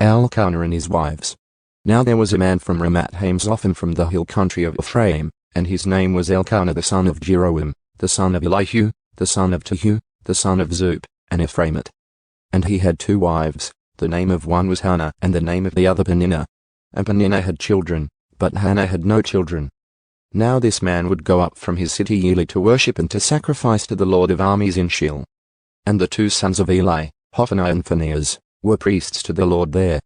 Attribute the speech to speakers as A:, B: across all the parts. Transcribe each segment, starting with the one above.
A: Elkanah and his wives. Now there was a man from Ramathaim from the hill country of Ephraim, and his name was Elkanah the son of Jeroham, the son of Elihu, the son of Tohu, the son of Zup, an Ephraimite. And he had 2 wives, the name of one was Hannah and the name of the other Peninnah. And Peninnah had children, but Hannah had no children. Now this man would go up from his city yearly to worship and to sacrifice to the Lord of armies in Shiloh. And the 2 sons of Eli, Hophni and Phinehas, were priests to the Lord there.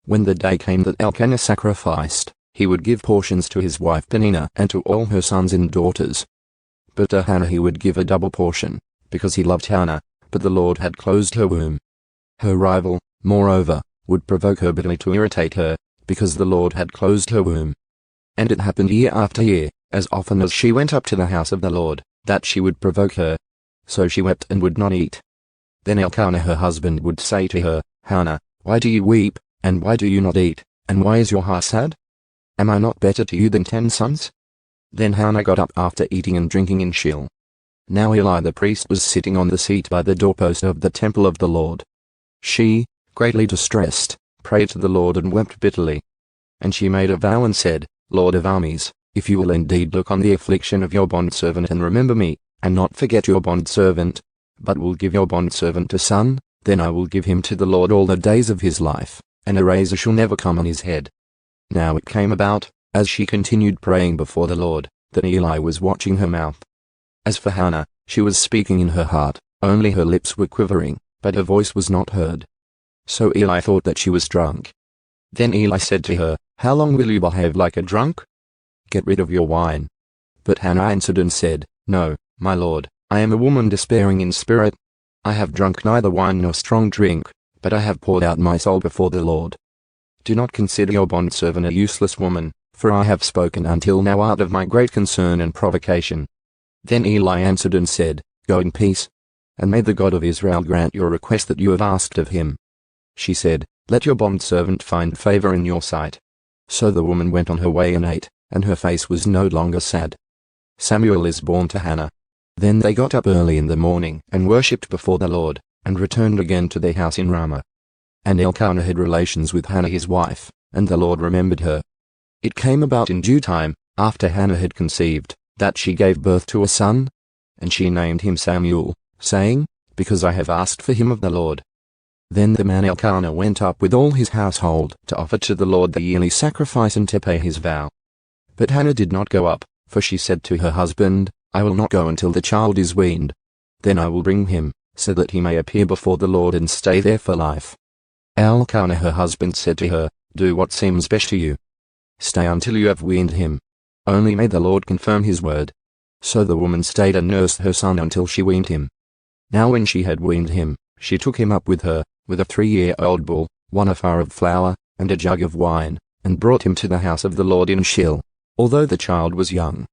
A: When the day came that Elkanah sacrificed, he would give portions to his wife Peninnah and to all her sons and daughters. But to Hannah he would give a double portion, because he loved Hannah, but the Lord had closed her womb. Her rival, moreover, would provoke her bitterly to irritate her, because the Lord had closed her womb. And it happened year after year, as often as she went up to the house of the Lord, that she would provoke her. So she wept and would not eat. Then Elkanah her husband would say to her, Hannah, why do you weep, and why do you not eat, and why is your heart sad? Am I not better to you than 10 sons? Then Hannah got up after eating and drinking in Shiloh. Now Eli the priest was sitting on the seat by the doorpost of the temple of the Lord. She, greatly distressed, prayed to the Lord and wept bitterly. And she made a vow and said, Lord of armies, if you will indeed look on the affliction of your bondservant and remember me, and not forget your bondservant, but will give your bondservant a son, then I will give him to the Lord all the days of his life, and a razor shall never come on his head. Now it came about, as she continued praying before the Lord, that Eli was watching her mouth. As for Hannah, she was speaking in her heart, only her lips were quivering, but her voice was not heard. So Eli thought that she was drunk. Then Eli said to her, How long will you behave like a drunk? Get rid of your wine. But Hannah answered and said, No, my lord, I am a woman despairing in spirit. I have drunk neither wine nor strong drink, but I have poured out my soul before the Lord. Do not consider your bondservant a useless woman, for I have spoken until now out of my great concern and provocation. Then Eli answered and said, Go in peace, and may the God of Israel grant your request that you have asked of him. She said, Let your bondservant find favor in your sight. So the woman went on her way and ate, and her face was no longer sad. Samuel is born to Hannah. Then they got up early in the morning and worshipped before the Lord, and returned again to their house in Ramah. And Elkanah had relations with Hannah his wife, and the Lord remembered her. It came about in due time, after Hannah had conceived, that she gave birth to a son, and she named him Samuel, saying, Because I have asked for him of the Lord. Then the man Elkanah went up with all his household to offer to the Lord the yearly sacrifice and to pay his vow. But Hannah did not go up, for she said to her husband, I will not go until the child is weaned. Then I will bring him, so that he may appear before the Lord and stay there for life. Elkanah her husband said to her, Do what seems best to you. Stay until you have weaned him. Only may the Lord confirm his word. So the woman stayed and nursed her son until she weaned him. Now when she had weaned him, she took him up with her, with a 3-year-old bull, 1 ephah of flour, and a jug of wine, and brought him to the house of the Lord in Shiloh, although the child was young.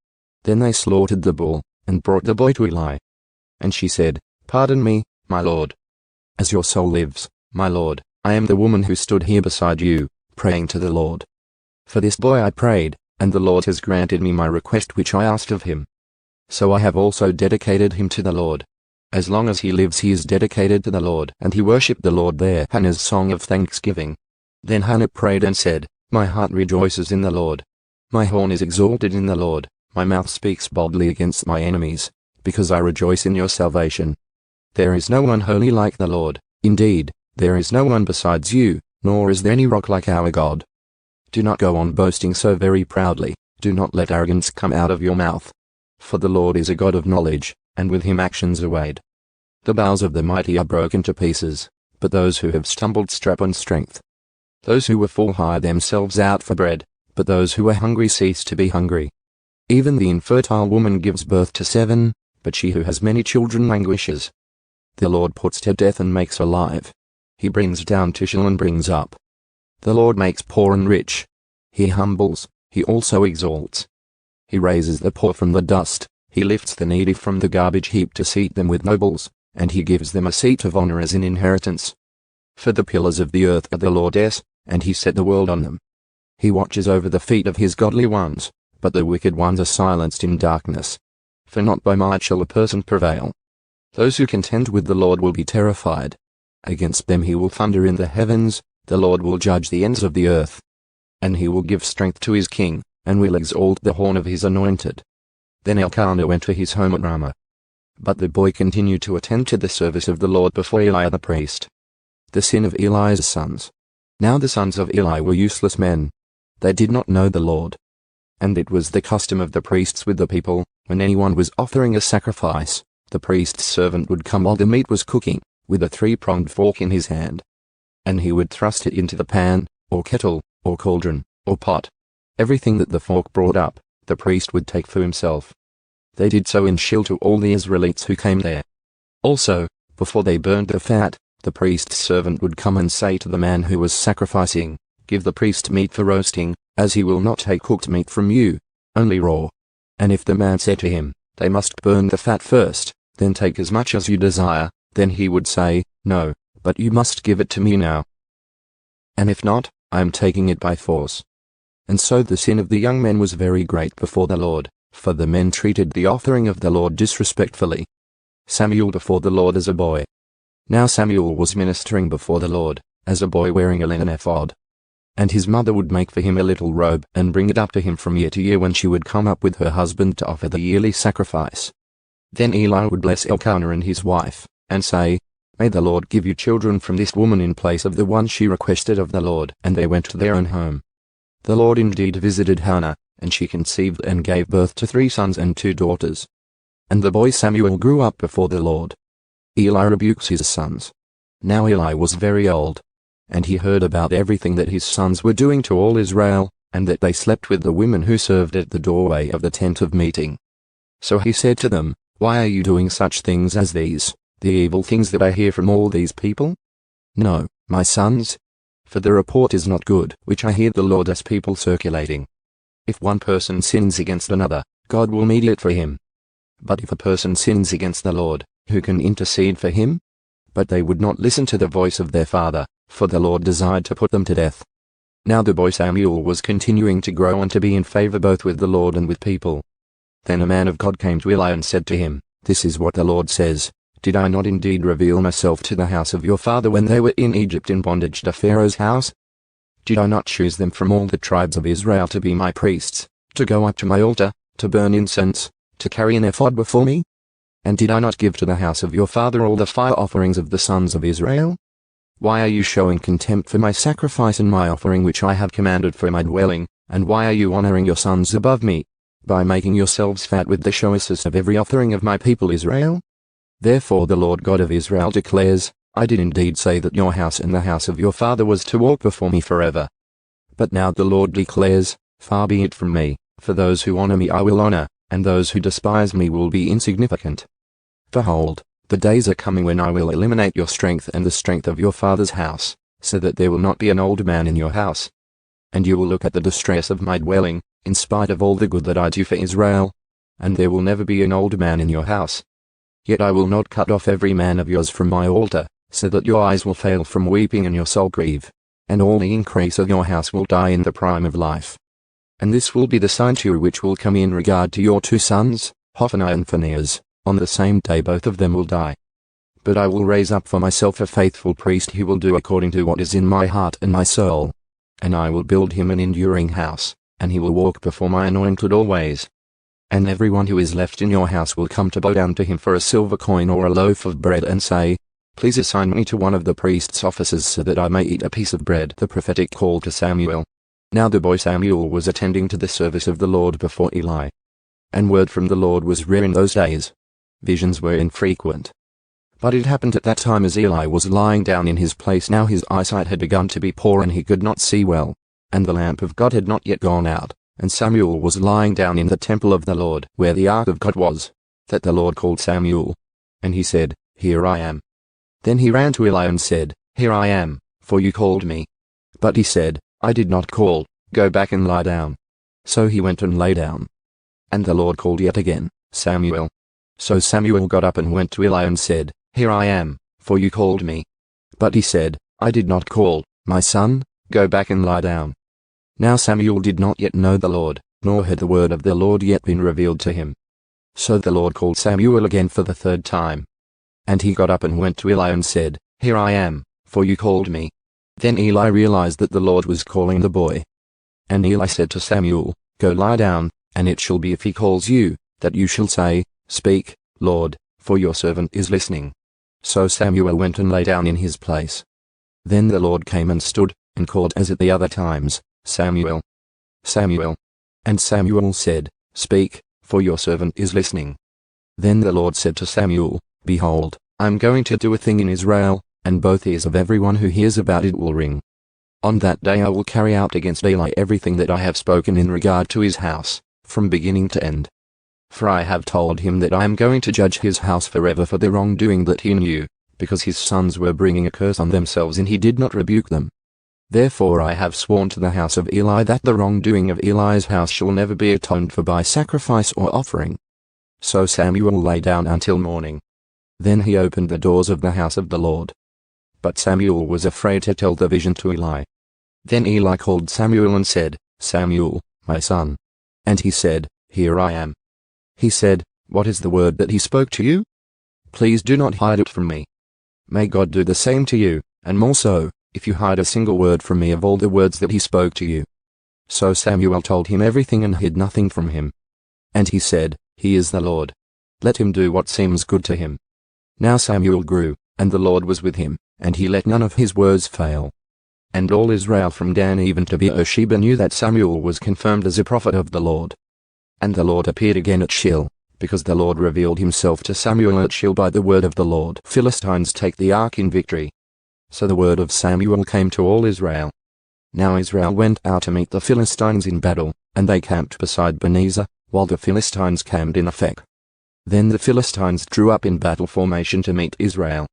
A: Then they slaughtered the bull, and brought the boy to Eli. And she said, Pardon me, my lord. As your soul lives, my lord, I am the woman who stood here beside you, praying to the Lord. For this boy I prayed, and the Lord has granted me my request which I asked of him. So I have also dedicated him to the Lord. As long as he lives he is dedicated to the Lord, and he worshipped the Lord there. Hannah's song of thanksgiving. Then Hannah prayed and said, My heart rejoices in the Lord. My horn is exalted in the Lord, my mouth speaks boldly against my enemies, because I rejoice in your salvation. There is no one holy like the Lord, indeed, there is no one besides you, nor is there any rock like our God. Do not go on boasting so very proudly, do not let arrogance come out of your mouth. For the Lord is a God of knowledge, and with him actions are weighed. The bows of the mighty are broken to pieces, but those who have stumbled strap on strength. Those who were full hire themselves out for bread, but those who are hungry cease to be hungry. Even the infertile woman gives birth to 7, but she who has many children languishes. The Lord puts to death and makes alive. He brings down to Sheol and brings up. The Lord makes poor and rich. He humbles, he also exalts. He raises the poor from the dust, he lifts the needy from the garbage heap to seat them with nobles, and he gives them a seat of honor as an inheritance. For the pillars of the earth are the Lord's, and he set the world on them. He watches over the feet of his godly ones, but the wicked ones are silenced in darkness. For not by might shall a person prevail. Those who contend with the Lord will be terrified. Against them he will thunder in the heavens, The Lord will judge the ends of the earth. And he will give strength to his king, and will exalt the horn of his anointed. Then Elkanah went to his home at Ramah. But the boy continued to attend to the service of the Lord before Eli the priest. The sin of Eli's sons. Now the sons of Eli were useless men. They did not know the Lord. And it was the custom of the priests with the people, when anyone was offering a sacrifice, the priest's servant would come while the meat was cooking, with a three-pronged fork in his hand. And he would thrust it into the pan, or kettle, or cauldron, or pot. Everything that the fork brought up, the priest would take for himself. They did so in Shiloh to all the Israelites who came there. Also, before they burned the fat, the priest's servant would come and say to the man who was sacrificing, "Give the priest meat for roasting, as he will not take cooked meat from you, only raw." And if the man said to him, "They must burn the fat first, then take as much as you desire," then he would say, "No, but you must give it to me now. And if not, I am taking it by force." And so the sin of the young men was very great before the Lord, for the men treated the offering of the Lord disrespectfully. Samuel before the Lord as a boy. Now Samuel was ministering before the Lord, as a boy wearing a linen ephod. And his mother would make for him a little robe and bring it up to him from year to year when she would come up with her husband to offer the yearly sacrifice. Then Eli would bless Elkanah and his wife, and say, "May the Lord give you children from this woman in place of the one she requested of the Lord." And they went to their own home. The Lord indeed visited Hannah, and she conceived and gave birth to 3 sons and 2 daughters. And the boy Samuel grew up before the Lord. Eli rebukes his sons. Now Eli was very old. And he heard about everything that his sons were doing to all Israel, and that they slept with the women who served at the doorway of the tent of meeting. So he said to them, "Why are you doing such things as these, the evil things that I hear from all these people? No, my sons. For the report is not good which I hear the Lord's people circulating. If one person sins against another, God will mediate for him. But if a person sins against the Lord, who can intercede for him?" But they would not listen to the voice of their father, for the Lord desired to put them to death. Now the boy Samuel was continuing to grow and to be in favor both with the Lord and with people. Then a man of God came to Eli and said to him, "This is what the Lord says, did I not indeed reveal myself to the house of your father when they were in Egypt in bondage to Pharaoh's house? Did I not choose them from all the tribes of Israel to be my priests, to go up to my altar, to burn incense, to carry an ephod before me? And did I not give to the house of your father all the fire offerings of the sons of Israel? Why are you showing contempt for my sacrifice and my offering which I have commanded for my dwelling, and why are you honoring your sons above me, by making yourselves fat with the choicest of every offering of my people Israel? Therefore the Lord God of Israel declares, I did indeed say that your house and the house of your father was to walk before me forever. But now the Lord declares, far be it from me, for those who honor me I will honor, and those who despise me will be insignificant. Behold, the days are coming when I will eliminate your strength and the strength of your father's house, so that there will not be an old man in your house. And you will look at the distress of my dwelling, in spite of all the good that I do for Israel, and there will never be an old man in your house. Yet I will not cut off every man of yours from my altar, so that your eyes will fail from weeping and your soul grieve, and all the increase of your house will die in the prime of life. And this will be the sign to you which will come in regard to your 2 sons, Hophni and Phinehas, on the same day both of them will die. But I will raise up for myself a faithful priest who will do according to what is in my heart and my soul. And I will build him an enduring house, and he will walk before my anointed always. And everyone who is left in your house will come to bow down to him for a silver coin or a loaf of bread and say, Please assign me to one of the priest's offices so that I may eat a piece of bread. The prophetic call to Samuel. Now the boy Samuel was attending to the service of the Lord before Eli. And word from the Lord was rare in those days. Visions were infrequent. But it happened at that time as Eli was lying down in his place, now his eyesight had begun to be poor and he could not see well, and the lamp of God had not yet gone out, and Samuel was lying down in the temple of the Lord where the ark of God was, that the Lord called Samuel. And he said, Here I am. Then he ran to Eli and said, Here I am, for you called me. But he said, I did not call, go back and lie down. So he went and lay down. And the Lord called yet again, Samuel. So Samuel got up and went to Eli and said, Here I am, for you called me. But he said, I did not call, my son, go back and lie down. Now Samuel did not yet know the Lord, nor had the word of the Lord yet been revealed to him. So the Lord called Samuel again for the 3rd time. And he got up and went to Eli and said, Here I am, for you called me. Then Eli realized that the Lord was calling the boy. And Eli said to Samuel, "Go lie down, and it shall be if he calls you, that you shall say, 'Speak, Lord, for your servant is listening.'" So Samuel went and lay down in his place. Then the Lord came and stood, and called as at the other times, "Samuel, Samuel." And Samuel said, "Speak, for your servant is listening." Then the Lord said to Samuel, "Behold, I am going to do a thing in Israel, and both ears of everyone who hears about it will ring. On that day I will carry out against Eli everything that I have spoken in regard to his house, from beginning to end. For I have told him that I am going to judge his house forever for the wrongdoing that he knew, because his sons were bringing a curse on themselves and he did not rebuke them. Therefore I have sworn to the house of Eli that the wrongdoing of Eli's house shall never be atoned for by sacrifice or offering." So Samuel lay down until morning. Then he opened the doors of the house of the Lord. But Samuel was afraid to tell the vision to Eli. Then Eli called Samuel and said, "Samuel, my son." And he said, "Here I am." He said, "What is the word that he spoke to you? Please do not hide it from me. May God do the same to you, and more so, if you hide a single word from me of all the words that he spoke to you." So Samuel told him everything and hid nothing from him. And he said, "He is the Lord. Let him do what seems good to him." Now Samuel grew, and the Lord was with him, and he let none of his words fail. And all Israel from Dan even to Beersheba knew that Samuel was confirmed as a prophet of the Lord. And the Lord appeared again at Shiloh, because the Lord revealed himself to Samuel at Shiloh by the word of the Lord. Philistines take the ark in victory. So the word of Samuel came to all Israel. Now Israel went out to meet the Philistines in battle, and they camped beside Ebenezer, while the Philistines camped in Aphek. Then the Philistines drew up in battle formation to meet Israel.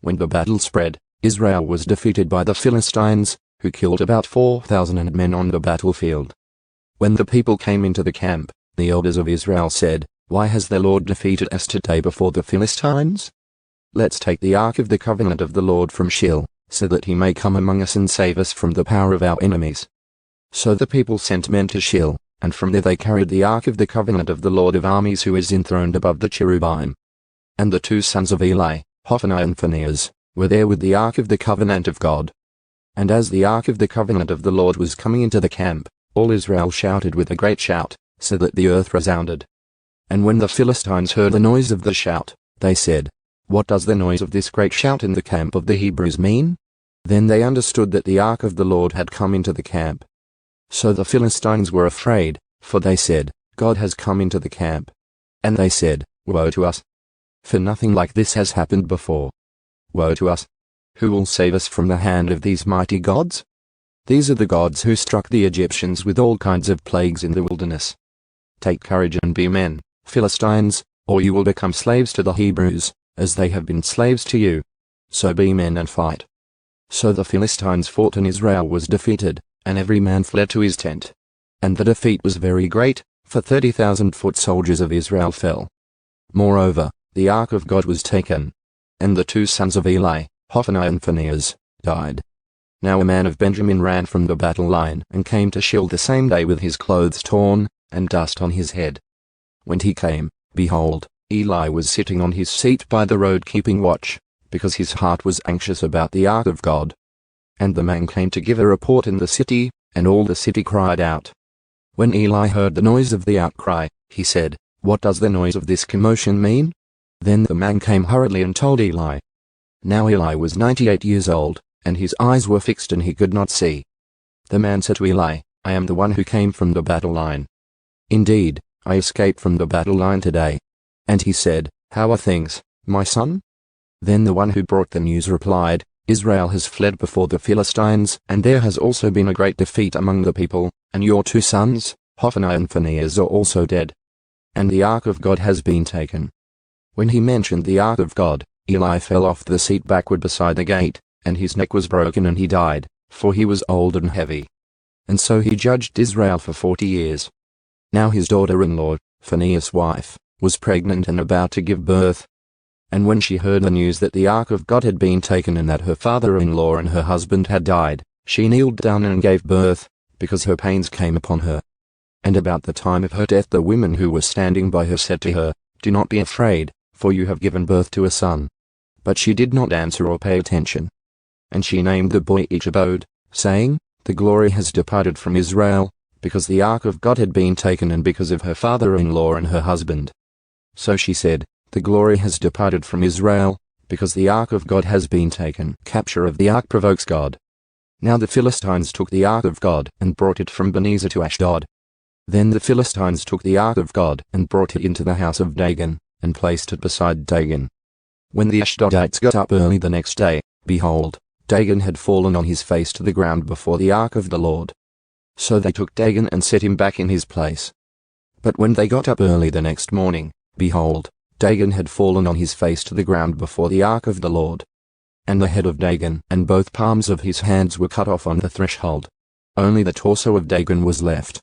A: When the battle spread, Israel was defeated by the Philistines, who killed about 4,000 men on the battlefield. When the people came into the camp, the elders of Israel said, "Why has the Lord defeated us today before the Philistines? Let's take the ark of the covenant of the Lord from Shiloh, so that he may come among us and save us from the power of our enemies." So the people sent men to Shiloh, and from there they carried the ark of the covenant of the Lord of armies who is enthroned above the cherubim. And the two sons of Eli, Hophni and Phinehas, were there with the ark of the covenant of God. And as the ark of the covenant of the Lord was coming into the camp, all Israel shouted with a great shout, so that the earth resounded. And when the Philistines heard the noise of the shout, they said, "What does the noise of this great shout in the camp of the Hebrews mean?" Then they understood that the ark of the Lord had come into the camp. So the Philistines were afraid, for they said, "God has come into the camp." And they said, "Woe to us! For nothing like this has happened before. Woe to us! Who will save us from the hand of these mighty gods? These are the gods who struck the Egyptians with all kinds of plagues in the wilderness. Take courage and be men, Philistines, or you will become slaves to the Hebrews, as they have been slaves to you. So be men and fight." So the Philistines fought and Israel was defeated, and every man fled to his tent. And the defeat was very great, for 30,000 foot soldiers of Israel fell. Moreover, the ark of God was taken. And the two sons of Eli, Hophni and Phinehas, died. Now a man of Benjamin ran from the battle line and came to Shiloh the same day with his clothes torn, and dust on his head. When he came, behold, Eli was sitting on his seat by the road keeping watch, because his heart was anxious about the ark of God. And the man came to give a report in the city, and all the city cried out. When Eli heard the noise of the outcry, he said, "What does the noise of this commotion mean?" Then the man came hurriedly and told Eli. Now Eli was 98 years old, and his eyes were fixed and he could not see. The man said to Eli, "I am the one who came from the battle line. Indeed, I escaped from the battle line today." And he said, "How are things, my son?" Then the one who brought the news replied, "Israel has fled before the Philistines, and there has also been a great defeat among the people, and your two sons, Hophni and Phinehas, are also dead. And the ark of God has been taken." When he mentioned the ark of God, Eli fell off the seat backward beside the gate, and his neck was broken and he died, for he was old and heavy. And so he judged Israel for 40 years. Now his daughter-in-law, Phinehas' wife, was pregnant and about to give birth. And when she heard the news that the ark of God had been taken and that her father-in-law and her husband had died, she kneeled down and gave birth, because her pains came upon her. And about the time of her death the women who were standing by her said to her, "Do not be afraid, for you have given birth to a son." But she did not answer or pay attention. And she named the boy Ichabod, saying, "The glory has departed from Israel, because the ark of God had been taken and because of her father-in-law and her husband." So she said, "The glory has departed from Israel, because the ark of God has been taken." Capture of the ark provokes God. Now the Philistines took the ark of God and brought it from Ebenezer to Ashdod. Then the Philistines took the ark of God and brought it into the house of Dagon, and placed it beside Dagon. When the Ashdodites got up early the next day, behold, Dagon had fallen on his face to the ground before the ark of the Lord. So they took Dagon and set him back in his place. But when they got up early the next morning, behold, Dagon had fallen on his face to the ground before the ark of the Lord. And the head of Dagon and both palms of his hands were cut off on the threshold. Only the torso of Dagon was left.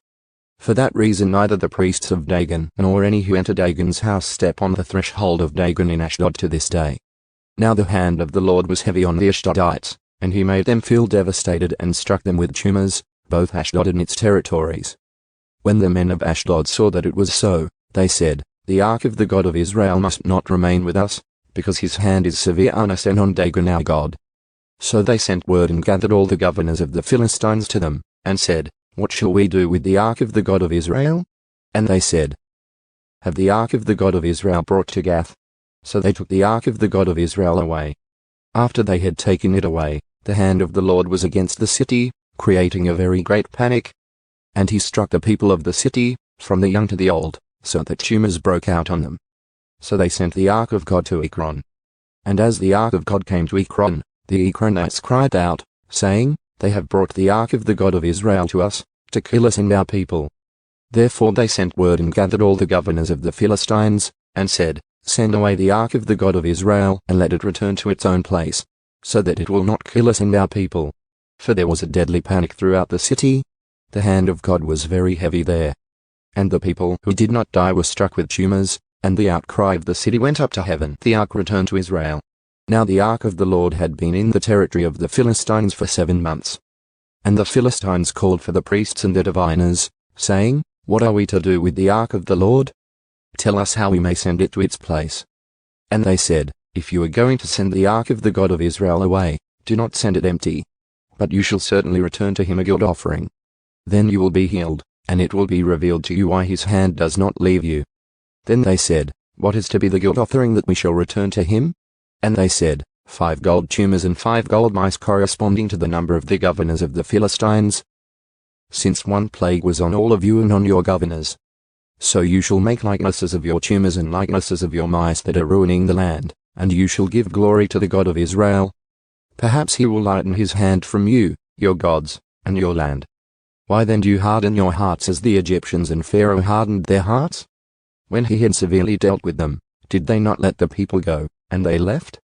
A: For that reason neither the priests of Dagon nor any who enter Dagon's house step on the threshold of Dagon in Ashdod to this day. Now the hand of the Lord was heavy on the Ashdodites, and he made them feel devastated and struck them with tumors, both Ashdod and its territories. When the men of Ashdod saw that it was so, they said, "The ark of the God of Israel must not remain with us, because his hand is severe on us and on Dagon our God." So they sent word and gathered all the governors of the Philistines to them, and said, "What shall we do with the ark of the God of Israel?" And they said, "Have the ark of the God of Israel brought to Gath." So they took the ark of the God of Israel away. After they had taken it away, the hand of the Lord was against the city, creating a very great panic. And he struck the people of the city, from the young to the old, so that tumors broke out on them. So they sent the ark of God to Ekron. And as the ark of God came to Ekron, the Ekronites cried out, saying, "They have brought the ark of the God of Israel to us, to kill us and our people." Therefore they sent word and gathered all the governors of the Philistines, and said, "Send away the ark of the God of Israel, and let it return to its own place, so that it will not kill us and our people." For there was a deadly panic throughout the city. The hand of God was very heavy there. And the people who did not die were struck with tumors, and the outcry of the city went up to heaven. The ark returned to Israel. Now the ark of the Lord had been in the territory of the Philistines for 7 months. And the Philistines called for the priests and the diviners, saying, "What are we to do with the ark of the Lord? Tell us how we may send it to its place." And they said, "If you are going to send the ark of the God of Israel away, do not send it empty. But you shall certainly return to him a guilt offering. Then you will be healed, and it will be revealed to you why his hand does not leave you." Then they said, "What is to be the guilt offering that we shall return to him?" And they said, 5 gold tumors and 5 gold mice, corresponding to the number of the governors of the Philistines. Since one plague was on all of you and on your governors. So you shall make likenesses of your tumors and likenesses of your mice that are ruining the land, and you shall give glory to the God of Israel. Perhaps he will lighten his hand from you, your gods, and your land. Why then do you harden your hearts as the Egyptians and Pharaoh hardened their hearts? When he had severely dealt with them, did they not let the people go, and they left?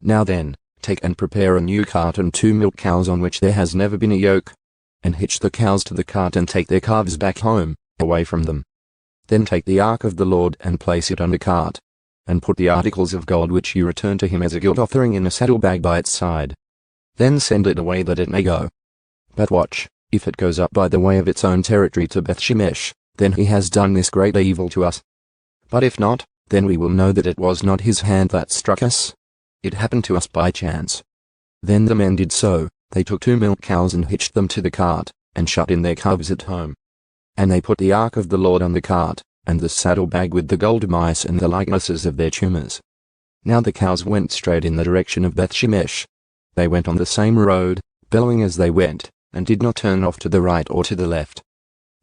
A: Now then, take and prepare a new cart and 2 milk cows on which there has never been a yoke, and hitch the cows to the cart and take their calves back home, away from them. Then take the ark of the Lord and place it on the cart, and put the articles of gold which you return to him as a guilt offering in a saddlebag by its side. Then send it away that it may go. But watch, if it goes up by the way of its own territory to Bethshemesh, then he has done this great evil to us. But if not, then we will know that it was not his hand that struck us. It happened to us by chance." Then the men did so. They took 2 milk cows and hitched them to the cart, and shut in their calves at home. And they put the ark of the Lord on the cart, and the saddlebag with the gold mice and the likenesses of their tumors. Now the cows went straight in the direction of Bethshemesh. They went on the same road, bellowing as they went, and did not turn off to the right or to the left.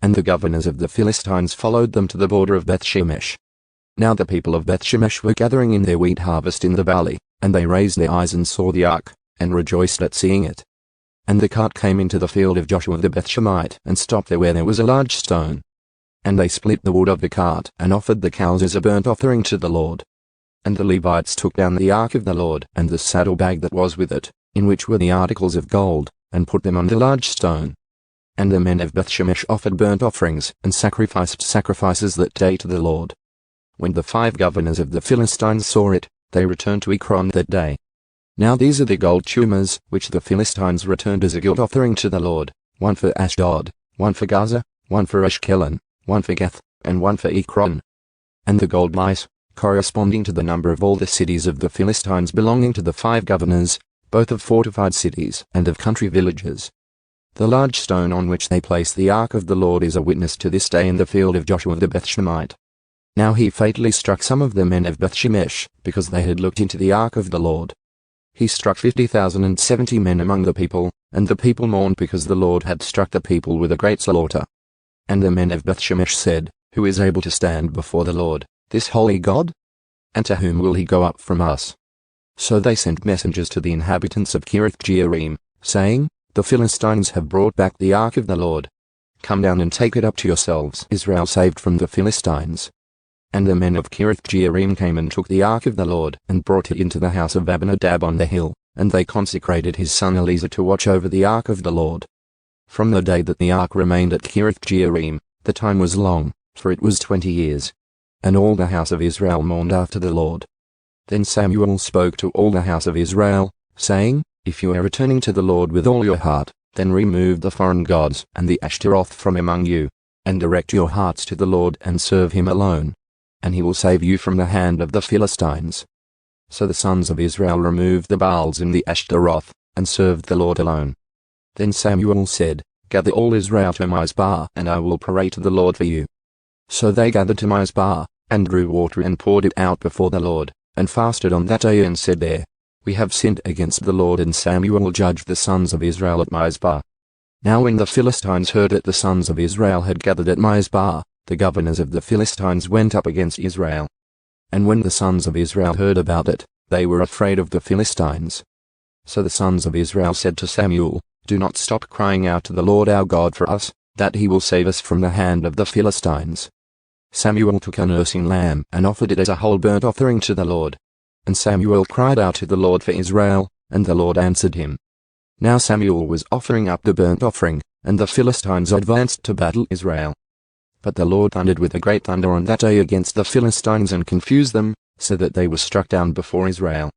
A: And the governors of the Philistines followed them to the border of Bethshemesh. Now the people of Bethshemesh were gathering in their wheat harvest in the valley, and they raised their eyes and saw the ark, and rejoiced at seeing it. And the cart came into the field of Joshua the Bethshemite, and stopped there where there was a large stone. And they split the wood of the cart, and offered the cows as a burnt offering to the Lord. And the Levites took down the ark of the Lord, and the saddlebag that was with it, in which were the articles of gold, and put them on the large stone. And the men of Bethshemesh offered burnt offerings, and sacrificed sacrifices that day to the Lord. When the 5 governors of the Philistines saw it, they returned to Ekron that day. Now these are the gold tumors which the Philistines returned as a guilt offering to the Lord, 1 for Ashdod, 1 for Gaza, 1 for Ashkelon, 1 for Gath, and 1 for Ekron. And the gold mice, corresponding to the number of all the cities of the Philistines belonging to the 5 governors, both of fortified cities and of country villages. The large stone on which they placed the ark of the Lord is a witness to this day in the field of Joshua the Bethshemite. Now he fatally struck some of the men of Bethshemesh, because they had looked into the ark of the Lord. He struck 50,070 men among the people, and the people mourned because the Lord had struck the people with a great slaughter. And the men of Bethshemesh said, Who is able to stand before the Lord, this holy God? And to whom will he go up from us? So they sent messengers to the inhabitants of Kiriath-Jearim, saying, The Philistines have brought back the ark of the Lord. Come down and take it up to yourselves. Israel saved from the Philistines. And the men of Kiriath-Jearim came and took the ark of the Lord, and brought it into the house of Abinadab on the hill, and they consecrated his son Eleazar to watch over the ark of the Lord. From the day that the ark remained at Kiriath-Jearim, the time was long, for it was 20 years. And all the house of Israel mourned after the Lord. Then Samuel spoke to all the house of Israel, saying, If you are returning to the Lord with all your heart, then remove the foreign gods and the Ashtaroth from among you, and direct your hearts to the Lord and serve him alone. And he will save you from the hand of the Philistines. So the sons of Israel removed the Baals and the Ashtaroth, and served the Lord alone. Then Samuel said, Gather all Israel to Mizpah, and I will pray to the Lord for you. So they gathered to Mizpah, and drew water and poured it out before the Lord, and fasted on that day and said there, We have sinned against the Lord. And Samuel judged the sons of Israel at Mizpah. Now when the Philistines heard that the sons of Israel had gathered at Mizpah, the governors of the Philistines went up against Israel. And when the sons of Israel heard about it, they were afraid of the Philistines. So the sons of Israel said to Samuel, Do not stop crying out to the Lord our God for us, that he will save us from the hand of the Philistines. Samuel took a nursing lamb and offered it as a whole burnt offering to the Lord. And Samuel cried out to the Lord for Israel, and the Lord answered him. Now Samuel was offering up the burnt offering, and the Philistines advanced to battle Israel. But the Lord thundered with a great thunder on that day against the Philistines and confused them, so that they were struck down before Israel.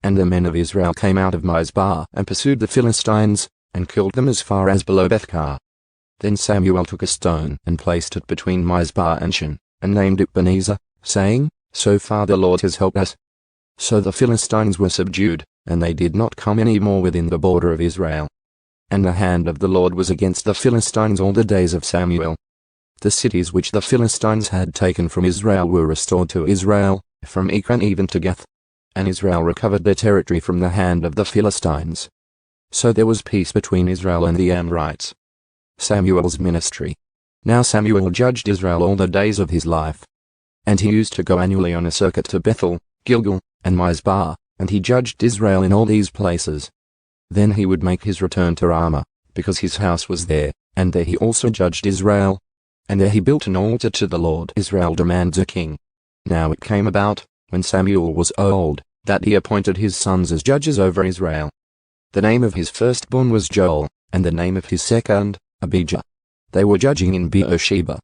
A: And the men of Israel came out of Mizpah and pursued the Philistines, and killed them as far as below Bethkar. Then Samuel took a stone and placed it between Mizpah and Shin, and named it Ebenezer, saying, So far the Lord has helped us. So the Philistines were subdued, and they did not come any more within the border of Israel. And the hand of the Lord was against the Philistines all the days of Samuel. The cities which the Philistines had taken from Israel were restored to Israel, from Ekron even to Gath. And Israel recovered their territory from the hand of the Philistines. So there was peace between Israel and the Amorites. Samuel's ministry. Now Samuel judged Israel all the days of his life. And he used to go annually on a circuit to Bethel, Gilgal, and Mizpah, and he judged Israel in all these places. Then he would make his return to Ramah, because his house was there, and there he also judged Israel. And there he built an altar to the Lord. Israel demands a king. Now it came about, when Samuel was old, that he appointed his sons as judges over Israel. The name of his firstborn was Joel, and the name of his second, Abijah. They were judging in Beersheba.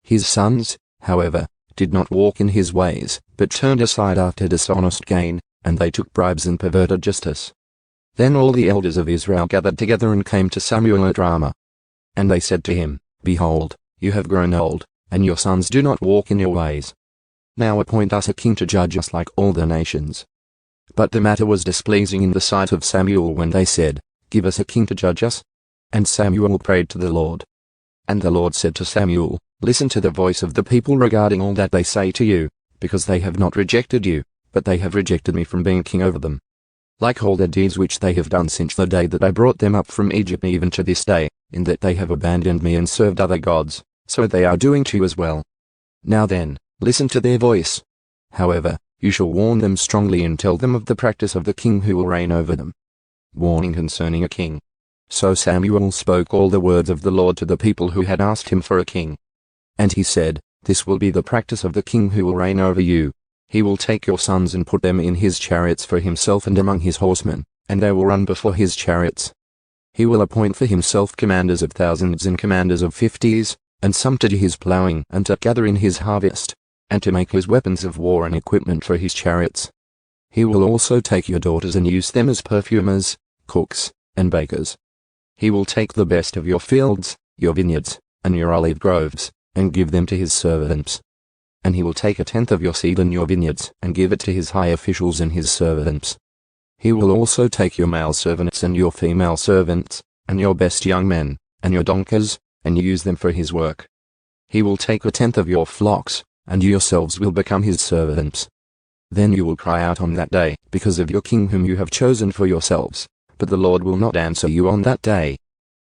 A: His sons, however, did not walk in his ways, but turned aside after dishonest gain, and they took bribes and perverted justice. Then all the elders of Israel gathered together and came to Samuel at Ramah. And they said to him, Behold, you have grown old, and your sons do not walk in your ways. Now appoint us a king to judge us like all the nations. But the matter was displeasing in the sight of Samuel when they said, Give us a king to judge us. And Samuel prayed to the Lord. And the Lord said to Samuel, Listen to the voice of the people regarding all that they say to you, because they have not rejected you, but they have rejected me from being king over them. Like all the deeds which they have done since the day that I brought them up from Egypt even to this day, in that they have abandoned me and served other gods, so they are doing to you as well. Now then, listen to their voice. However, you shall warn them strongly and tell them of the practice of the king who will reign over them. Warning concerning a king. So Samuel spoke all the words of the Lord to the people who had asked him for a king. And he said, This will be the practice of the king who will reign over you. He will take your sons and put them in his chariots for himself and among his horsemen, and they will run before his chariots. He will appoint for himself commanders of thousands and commanders of 50s, and some to do his plowing and to gather in his harvest, and to make his weapons of war and equipment for his chariots. He will also take your daughters and use them as perfumers, cooks, and bakers. He will take the best of your fields, your vineyards, and your olive groves, and give them to his servants. And he will take 1/10 of your seed in your vineyards, and give it to his high officials and his servants. He will also take your male servants and your female servants, and your best young men, and your donkeys, and use them for his work. He will take 1/10 of your flocks, and you yourselves will become his servants. Then you will cry out on that day because of your king whom you have chosen for yourselves, but the Lord will not answer you on that day."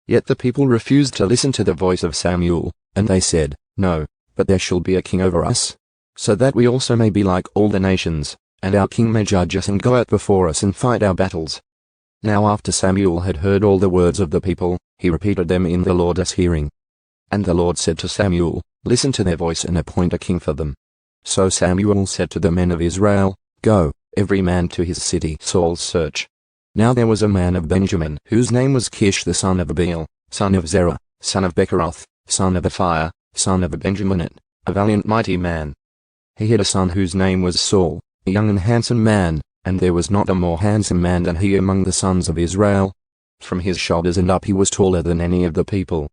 A: Yet the people refused to listen to the voice of Samuel, and they said, "No, but there shall be a king over us, so that we also may be like all the nations, and our king may judge us and go out before us and fight our battles." Now after Samuel had heard all the words of the people, he repeated them in the Lord's hearing. And the Lord said to Samuel, "Listen to their voice and appoint a king for them." So Samuel said to the men of Israel, "Go, every man to his city." Saul's search. Now there was a man of Benjamin whose name was Kish the son of Abiel, son of Zerah, son of Becheroth, son of Aphiah, son of a Benjaminite, a valiant mighty man. He had a son whose name was Saul, a young and handsome man, and there was not a more handsome man than he among the sons of Israel. From his shoulders and up he was taller than any of the people.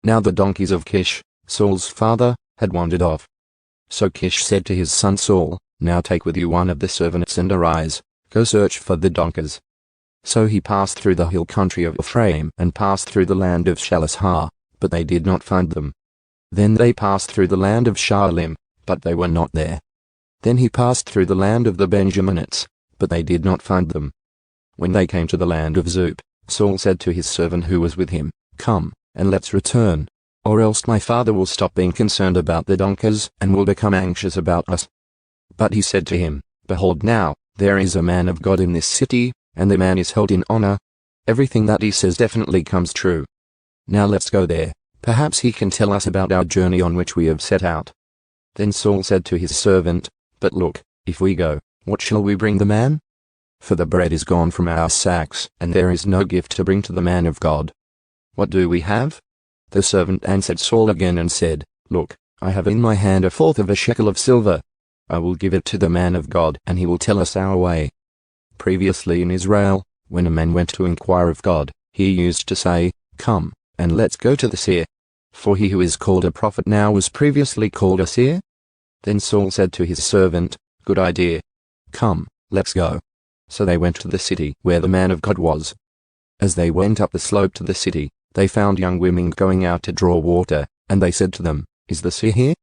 A: Now the donkeys of Kish, Saul's father, had wandered off. So Kish said to his son Saul, "Now take with you one of the servants and arise, go search for the donkeys." So he passed through the hill country of Ephraim and passed through the land of Shalishah, but they did not find them. Then they passed through the land of Shaalim, but they were not there. Then he passed through the land of the Benjaminites, but they did not find them. When they came to the land of Zuph, Saul said to his servant who was with him, "Come, and let's return, or else my father will stop being concerned about the donkeys and will become anxious about us." But he said to him, "Behold now, there is a man of God in this city, and the man is held in honor. Everything that he says definitely comes true. Now let's go there, perhaps he can tell us about our journey on which we have set out." Then Saul said to his servant, "But look, if we go, what shall we bring the man? For the bread is gone from our sacks, and there is no gift to bring to the man of God. What do we have?" The servant answered Saul again and said, "Look, I have in my hand 1/4 of a shekel of silver. I will give it to the man of God, and he will tell us our way." Previously in Israel, when a man went to inquire of God, he used to say, "Come, and let's go to the seer." For he who is called a prophet now was previously called a seer. Then Saul said to his servant, "Good idea. Come, let's go." So they went to the city where the man of God was. As they went up the slope to the city, they found young women going out to draw water, and they said to them, "Is the seer here?"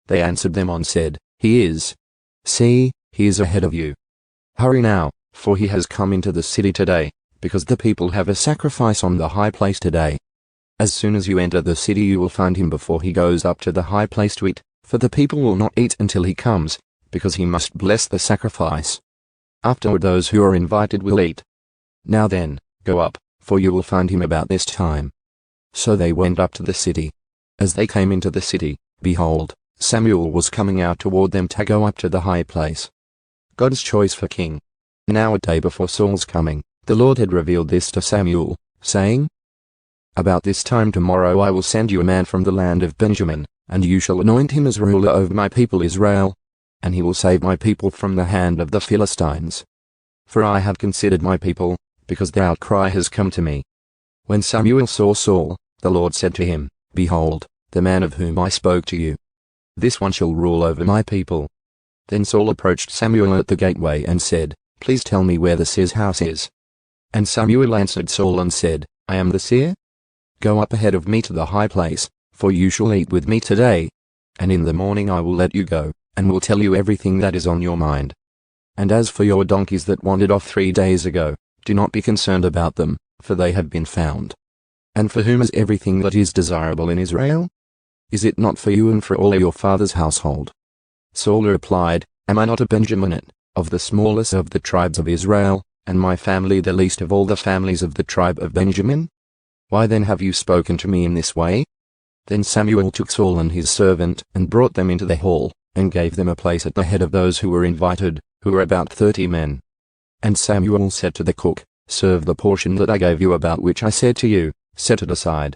A: They answered them and said, "He is. See, he is ahead of you. Hurry now, for he has come into the city today, because the people have a sacrifice on the high place today. As soon as you enter the city you will find him before he goes up to the high place to eat, for the people will not eat until he comes, because he must bless the sacrifice. Afterward those who are invited will eat. Now then, go up, for you will find him about this time." So they went up to the city. As they came into the city, behold, Samuel was coming out toward them to go up to the high place. God's choice for king. Now a day before Saul's coming, the Lord had revealed this to Samuel, saying, "About this time tomorrow I will send you a man from the land of Benjamin, and you shall anoint him as ruler over my people Israel, and he will save my people from the hand of the Philistines. For I have considered my people, because their outcry has come to me." When Samuel saw Saul, the Lord said to him, "Behold, the man of whom I spoke to you. This one shall rule over my people." Then Saul approached Samuel at the gateway and said, "Please tell me where the seer's house is." And Samuel answered Saul and said, "I am the seer. Go up ahead of me to the high place, for you shall eat with me today, and in the morning I will let you go, and will tell you everything that is on your mind. And as for your donkeys that wandered off 3 days ago, do not be concerned about them, for they have been found. And for whom is everything that is desirable in Israel? Is it not for you and for all your father's household?" Saul replied, "Am I not a Benjaminite, of the smallest of the tribes of Israel, and my family the least of all the families of the tribe of Benjamin? Why then have you spoken to me in this way?" Then Samuel took Saul and his servant and brought them into the hall, and gave them a place at the head of those who were invited, who were about 30 men. And Samuel said to the cook, "Serve the portion that I gave you, about which I said to you, set it aside."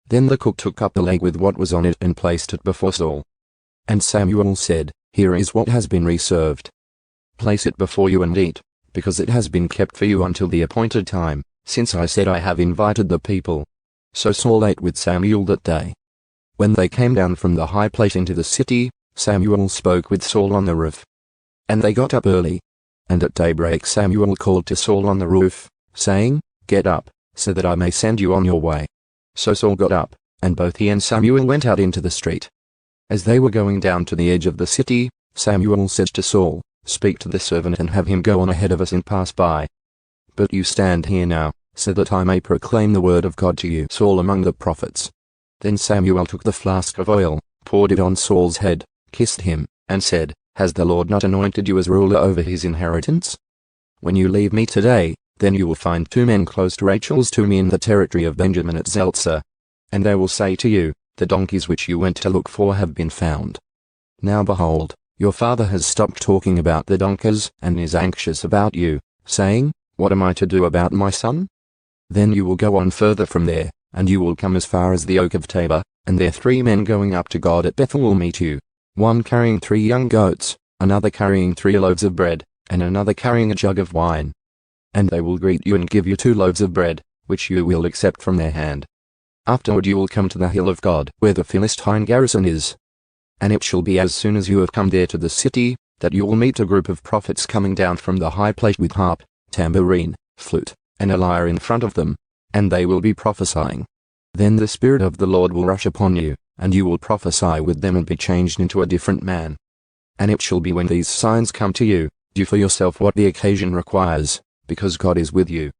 A: Then the cook took up the leg with what was on it and placed it before Saul. And Samuel said, "Here is what has been reserved. Place it before you and eat, because it has been kept for you until the appointed time, since I said I have invited the people." So Saul ate with Samuel that day. When they came down from the high place into the city, Samuel spoke with Saul on the roof. And they got up early. And at daybreak Samuel called to Saul on the roof, saying, "Get up, so that I may send you on your way." So Saul got up, and both he and Samuel went out into the street. As they were going down to the edge of the city, Samuel said to Saul, "Speak to the servant and have him go on ahead of us and pass by. But you stand here now, so that I may proclaim the word of God to you, Saul among the prophets." Then Samuel took the flask of oil, poured it on Saul's head, kissed him, and said, "Has the Lord not anointed you as ruler over his inheritance? When you leave me today, then you will find 2 men close to Rachel's tomb in the territory of Benjamin at Zelzah. And they will say to you, 'The donkeys which you went to look for have been found.' Now behold, your father has stopped talking about the donkeys and is anxious about you, saying, 'What am I to do about my son?' Then you will go on further from there, and you will come as far as the oak of Tabor, and there 3 men going up to God at Bethel will meet you, one carrying 3 young goats, another carrying 3 loaves of bread, and another carrying a jug of wine. And they will greet you and give you 2 loaves of bread, which you will accept from their hand. Afterward you will come to the hill of God, where the Philistine garrison is. And it shall be as soon as you have come there to the city, that you will meet a group of prophets coming down from the high place with harp, tambourine, flute, and a lyre in front of them, and they will be prophesying. Then the Spirit of the Lord will rush upon you, and you will prophesy with them and be changed into a different man. And it shall be when these signs come to you, do for yourself what the occasion requires, because God is with you.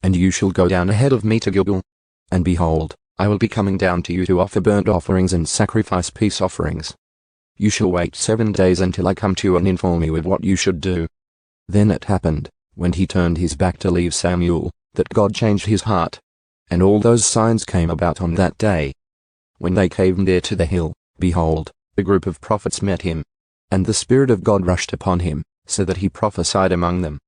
A: And you shall go down ahead of me to Gilgal. And behold, I will be coming down to you to offer burnt offerings and sacrifice peace offerings. You shall wait 7 days until I come to you and inform you of what you should do." Then it happened, when he turned his back to leave Samuel, that God changed his heart. And all those signs came about on that day. When they came there to the hill, behold, a group of prophets met him. And the Spirit of God rushed upon him, so that he prophesied among them.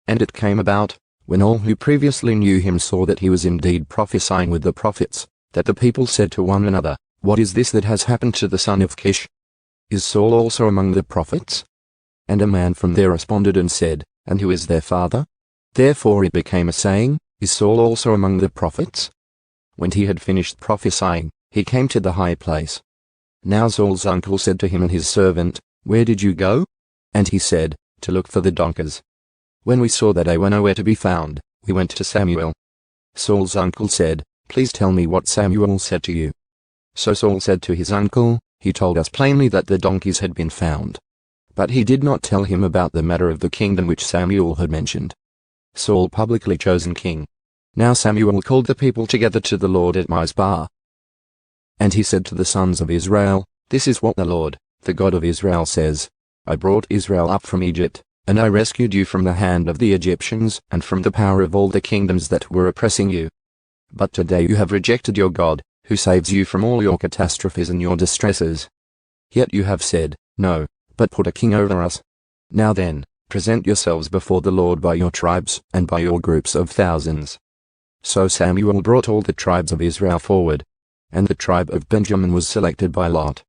A: And it came about, when all who previously knew him saw that he was indeed prophesying with the prophets, that the people said to one another, "What is this that has happened to the son of Kish? Is Saul also among the prophets?" And a man from there responded and said, "And who is their father?" Therefore it became a saying, "Is Saul also among the prophets?" When he had finished prophesying, he came to the high place. Now Saul's uncle said to him and his servant, "Where did you go?" And he said, "To look for the donkeys." When we saw that they were nowhere to be found, we went to Samuel. Saul's uncle said, "Please tell me what Samuel said to you." So Saul said to his uncle, "He told us plainly that the donkeys had been found." But he did not tell him about the matter of the kingdom which Samuel had mentioned. Saul publicly chosen king. Now Samuel called the people together to the Lord at Mizpah. And he said to the sons of Israel, "This is what the Lord, the God of Israel says, I brought Israel up from Egypt, and I rescued you from the hand of the Egyptians and from the power of all the kingdoms that were oppressing you. But today you have rejected your God, who saves you from all your catastrophes and your distresses. Yet you have said, 'No, but put a king over us.' Now then, present yourselves before the Lord by your tribes and by your groups of thousands." So Samuel brought all the tribes of Israel forward, and the tribe of Benjamin was selected by lot.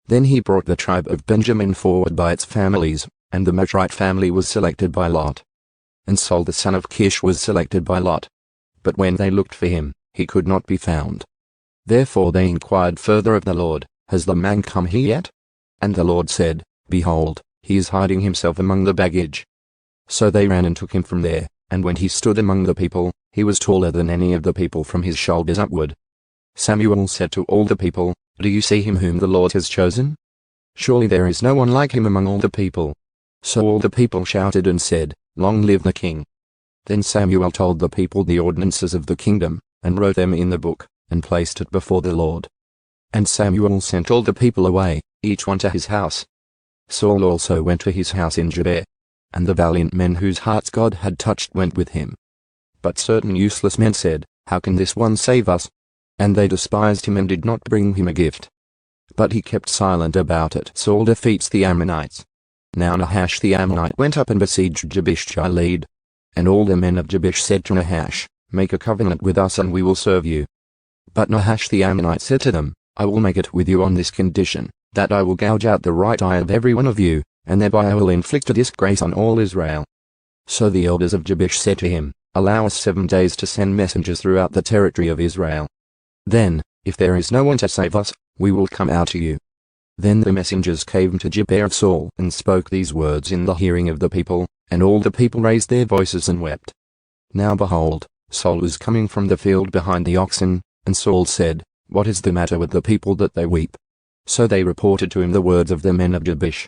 A: Then he brought the tribe of Benjamin forward by its families, and the Machite family was selected by lot. And Saul the son of Kish was selected by lot. But when they looked for him, he could not be found. Therefore they inquired further of the Lord, "Has the man come here yet?" And the Lord said, "Behold, he is hiding himself among the baggage." So they ran and took him from there, and when he stood among the people, he was taller than any of the people from his shoulders upward. Samuel said to all the people, "Do you see him whom the Lord has chosen? Surely there is no one like him among all the people." So all the people shouted and said, "Long live the king." Then Samuel told the people the ordinances of the kingdom, and wrote them in the book, and placed it before the Lord. And Samuel sent all the people away, each one to his house. Saul also went to his house in Gibeah, and the valiant men whose hearts God had touched went with him. But certain useless men said, "How can this one save us?" And they despised him and did not bring him a gift. But he kept silent about it. Saul defeats the Ammonites. Now Nahash the Ammonite went up and besieged Jabesh Gilead. And all the men of Jabesh said to Nahash, "Make a covenant with us and we will serve you." But Nahash the Ammonite said to them, "I will make it with you on this condition, that I will gouge out the right eye of every one of you, and thereby I will inflict a disgrace on all Israel." So the elders of Jabesh said to him, "Allow us 7 days to send messengers throughout the territory of Israel. Then, if there is no one to save us, we will come out to you." Then the messengers came to Gibeah of Saul and spoke these words in the hearing of the people, and all the people raised their voices and wept. Now behold, Saul was coming from the field behind the oxen, and Saul said, What is the matter with the people that they weep? So they reported to him the words of the men of Jabesh.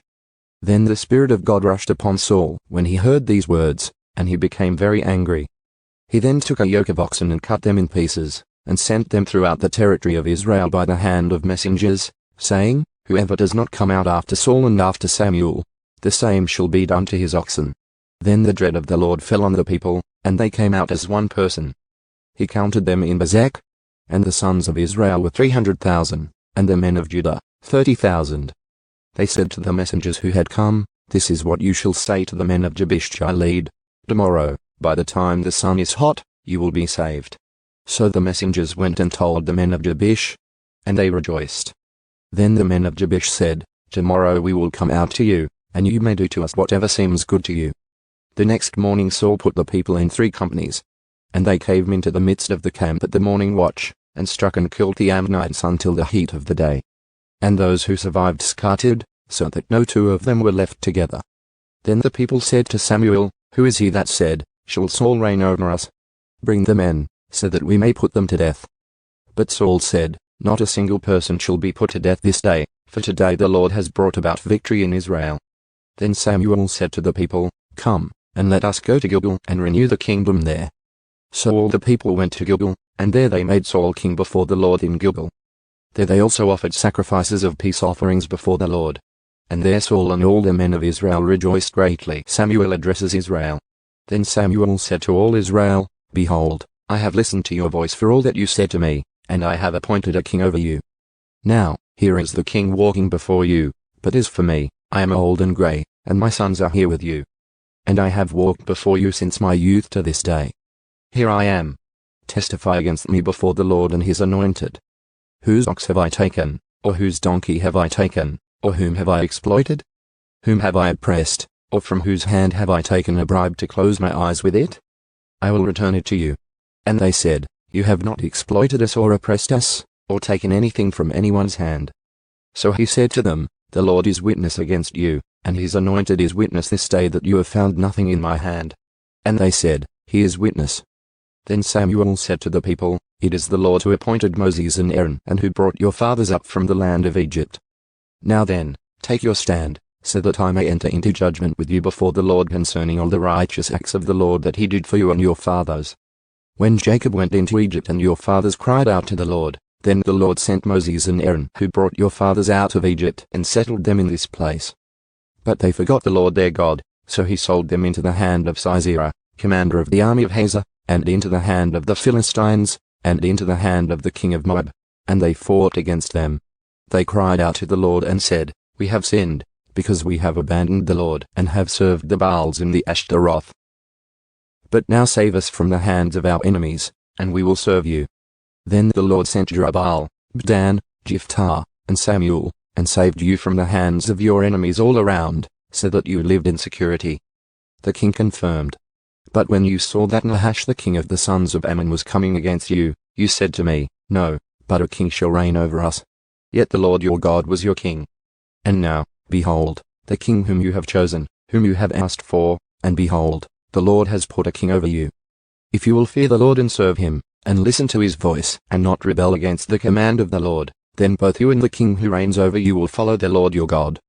A: Then the Spirit of God rushed upon Saul when he heard these words, and he became very angry. He then took a yoke of oxen and cut them in pieces, and sent them throughout the territory of Israel by the hand of messengers, saying, Whoever does not come out after Saul and after Samuel, the same shall be done to his oxen. Then the dread of the Lord fell on the people, and they came out as one person. He counted them in Bezek, and the sons of Israel were 300,000, and the men of Judah, 30,000. They said to the messengers who had come, This is what you shall say to the men of Jabesh Gilead. Tomorrow, by the time the sun is hot, you will be saved. So the messengers went and told the men of Jabesh, and they rejoiced. Then the men of Jabesh said, Tomorrow we will come out to you, and you may do to us whatever seems good to you. The next morning Saul put the people in 3 companies. And they came into the midst of the camp at the morning watch, and struck and killed the Ammonites until the heat of the day. And those who survived scattered, so that no 2 of them were left together. Then the people said to Samuel, Who is he that said, Shall Saul reign over us? Bring the men, so that we may put them to death. But Saul said, Not a single person shall be put to death this day, for today the Lord has brought about victory in Israel. Then Samuel said to the people, Come, and let us go to Gilgal and renew the kingdom there. So all the people went to Gilgal, and there they made Saul king before the Lord in Gilgal. There they also offered sacrifices of peace offerings before the Lord. And there Saul and all the men of Israel rejoiced greatly. Samuel addresses Israel. Then Samuel said to all Israel, Behold, I have listened to your voice for all that you said to me, and I have appointed a king over you. Now, here is the king walking before you, but as for me, I am old and grey, and my sons are here with you. And I have walked before you since my youth to this day. Here I am. Testify against me before the Lord and his anointed. Whose ox have I taken, or whose donkey have I taken, or whom have I exploited? Whom have I oppressed, or from whose hand have I taken a bribe to close my eyes with it? I will return it to you. And they said, You have not exploited us or oppressed us, or taken anything from anyone's hand. So he said to them, The Lord is witness against you, and his anointed is witness this day that you have found nothing in my hand. And they said, He is witness. Then Samuel said to the people, It is the Lord who appointed Moses and Aaron and who brought your fathers up from the land of Egypt. Now then, take your stand, so that I may enter into judgment with you before the Lord concerning all the righteous acts of the Lord that he did for you and your fathers. When Jacob went into Egypt and your fathers cried out to the Lord, then the Lord sent Moses and Aaron who brought your fathers out of Egypt and settled them in this place. But they forgot the Lord their God, so he sold them into the hand of Sisera, commander of the army of Hazor, and into the hand of the Philistines, and into the hand of the king of Moab, and they fought against them. They cried out to the Lord and said, We have sinned, because we have abandoned the Lord and have served the Baals in the Ashtaroth. But now save us from the hands of our enemies, and we will serve you. Then the Lord sent Jerubbaal, Bdan, Jephthah, and Samuel, and saved you from the hands of your enemies all around, so that you lived in security. The king confirmed. But when you saw that Nahash the king of the sons of Ammon was coming against you, you said to me, No, but a king shall reign over us. Yet the Lord your God was your king. And now, behold, the king whom you have chosen, whom you have asked for, and behold, the Lord has put a king over you. If you will fear the Lord and serve him, and listen to his voice, and not rebel against the command of the Lord, then both you and the king who reigns over you will follow the Lord your God.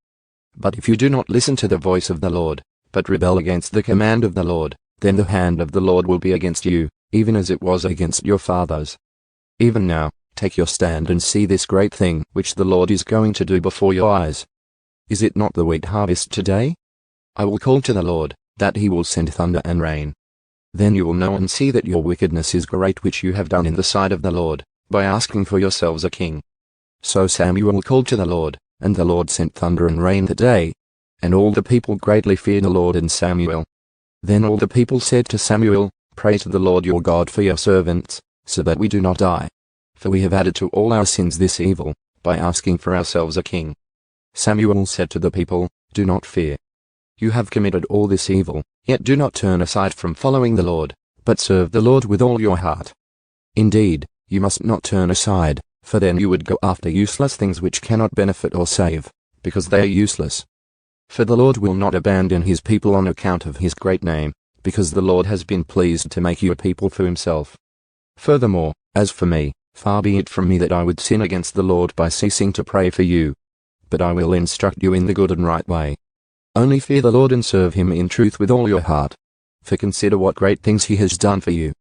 A: But if you do not listen to the voice of the Lord, but rebel against the command of the Lord, then the hand of the Lord will be against you, even as it was against your fathers. Even now, take your stand and see this great thing which the Lord is going to do before your eyes. Is it not the wheat harvest today? I will call to the Lord, that he will send thunder and rain. Then you will know and see that your wickedness is great which you have done in the sight of the Lord, by asking for yourselves a king. So Samuel called to the Lord, and the Lord sent thunder and rain that day. And all the people greatly feared the Lord and Samuel. Then all the people said to Samuel, Pray to the Lord your God for your servants, so that we do not die. For we have added to all our sins this evil, by asking for ourselves a king. Samuel said to the people, Do not fear. You have committed all this evil, yet do not turn aside from following the Lord, but serve the Lord with all your heart. Indeed, you must not turn aside, for then you would go after useless things which cannot benefit or save, because they are useless. For the Lord will not abandon his people on account of his great name, because the Lord has been pleased to make you a people for himself. Furthermore, as for me, far be it from me that I would sin against the Lord by ceasing to pray for you. But I will instruct you in the good and right way. Only fear the Lord and serve him in truth with all your heart. For consider what great things he has done for you.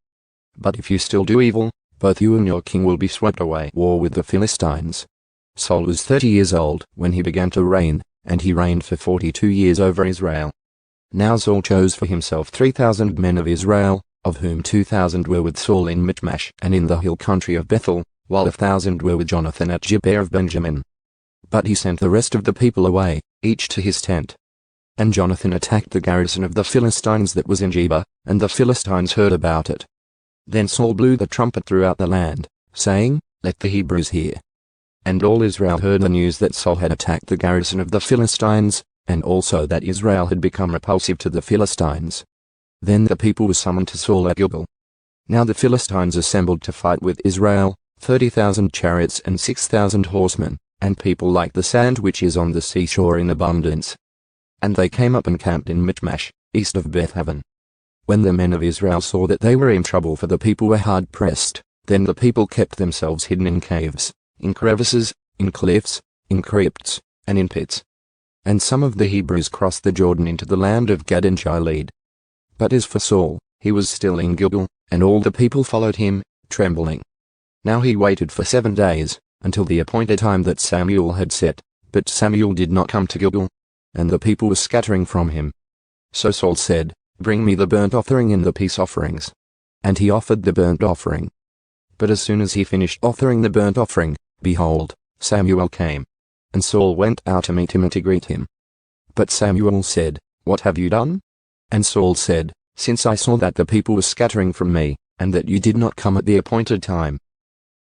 A: But if you still do evil, both you and your king will be swept away. War with the Philistines. Saul was 30 years old when he began to reign, and he reigned for 42 years over Israel. Now Saul chose for himself 3,000 men of Israel, of whom 2,000 were with Saul in Michmash and in the hill country of Bethel, while 1,000 were with Jonathan at Gibeah of Benjamin. But he sent the rest of the people away, each to his tent. And Jonathan attacked the garrison of the Philistines that was in Gibeah, and the Philistines heard about it. Then Saul blew the trumpet throughout the land, saying, "Let the Hebrews hear." And all Israel heard the news that Saul had attacked the garrison of the Philistines, and also that Israel had become repulsive to the Philistines. Then the people were summoned to Saul at Gilgal. Now the Philistines assembled to fight with Israel, 30,000 chariots and 6,000 horsemen, and people like the sand which is on the seashore in abundance. And they came up and camped in Michmash, east of Bethlehem. When the men of Israel saw that they were in trouble for the people were hard pressed, then the people kept themselves hidden in caves, in crevices, in cliffs, in crypts, and in pits. And some of the Hebrews crossed the Jordan into the land of Gad and Gilead. But as for Saul, he was still in Gilgal, and all the people followed him, trembling. Now he waited for 7 days, until the appointed time that Samuel had set, but Samuel did not come to Gilgal, and the people were scattering from him. So Saul said, "Bring me the burnt offering and the peace offerings." And he offered the burnt offering. But as soon as he finished offering the burnt offering, behold, Samuel came. And Saul went out to meet him and to greet him. But Samuel said, "What have you done?" And Saul said, "Since I saw that the people were scattering from me, and that you did not come at the appointed time,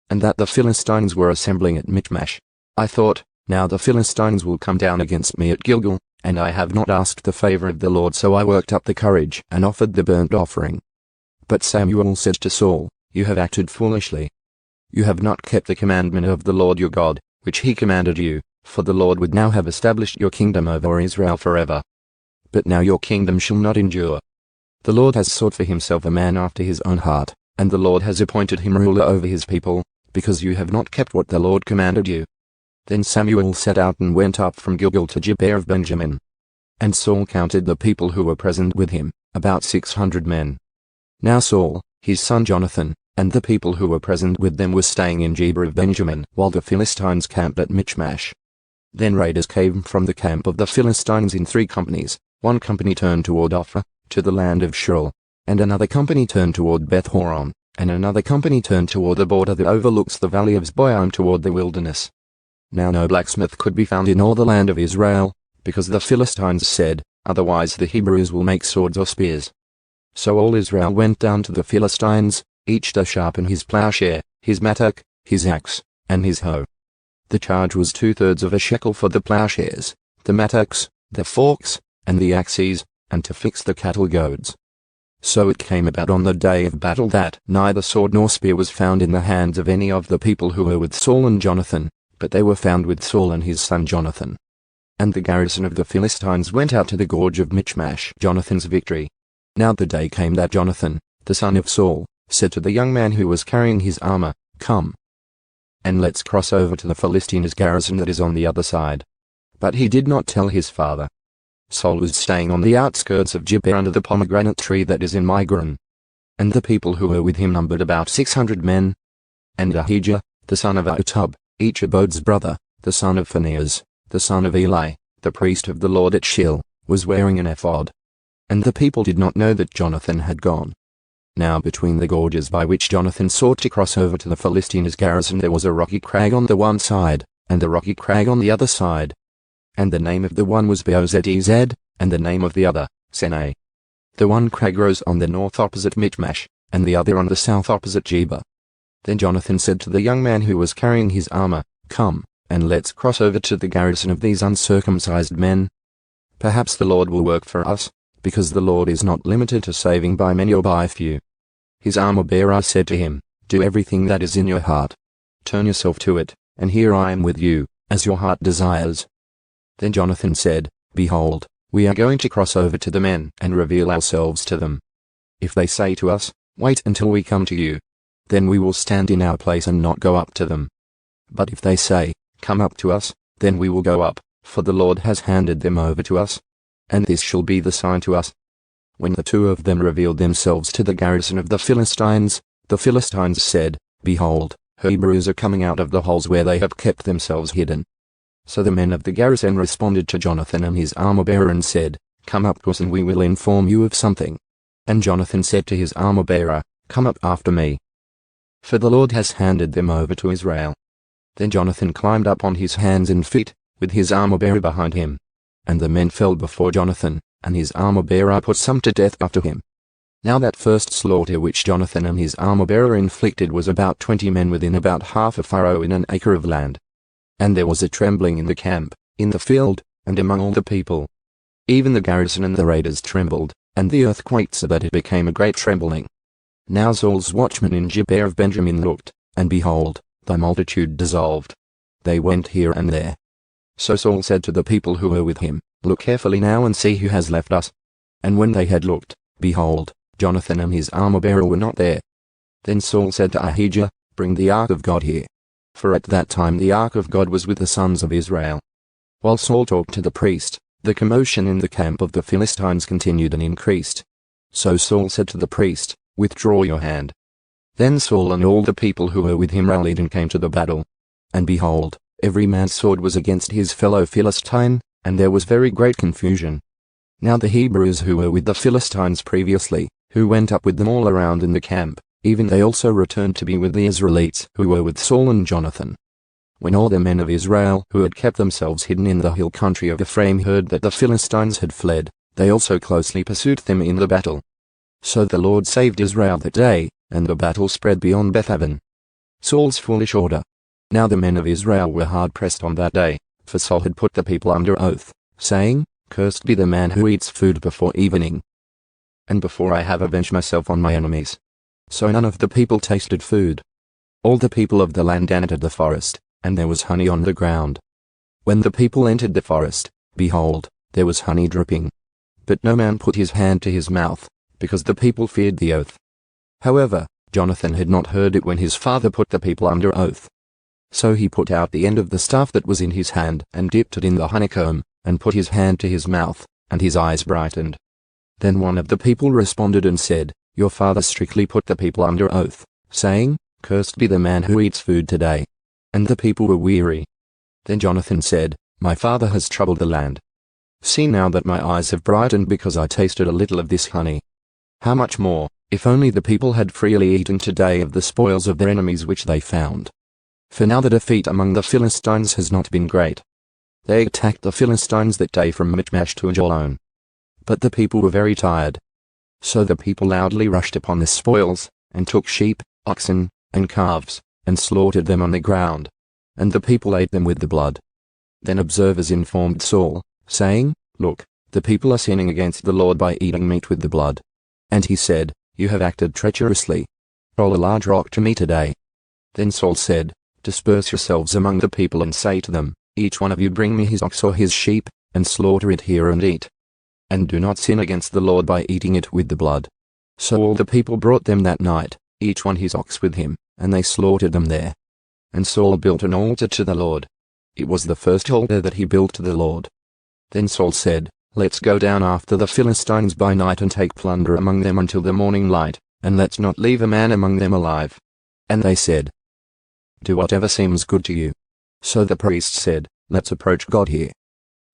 A: and that the Philistines were assembling at Michmash, I thought, now the Philistines will come down against me at Gilgal, and I have not asked the favor of the Lord, so I worked up the courage and offered the burnt offering." But Samuel said to Saul, "You have acted foolishly. You have not kept the commandment of the Lord your God, which he commanded you, for the Lord would now have established your kingdom over Israel forever. But now your kingdom shall not endure. The Lord has sought for himself a man after his own heart, and the Lord has appointed him ruler over his people, because you have not kept what the Lord commanded you." Then Samuel set out and went up from Gilgal to Gibeah of Benjamin. And Saul counted the people who were present with him, about 600 men. Now Saul, his son Jonathan, and the people who were present with them were staying in Gibeah of Benjamin, while the Philistines camped at Michmash. Then raiders came from the camp of the Philistines in 3 companies. One company turned toward Ophrah, to the land of Shul, and another company turned toward Beth-horon, and another company turned toward the border that overlooks the valley of Zeboim toward the wilderness. Now no blacksmith could be found in all the land of Israel, because the Philistines said, "Otherwise the Hebrews will make swords or spears." So all Israel went down to the Philistines, each to sharpen his plowshare, his mattock, his axe, and his hoe. The charge was 2/3 of a shekel for the plowshares, the mattocks, the forks, and the axes, and to fix the cattle goads. So it came about on the day of battle that neither sword nor spear was found in the hands of any of the people who were with Saul and Jonathan, but they were found with Saul and his son Jonathan. And the garrison of the Philistines went out to the gorge of Michmash. Jonathan's victory. Now the day came that Jonathan, the son of Saul, said to the young man who was carrying his armor, "Come, and let's cross over to the Philistines' garrison that is on the other side." But he did not tell his father. Saul was staying on the outskirts of Gibeah under the pomegranate tree that is in Migron. And the people who were with him numbered about 600 men. And Ahijah, the son of Ahitub, Ichabod's brother, the son of Phinehas, the son of Eli, the priest of the Lord at Shiloh, was wearing an ephod. And the people did not know that Jonathan had gone. Now between the gorges by which Jonathan sought to cross over to the Philistines' garrison there was a rocky crag on the one side, and the rocky crag on the other side. And the name of the one was Beozedezed, and the name of the other, Seneh. The one crag rose on the north opposite Michmash, and the other on the south opposite Gibeah. Then Jonathan said to the young man who was carrying his armor, "Come, and let's cross over to the garrison of these uncircumcised men. Perhaps the Lord will work for us, because the Lord is not limited to saving by many or by few." His armor-bearer said to him, "Do everything that is in your heart." turn yourself to it, and here I am with you, as your heart desires." Then Jonathan said, "Behold, we are going to cross over to the men and reveal ourselves to them. If they say to us, 'Wait until we come to you,' then we will stand in our place and not go up to them. But if they say, 'Come up to us,' then we will go up, for the Lord has handed them over to us. And this shall be the sign to us." When the two of them revealed themselves to the garrison of the Philistines said, "Behold, Hebrews are coming out of the holes where they have kept themselves hidden." So the men of the garrison responded to Jonathan and his armor-bearer and said, "Come up to us and we will inform you of something." And Jonathan said to his armor-bearer, "Come up after me, for the Lord has handed them over to Israel." Then Jonathan climbed up on his hands and feet, with his armor-bearer behind him. And the men fell before Jonathan, and his armor-bearer put some to death after him. Now that first slaughter which Jonathan and his armor-bearer inflicted was about 20 men within about half a furrow in an acre of land. And there was a trembling in the camp, in the field, and among all the people. Even the garrison and the raiders trembled, and the earth quaked so that it became a great trembling. Now Saul's watchmen in Gibeah of Benjamin looked, and behold, the multitude dissolved. They went here and there. So Saul said to the people who were with him, "Look carefully now and see who has left us." And when they had looked, behold, Jonathan and his armor-bearer were not there. Then Saul said to Ahijah, "Bring the ark of God here." For at that time the ark of God was with the sons of Israel. While Saul talked to the priest, the commotion in the camp of the Philistines continued and increased. So Saul said to the priest, "Withdraw your hand." Then Saul and all the people who were with him rallied and came to the battle. And behold, every man's sword was against his fellow Philistine, and there was very great confusion. Now the Hebrews who were with the Philistines previously, who went up with them all around in the camp, even they also returned to be with the Israelites who were with Saul and Jonathan. When all the men of Israel who had kept themselves hidden in the hill country of Ephraim heard that the Philistines had fled, they also closely pursued them in the battle. So the Lord saved Israel that day, and the battle spread beyond Bethlehem. Saul's foolish order. Now the men of Israel were hard pressed on that day, for Saul had put the people under oath, saying, "Cursed be the man who eats food before evening, and before I have avenged myself on my enemies." So none of the people tasted food. All the people of the land entered the forest, and there was honey on the ground. When the people entered the forest, behold, there was honey dripping. But no man put his hand to his mouth, because the people feared the oath. However, Jonathan had not heard it when his father put the people under oath. So he put out the end of the staff that was in his hand and dipped it in the honeycomb, and put his hand to his mouth, and his eyes brightened. Then one of the people responded and said, "Your father strictly put the people under oath, saying, 'Cursed be the man who eats food today.'" And the people were weary. Then Jonathan said, "My father has troubled the land. See now that my eyes have brightened because I tasted a little of this honey. How much more, if only the people had freely eaten today of the spoils of their enemies which they found. For now the defeat among the Philistines has not been great. They attacked the Philistines that day from Michmash to Ajalon. But the people were very tired. So the people loudly rushed upon the spoils, and took sheep, oxen, and calves, and slaughtered them on the ground. And the people ate them with the blood. Then observers informed Saul, saying, "Look, the people are sinning against the Lord by eating meat with the blood." And he said, "You have acted treacherously. Roll a large rock to me today." Then Saul said, "Disperse yourselves among the people and say to them, each one of you bring me his ox or his sheep, and slaughter it here and eat. And do not sin against the Lord by eating it with the blood." So all the people brought them that night, each one his ox with him, and they slaughtered them there. And Saul built an altar to the Lord. It was the first altar that he built to the Lord. Then Saul said, "Let's go down after the Philistines by night and take plunder among them until the morning light, and let's not leave a man among them alive." And they said, "Do whatever seems good to you." So the priest said, "Let's approach God here."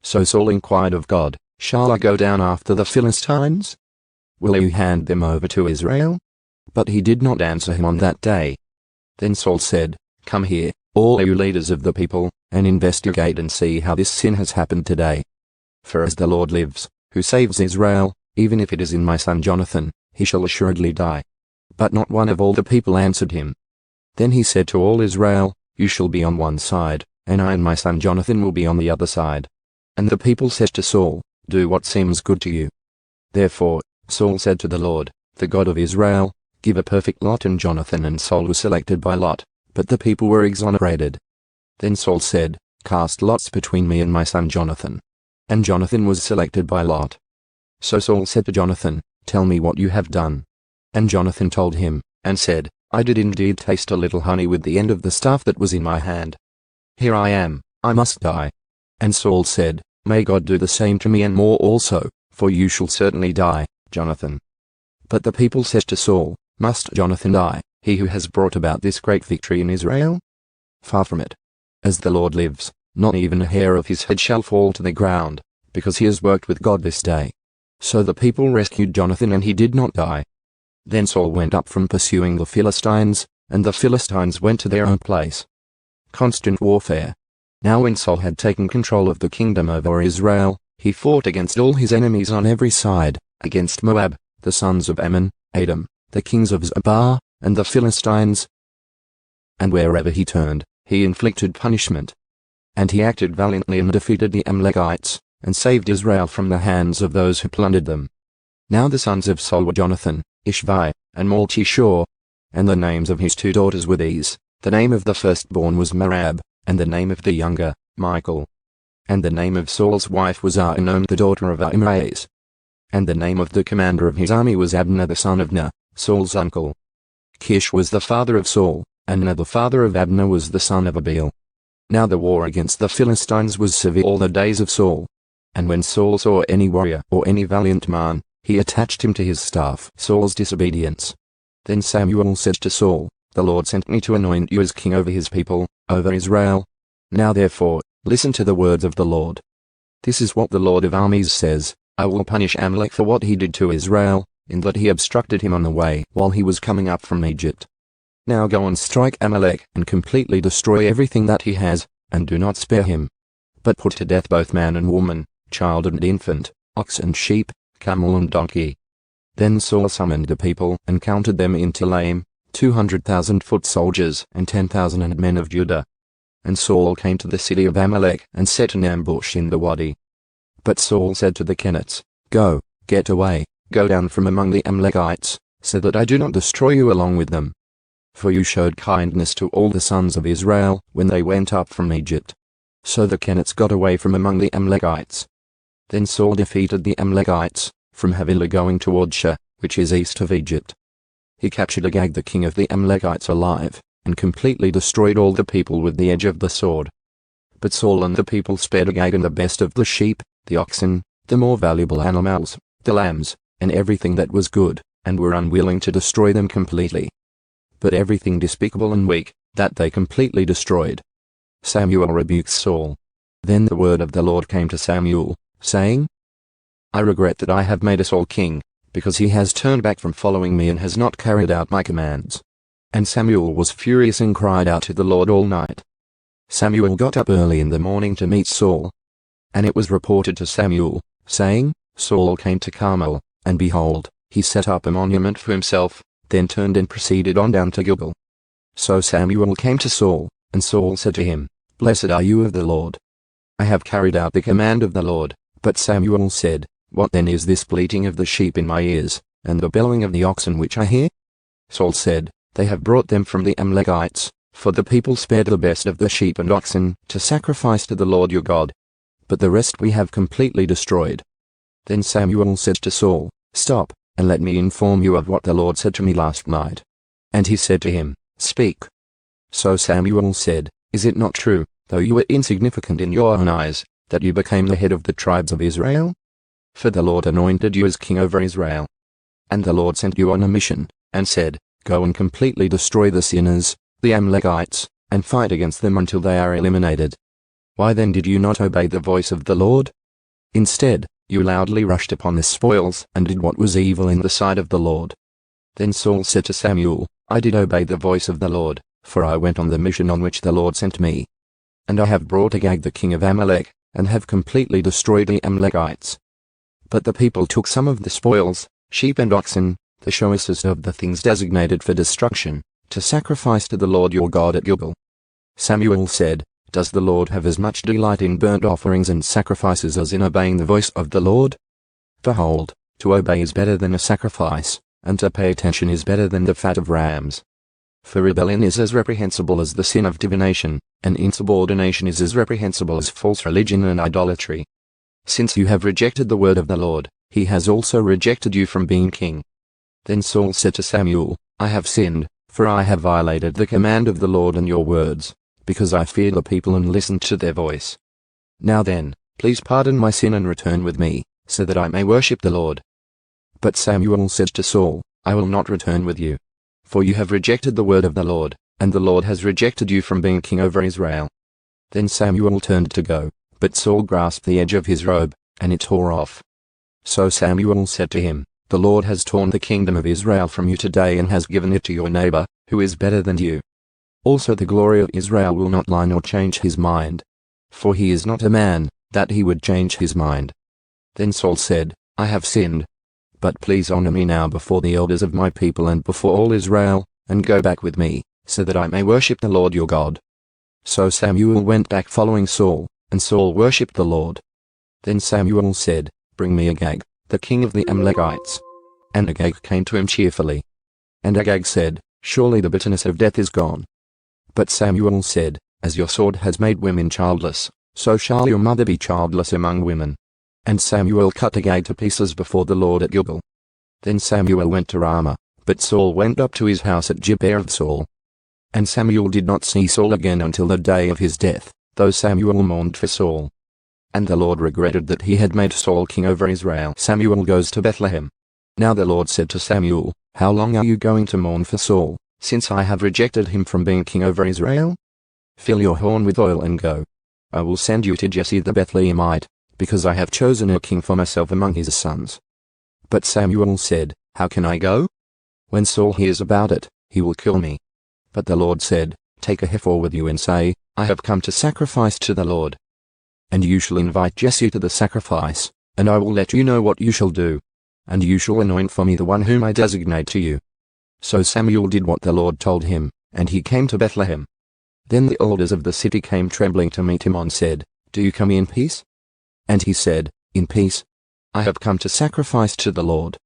A: So Saul inquired of God, "Shall I go down after the Philistines? Will you hand them over to Israel?" But he did not answer him on that day. Then Saul said, "Come here, all you leaders of the people, and investigate and see how this sin has happened today. For as the Lord lives, who saves Israel, even if it is in my son Jonathan, he shall assuredly die." But not one of all the people answered him. Then he said to all Israel, "You shall be on one side, and I and my son Jonathan will be on the other side." And the people said to Saul, "Do what seems good to you." Therefore Saul said to the Lord, the God of Israel, "Give a perfect lot," and Jonathan and Saul were selected by lot, but the people were exonerated. Then Saul said, "Cast lots between me and my son Jonathan." And Jonathan was selected by lot. So Saul said to Jonathan, "Tell me what you have done." And Jonathan told him, and said, "I did indeed taste a little honey with the end of the staff that was in my hand. Here I am, I must die." And Saul said, "May God do the same to me and more also, for you shall certainly die, Jonathan." But the people said to Saul, "Must Jonathan die, he who has brought about this great victory in Israel? Far from it. As the Lord lives, not even a hair of his head shall fall to the ground, because he has worked with God this day." So the people rescued Jonathan and he did not die. Then Saul went up from pursuing the Philistines, and the Philistines went to their own place. Constant warfare. Now when Saul had taken control of the kingdom over Israel, he fought against all his enemies on every side, against Moab, the sons of Ammon, Edom, the kings of Zobah, and the Philistines. And wherever he turned, he inflicted punishment. And he acted valiantly and defeated the Amalekites, and saved Israel from the hands of those who plundered them. Now the sons of Saul were Jonathan, Ishvi, and Malchishua, and the names of his 2 daughters were these. The name of the firstborn was Merab, and the name of the younger, Michal. And the name of Saul's wife was Ahinoam the daughter of Ahimaaz. And the name of the commander of his army was Abner the son of Ner, Saul's uncle. Kish was the father of Saul, and Ner the father of Abner was the son of Abiel. Now the war against the Philistines was severe all the days of Saul. And when Saul saw any warrior or any valiant man, he attached him to his staff. Saul's disobedience. Then Samuel said to Saul, "The Lord sent me to anoint you as king over his people, over Israel. Now therefore, listen to the words of the Lord. This is what the Lord of armies says, I will punish Amalek for what he did to Israel, in that he obstructed him on the way while he was coming up from Egypt. Now go and strike Amalek and completely destroy everything that he has, and do not spare him. But put to death both man and woman, child and infant, ox and sheep, camel and donkey." Then Saul summoned the people and counted them in Telaim, 200,000 foot soldiers and 10,000 men of Judah. And Saul came to the city of Amalek and set an ambush in the wadi. But Saul said to the Kenites, "Go, get away, go down from among the Amalekites, so that I do not destroy you along with them. For you showed kindness to all the sons of Israel when they went up from Egypt." So the Kenites got away from among the Amalekites. Then Saul defeated the Amalekites, from Havilah going toward Shur, which is east of Egypt. He captured Agag the king of the Amalekites alive, and completely destroyed all the people with the edge of the sword. But Saul and the people spared Agag and the best of the sheep, the oxen, the more valuable animals, the lambs, and everything that was good, and were unwilling to destroy them completely. But everything despicable and weak, that they completely destroyed. Samuel rebukes Saul. Then the word of the Lord came to Samuel, saying, "I regret that I have made Saul king, because he has turned back from following me and has not carried out my commands." And Samuel was furious and cried out to the Lord all night. Samuel got up early in the morning to meet Saul. And it was reported to Samuel, saying, "Saul came to Carmel, and behold, he set up a monument for himself, then turned and proceeded on down to Gilgal." So Samuel came to Saul, and Saul said to him, "Blessed are you of the Lord. I have carried out the command of the Lord." But Samuel said, "What then is this bleating of the sheep in my ears, and the bellowing of the oxen which I hear?" Saul said, "They have brought them from the Amalekites, for the people spared the best of the sheep and oxen to sacrifice to the Lord your God. But the rest we have completely destroyed." Then Samuel said to Saul, "Stop, and let me inform you of what the Lord said to me last night." And he said to him, "Speak." So Samuel said, "Is it not true, though you were insignificant in your own eyes, that you became the head of the tribes of Israel? For the Lord anointed you as king over Israel. And the Lord sent you on a mission, and said, Go and completely destroy the sinners, the Amalekites, and fight against them until they are eliminated. Why then did you not obey the voice of the Lord? Instead, you loudly rushed upon the spoils and did what was evil in the sight of the Lord." Then Saul said to Samuel, "I did obey the voice of the Lord, for I went on the mission on which the Lord sent me. And I have brought Agag the king of Amalek, and have completely destroyed the Amalekites. But the people took some of the spoils, sheep and oxen, the choicest of the things designated for destruction, to sacrifice to the Lord your God at Gilgal." Samuel said, "Does the Lord have as much delight in burnt offerings and sacrifices as in obeying the voice of the Lord? Behold, to obey is better than a sacrifice, and to pay attention is better than the fat of rams. For rebellion is as reprehensible as the sin of divination, and insubordination is as reprehensible as false religion and idolatry. Since you have rejected the word of the Lord, he has also rejected you from being king." Then Saul said to Samuel, "I have sinned, for I have violated the command of the Lord and your words, because I feared the people and listened to their voice. Now then, please pardon my sin and return with me, so that I may worship the Lord." But Samuel said to Saul, "I will not return with you. For you have rejected the word of the Lord, and the Lord has rejected you from being king over Israel." Then Samuel turned to go, but Saul grasped the edge of his robe, and it tore off. So Samuel said to him, "The Lord has torn the kingdom of Israel from you today and has given it to your neighbor, who is better than you. Also the glory of Israel will not lie nor change his mind. For he is not a man, that he would change his mind." Then Saul said, "I have sinned. But please honor me now before the elders of my people and before all Israel, and go back with me, so that I may worship the Lord your God." So Samuel went back following Saul, and Saul worshipped the Lord. Then Samuel said, "Bring me Agag, the king of the Amalekites." And Agag came to him cheerfully. And Agag said, "Surely the bitterness of death is gone." But Samuel said, "As your sword has made women childless, so shall your mother be childless among women." And Samuel cut Agag to pieces before the Lord at Gilgal. Then Samuel went to Ramah, but Saul went up to his house at Gibeah of Saul. And Samuel did not see Saul again until the day of his death, though Samuel mourned for Saul. And the Lord regretted that he had made Saul king over Israel. Samuel goes to Bethlehem. Now the Lord said to Samuel, "How long are you going to mourn for Saul, since I have rejected him from being king over Israel? Fill your horn with oil and go. I will send you to Jesse the Bethlehemite, because I have chosen a king for myself among his sons." But Samuel said, "How can I go? When Saul hears about it, he will kill me." But the Lord said, "Take a heifer with you and say, I have come to sacrifice to the Lord. And you shall invite Jesse to the sacrifice, and I will let you know what you shall do. And you shall anoint for me the one whom I designate to you." So Samuel did what the Lord told him, and he came to Bethlehem. Then the elders of the city came trembling to meet him and said, "Do you come in peace?" And he said, "In peace. I have come to sacrifice to the Lord.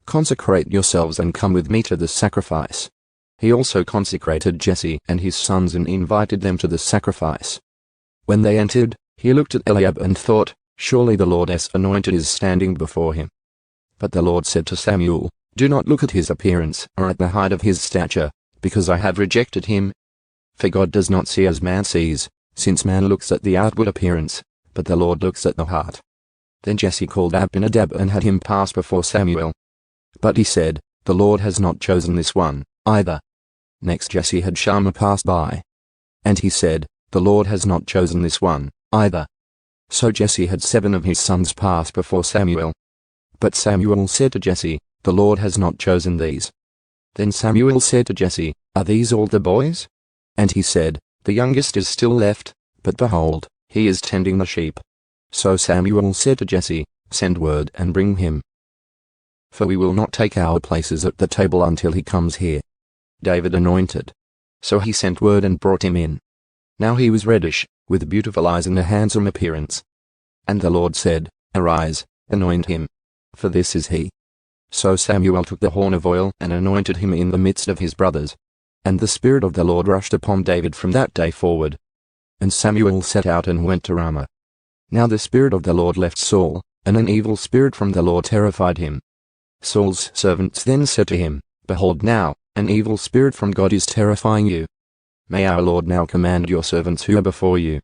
A: Consecrate yourselves and come with me to the sacrifice." He also consecrated Jesse and his sons and invited them to the sacrifice. When they entered, he looked at Eliab and thought, "Surely the Lord's anointed is standing before him." But the Lord said to Samuel, "Do not look at his appearance or at the height of his stature, because I have rejected him. For God does not see as man sees, since man looks at the outward appearance, but the Lord looks at the heart." Then Jesse called Abinadab and had him pass before Samuel. But he said, "The Lord has not chosen this one, either." Next Jesse had Shammah pass by. And he said, "The Lord has not chosen this one, either." So Jesse had 7 of his sons pass before Samuel. But Samuel said to Jesse, "The Lord has not chosen these." Then Samuel said to Jesse, "Are these all the boys?" And he said, "The youngest is still left, but behold, he is tending the sheep." So Samuel said to Jesse, "Send word and bring him. For we will not take our places at the table until he comes here." David anointed. So he sent word and brought him in. Now he was reddish, with beautiful eyes and a handsome appearance. And the Lord said, "Arise, anoint him. For this is he." So Samuel took the horn of oil and anointed him in the midst of his brothers. And the Spirit of the Lord rushed upon David from that day forward. And Samuel set out and went to Ramah. Now the Spirit of the Lord left Saul, and an evil spirit from the Lord terrified him. Saul's servants then said to him, "Behold now, an evil spirit from God is terrifying you. May our Lord now command your servants who are before you.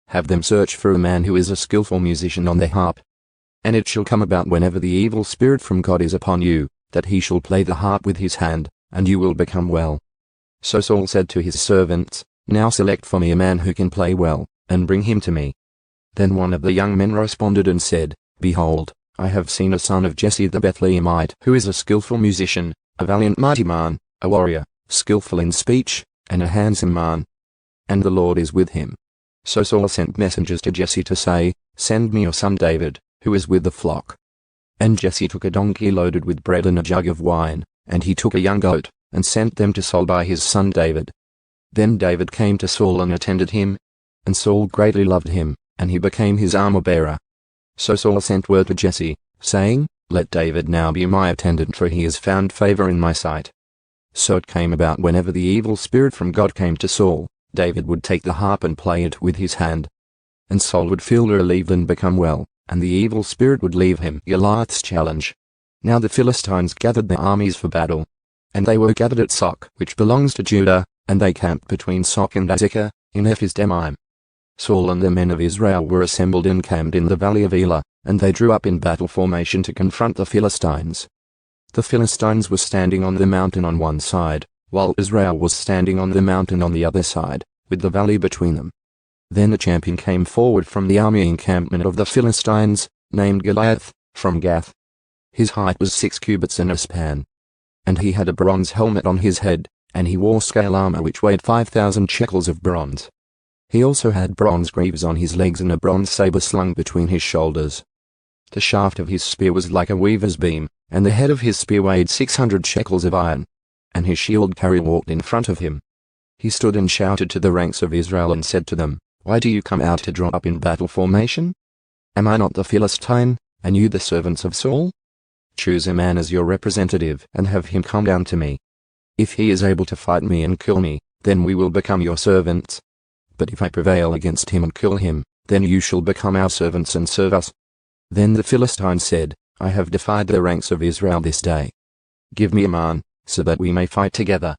A: Have them search for a man who is a skillful musician on the harp. And it shall come about whenever the evil spirit from God is upon you, that he shall play the harp with his hand, and you will become well." So Saul said to his servants, "Now select for me a man who can play well, and bring him to me." Then one of the young men responded and said, "Behold, I have seen a son of Jesse the Bethlehemite who is a skillful musician, a valiant mighty man, a warrior, skillful in speech, and a handsome man. And the Lord is with him." So Saul sent messengers to Jesse to say, "Send me your son David, who is with the flock." And Jesse took a donkey loaded with bread and a jug of wine, and he took a young goat, and sent them to Saul by his son David. Then David came to Saul and attended him. And Saul greatly loved him, and he became his armor-bearer. So Saul sent word to Jesse, saying, "Let David now be my attendant, for he has found favor in my sight." So it came about whenever the evil spirit from God came to Saul, David would take the harp and play it with his hand. And Saul would feel relieved and become well, and the evil spirit would leave him. Goliath's challenge. Now the Philistines gathered their armies for battle. And they were gathered at Soch, which belongs to Judah, and they camped between Soch and Azekah, in Ephes-Dammim. Saul and the men of Israel were assembled and camped in the valley of Elah, and they drew up in battle formation to confront the Philistines. The Philistines were standing on the mountain on one side, while Israel was standing on the mountain on the other side, with the valley between them. Then a champion came forward from the army encampment of the Philistines, named Goliath, from Gath. His height was 6 cubits and a span. And he had a bronze helmet on his head, and he wore scale armor which weighed 5,000 shekels of bronze. He also had bronze greaves on his legs and a bronze saber slung between his shoulders. The shaft of his spear was like a weaver's beam, and the head of his spear weighed 600 shekels of iron. And his shield carrier walked in front of him. He stood and shouted to the ranks of Israel and said to them, "Why do you come out to draw up in battle formation? Am I not the Philistine, and you the servants of Saul? Choose a man as your representative and have him come down to me. If he is able to fight me and kill me, then we will become your servants. But if I prevail against him and kill him, then you shall become our servants and serve us." Then the Philistine said, "I have defied the ranks of Israel this day. Give me a man, so that we may fight together."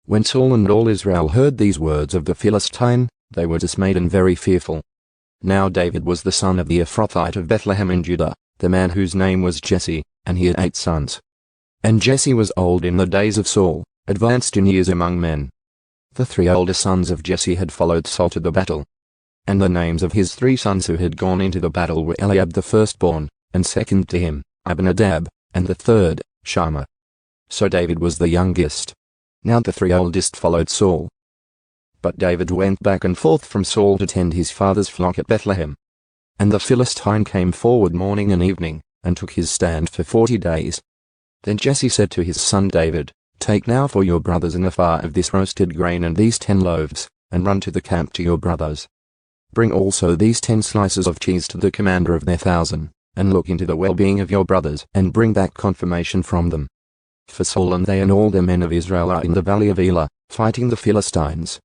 A: When Saul and all Israel heard these words of the Philistine, they were dismayed and very fearful. Now David was the son of the Ephrathite of Bethlehem in Judah, the man whose name was Jesse, and he had 8 sons. And Jesse was old in the days of Saul, advanced in years among men. The 3 older sons of Jesse had followed Saul to the battle. And the names of his 3 sons who had gone into the battle were Eliab the firstborn, and second to him, Abinadab, and the third, Shammah. So David was the youngest. Now the 3 oldest followed Saul. But David went back and forth from Saul to tend his father's flock at Bethlehem. And the Philistine came forward morning and evening, and took his stand for 40 days. Then Jesse said to his son David, "Take now for your brothers an ephah of this roasted grain and these 10 loaves, and run to the camp to your brothers. Bring also these 10 slices of cheese to the commander of their 1,000, and look into the well-being of your brothers and bring back confirmation from them. For Saul and they and all the men of Israel are in the valley of Elah, fighting the Philistines."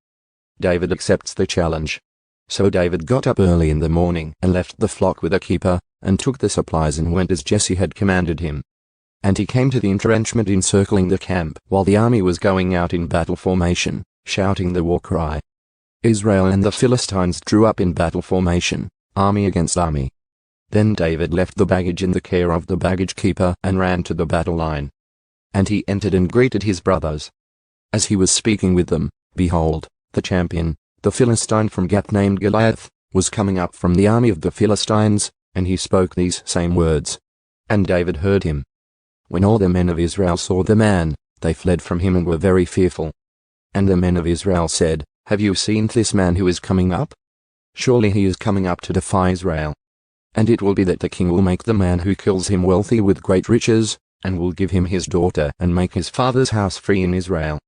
A: David accepts the challenge. So David got up early in the morning and left the flock with a keeper, and took the supplies and went as Jesse had commanded him. And he came to the entrenchment encircling the camp while the army was going out in battle formation, shouting the war cry. Israel and the Philistines drew up in battle formation, army against army. Then David left the baggage in the care of the baggage keeper and ran to the battle line. And he entered and greeted his brothers. As he was speaking with them, behold, the champion, the Philistine from Gath named Goliath, was coming up from the army of the Philistines, and he spoke these same words. And David heard him. When all the men of Israel saw the man, they fled from him and were very fearful. And the men of Israel said, "Have you seen this man who is coming up? Surely he is coming up to defy Israel. And it will be that the king will make the man who kills him wealthy with great riches, and will give him his daughter and make his father's house free in Israel."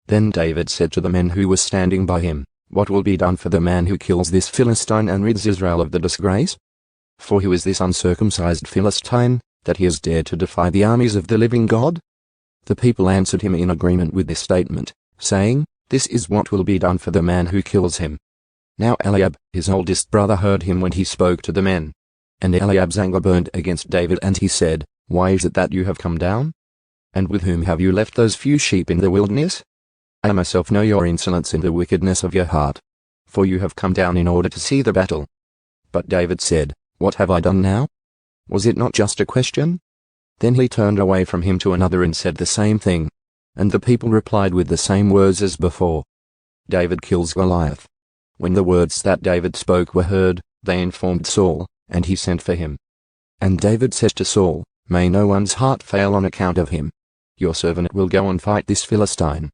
A: Then David said to the men who were standing by him, "What will be done for the man who kills this Philistine and rids Israel of the disgrace? For who is this uncircumcised Philistine, that he has dared to defy the armies of the living God?" The people answered him in agreement with this statement, saying, "This is what will be done for the man who kills him." Now Eliab, his oldest brother, heard him when he spoke to the men. And Eliab's anger burned against David, and he said, "Why is it that you have come down? And with whom have you left those few sheep in the wilderness? I myself know your insolence and the wickedness of your heart. For you have come down in order to see the battle." But David said, "What have I done now? Was it not just a question?" Then he turned away from him to another and said the same thing. And the people replied with the same words as before. David kills Goliath. When the words that David spoke were heard, they informed Saul, and he sent for him. And David said to Saul, "May no one's heart fail on account of him. Your servant will go and fight this Philistine."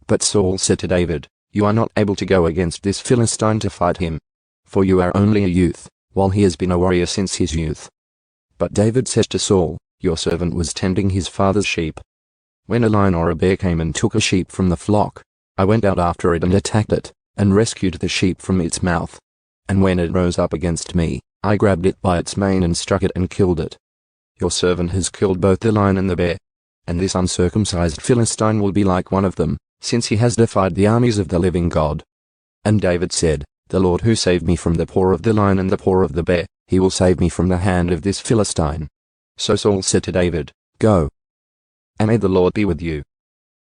A: But Saul said to David, "You are not able to go against this Philistine to fight him. For you are only a youth, while he has been a warrior since his youth." But David said to Saul, "Your servant was tending his father's sheep. When a lion or a bear came and took a sheep from the flock, I went out after it and attacked it, and rescued the sheep from its mouth. And when it rose up against me, I grabbed it by its mane and struck it and killed it. Your servant has killed both the lion and the bear. and this uncircumcised Philistine will be like one of them, since he has defied the armies of the living God. And David said, The Lord who saved me from the paw of the lion and the paw of the bear, he will save me from the hand of this Philistine. So Saul said to David, Go, and may the Lord be with you.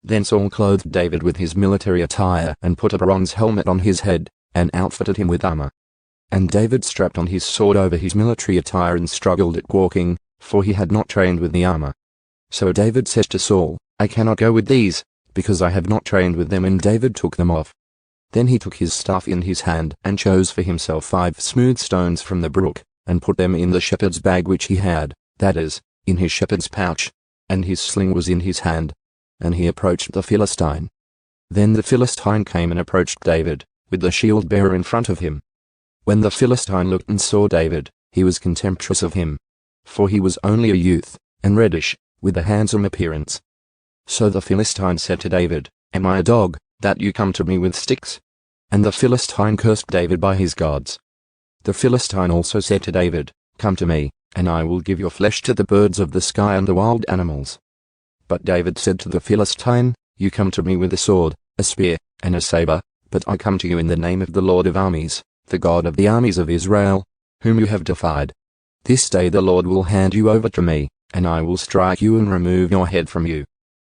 A: Then Saul clothed David with his military attire and put a bronze helmet on his head, and outfitted him with armor. And David strapped on his sword over his military attire and struggled at walking, for he had not trained with the armor. So David said to Saul, I cannot go with these, because I have not trained with them. And David took them off. Then he took his staff in his hand and chose for himself 5 smooth stones from the brook, and put them in the shepherd's bag which he had, that is, in his shepherd's pouch, and his sling was in his hand. And he approached the Philistine. Then the Philistine came and approached David, with the shield bearer in front of him. When the Philistine looked and saw David, he was contemptuous of him, for he was only a youth, and reddish, with a handsome appearance. So the Philistine said to David, Am I a dog, that you come to me with sticks? And the Philistine cursed David by his gods. The Philistine also said to David, Come to me, and I will give your flesh to the birds of the sky and the wild animals. But David said to the Philistine, You come to me with a sword, a spear, and a saber, but I come to you in the name of the Lord of armies, the God of the armies of Israel, whom you have defied. This day the Lord will hand you over to me, and I will strike you and remove your head from you.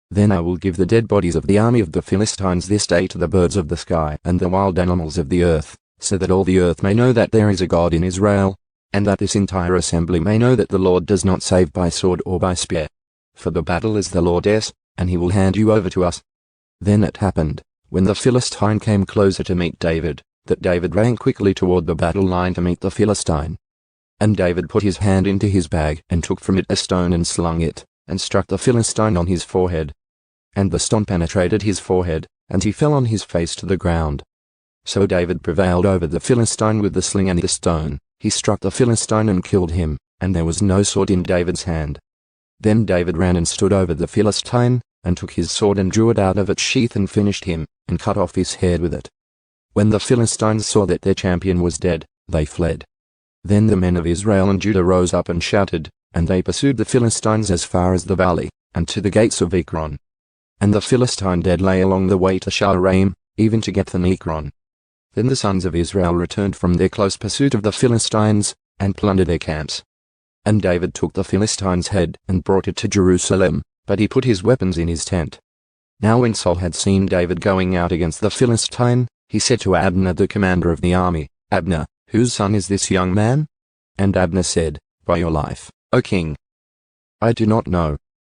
A: Then I will give the dead bodies of the army of the Philistines this day to the birds of the sky and the wild animals of the earth, so that all the earth may know that there is a God in Israel, and that this entire assembly may know that the Lord does not save by sword or by spear. For the battle is the Lord's, and he will hand you over to us. Then it happened, when the Philistine came closer to meet David, that David ran quickly toward the battle line to meet the Philistine. And David put his hand into his bag and took from it a stone and slung it, and struck the Philistine on his forehead. And the stone penetrated his forehead, and he fell on his face to the ground. So David prevailed over the Philistine with the sling and the stone. He struck the Philistine and killed him, and there was no sword in David's hand. Then David ran and stood over the Philistine, and took his sword and drew it out of its sheath and finished him, and cut off his head with it. When the Philistines saw that their champion was dead, they fled. Then the men of Israel and Judah rose up and shouted, and they pursued the Philistines as far as the valley, and to the gates of Ekron. And the Philistine dead lay along the way to Shaaraim, even to Gath and Ekron. Then the sons of Israel returned from their close pursuit of the Philistines, and plundered their camps. And David took the Philistine's head and brought it to Jerusalem, but he put his weapons in his tent. Now when Saul had seen David going out against the Philistine, he said to Abner the commander of the army, Abner, whose son is this young man? And Abner said, By your life, O king, I do not know.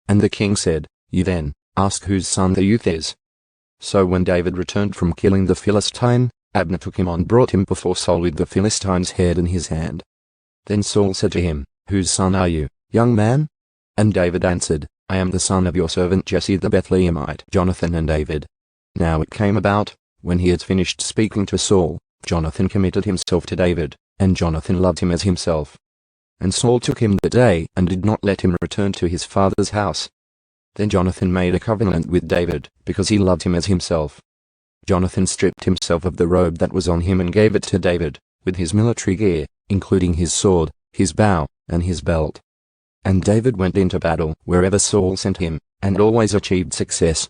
A: And the king said, You then, ask whose son the youth is. So when David returned from killing the Philistine, Abner took him and brought him before Saul with the Philistine's head in his hand. Then Saul said to him, Whose son are you, young man? And David answered, I am the son of your servant Jesse the Bethlehemite, Jonathan. And David. Now it came about, when he had finished speaking to Saul, Jonathan committed himself to David, and Jonathan loved him as himself. And Saul took him that day and did not let him return to his father's house. Then Jonathan made a covenant with David, because he loved him as himself. Jonathan stripped himself of the robe that was on him and gave it to David, with his military gear, including his sword, his bow, and his belt. And David went into battle wherever Saul sent him, and always achieved success.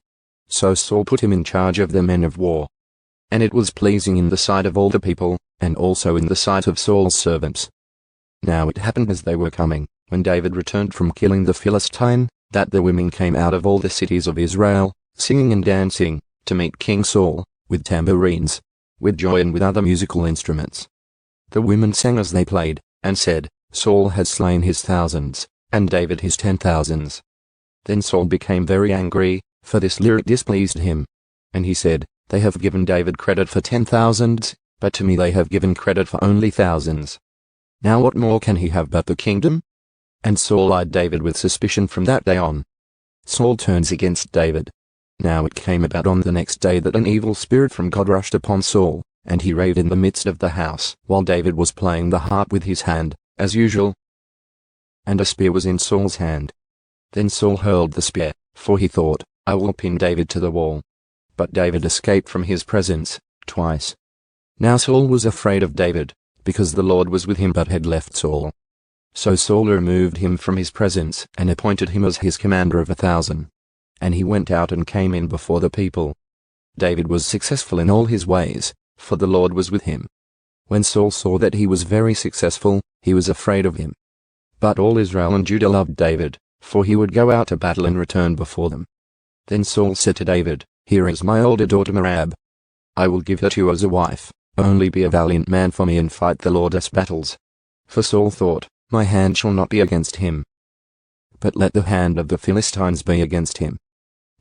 A: So Saul put him in charge of the men of war. And it was pleasing in the sight of all the people, and also in the sight of Saul's servants. Now it happened as they were coming, when David returned from killing the Philistine, that the women came out of all the cities of Israel, singing and dancing, to meet King Saul, with tambourines, with joy and with other musical instruments. The women sang as they played, and said, Saul has slain his thousands, and David his 10,000s. Then Saul became very angry, for this lyric displeased him. And he said, They have given David credit for 10,000s, but to me they have given credit for only thousands. Now what more can he have but the kingdom? And Saul eyed David with suspicion from that day on. Saul turns against David. Now it came about on the next day that an evil spirit from God rushed upon Saul, and he raved in the midst of the house, while David was playing the harp with his hand, as usual. And a spear was in Saul's hand. Then Saul hurled the spear, for he thought, I will pin David to the wall. But David escaped from his presence, twice. Now Saul was afraid of David, because the Lord was with him but had left Saul. So Saul removed him from his presence and appointed him as his commander of 1,000. and he went out and came in before the people. David was successful in all his ways, for the Lord was with him. When Saul saw that he was very successful, he was afraid of him. But all Israel and Judah loved David, for he would go out to battle and return before them. Then Saul said to David, "Here is my older daughter Merab. I will give her to you as a wife, only be a valiant man for me and fight the Lord's battles." For Saul thought, "My hand shall not be against him, but let the hand of the Philistines be against him."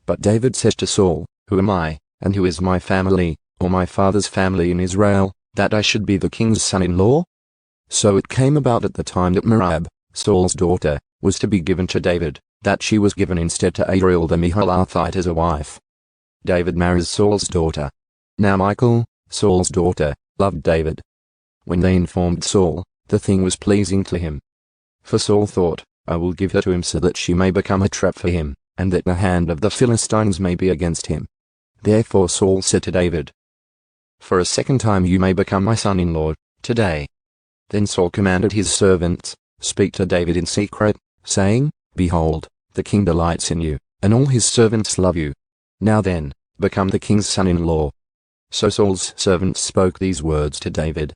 A: But David said to Saul, "Who am I, and who is my family, or my father's family in Israel, that I should be the king's son-in-law?" So it came about at the time that Merab, Saul's daughter, was to be given to David, that she was given instead to Adriel the Meholathite as a wife. David marries Saul's daughter. Now Michal, Saul's daughter, loved David. When they informed Saul, the thing was pleasing to him. For Saul thought, "I will give her to him so that she may become a trap for him, and that the hand of the Philistines may be against him." Therefore Saul said to David, "For a second time you may become my son-in-law, today." Then Saul commanded his servants, "Speak to David in secret, saying, Behold, the king delights in you, and all his servants love you. Now then, become the king's son-in-law." So Saul's servants spoke these words to David.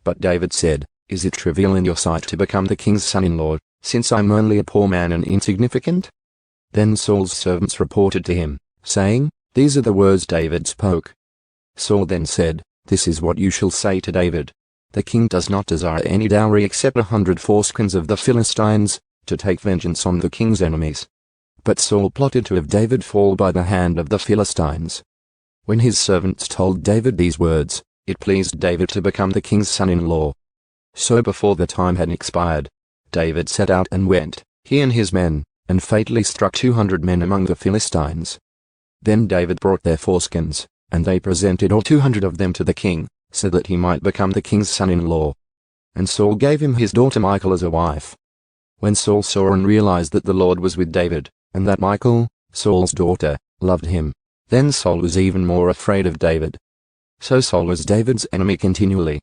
A: But David said, "Is it trivial in your sight to become the king's son-in-law, since I am only a poor man and insignificant?" Then Saul's servants reported to him, saying, "These are the words David spoke." Saul then said, "This is what you shall say to David. The king does not desire any dowry except 100 foreskins of the Philistines, to take vengeance on the king's enemies." But Saul plotted to have David fall by the hand of the Philistines. When his servants told David these words, it pleased David to become the king's son-in-law. So before the time had expired, David set out and went, he and his men, and fatally struck 200 men among the Philistines. Then David brought their foreskins, and they presented all 200 of them to the king, so that he might become the king's son-in-law. And Saul gave him his daughter Michal as a wife. When Saul saw and realized that the Lord was with David, and that Michal, Saul's daughter, loved him, then Saul was even more afraid of David. So Saul was David's enemy continually.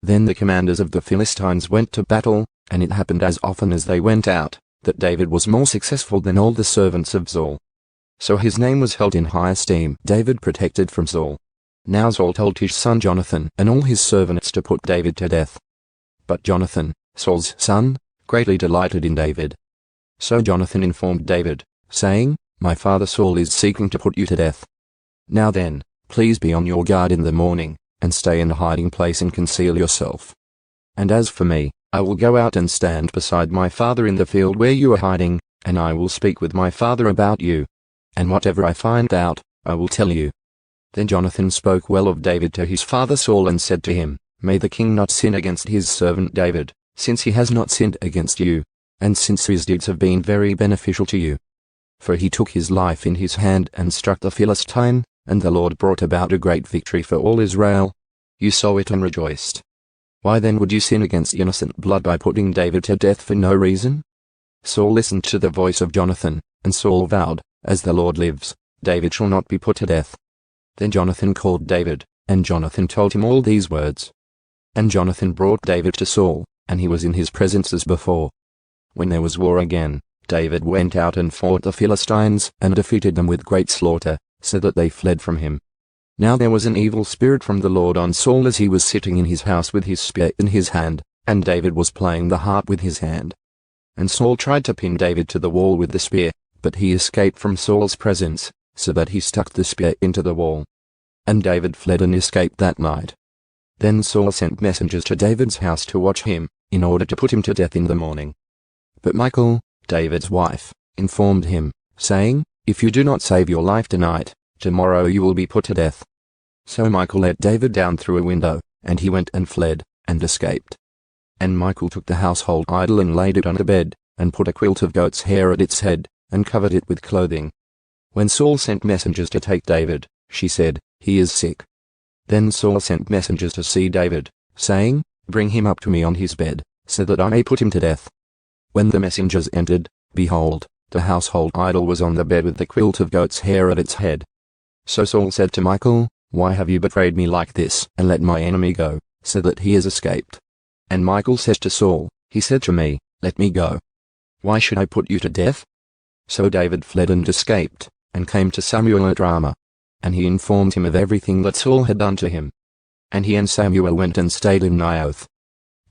A: Then the commanders of the Philistines went to battle, and it happened as often as they went out, that David was more successful than all the servants of Saul. So his name was held in high esteem. David protected from Saul. Now Saul told his son Jonathan and all his servants to put David to death. But Jonathan, Saul's son, greatly delighted in David. So Jonathan informed David, saying, "My father Saul is seeking to put you to death. Now then, please be on your guard in the morning, and stay in a hiding place and conceal yourself. And as for me, I will go out and stand beside my father in the field where you are hiding, and I will speak with my father about you. And whatever I find out, I will tell you." Then Jonathan spoke well of David to his father Saul and said to him, "May the king not sin against his servant David, since he has not sinned against you, and since his deeds have been very beneficial to you. For he took his life in his hand and struck the Philistine, and the Lord brought about a great victory for all Israel. You saw it and rejoiced. Why then would you sin against innocent blood by putting David to death for no reason?" Saul listened to the voice of Jonathan, and Saul vowed, "As the Lord lives, David shall not be put to death." Then Jonathan called David, and Jonathan told him all these words. And Jonathan brought David to Saul, and he was in his presence as before. When there was war again, David went out and fought the Philistines, and defeated them with great slaughter, so that they fled from him. Now there was an evil spirit from the Lord on Saul as he was sitting in his house with his spear in his hand, and David was playing the harp with his hand. And Saul tried to pin David to the wall with the spear, but he escaped from Saul's presence, so that he stuck the spear into the wall. And David fled and escaped that night. Then Saul sent messengers to David's house to watch him, in order to put him to death in the morning. But Michal, David's wife, informed him, saying, "If you do not save your life tonight, tomorrow you will be put to death." So Michal let David down through a window, and he went and fled, and escaped. And Michal took the household idol and laid it on the bed, and put a quilt of goat's hair at its head, and covered it with clothing. When Saul sent messengers to take David, she said, "He is sick." Then Saul sent messengers to see David, saying, "Bring him up to me on his bed, so that I may put him to death." When the messengers entered, behold, the household idol was on the bed with the quilt of goat's hair at its head. So Saul said to Michal, "Why have you betrayed me like this, and let my enemy go, so that he has escaped?" And Michal said to Saul, "He said to me, 'Let me go. Why should I put you to death?'" So David fled and escaped, and came to Samuel at Ramah. And he informed him of everything that Saul had done to him. And he and Samuel went and stayed in Naioth.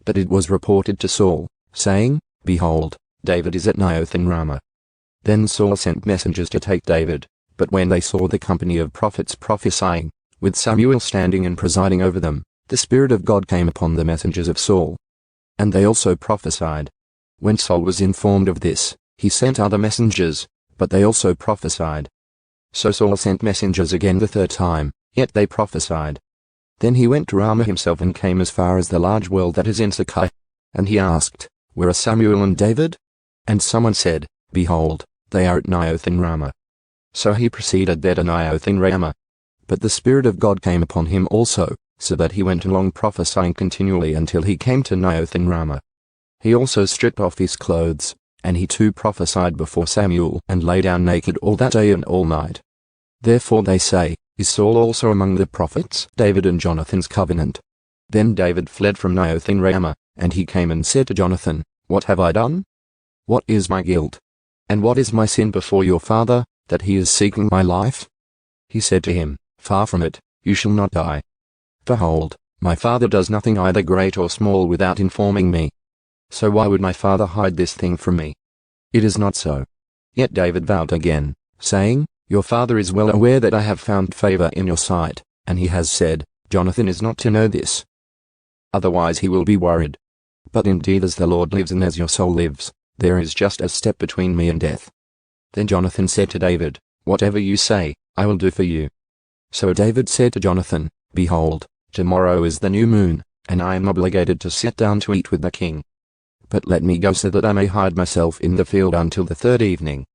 A: But it was reported to Saul, saying, Behold, David is at Naioth in Ramah. Then Saul sent messengers to take David, but when they saw the company of prophets prophesying, with Samuel standing and presiding over them, the Spirit of God came upon the messengers of Saul. And they also prophesied. When Saul was informed of this, he sent other messengers, but they also prophesied. So Saul sent messengers again the third time, yet they prophesied. Then he went to Ramah himself and came as far as the large well that is in Succoth. And he asked, Where are Samuel and David? And someone said, Behold, they are at Naioth in Ramah. So he proceeded there to Naioth in Ramah. But the Spirit of God came upon him also, so that he went along prophesying continually until he came to Naioth in Ramah. He also stripped off his clothes, and he too prophesied before Samuel and lay down naked all that day and all night. Therefore they say, Is Saul also among the prophets? David and Jonathan's covenant. Then David fled from Naioth in Ramah, and he came and said to Jonathan, What have I done? What is my guilt? And what is my sin before your father, that he is seeking my life? He said to him, Far from it, you shall not die. Behold, my father does nothing either great or small without informing me. So why would my father hide this thing from me? It is not so. Yet David vowed again, saying, Your father is well aware that I have found favor in your sight, and he has said, Jonathan is not to know this. Otherwise he will be worried. But indeed as the Lord lives and as your soul lives, there is just a step between me and death. Then Jonathan said to David, Whatever you say, I will do for you. So David said to Jonathan, Behold, tomorrow is the new moon, and I am obligated to sit down to eat with the king. But let me go so that I may hide myself in the field until the third evening.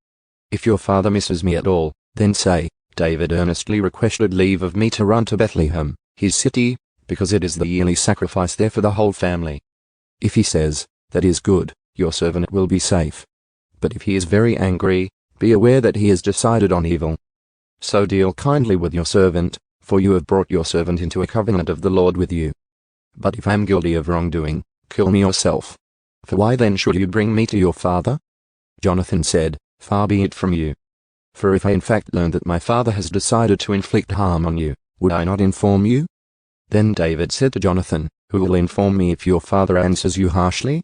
A: If your father misses me at all, then say, David earnestly requested leave of me to run to Bethlehem, his city, because it is the yearly sacrifice there for the whole family. If he says, That is good, your servant will be safe. But if he is very angry, be aware that he has decided on evil. So deal kindly with your servant, for you have brought your servant into a covenant of the Lord with you. But if I am guilty of wrongdoing, kill me yourself. For why then should you bring me to your father? Jonathan said, Far be it from you. For if I in fact learn that my father has decided to inflict harm on you, would I not inform you? Then David said to Jonathan, Who will inform me if your father answers you harshly?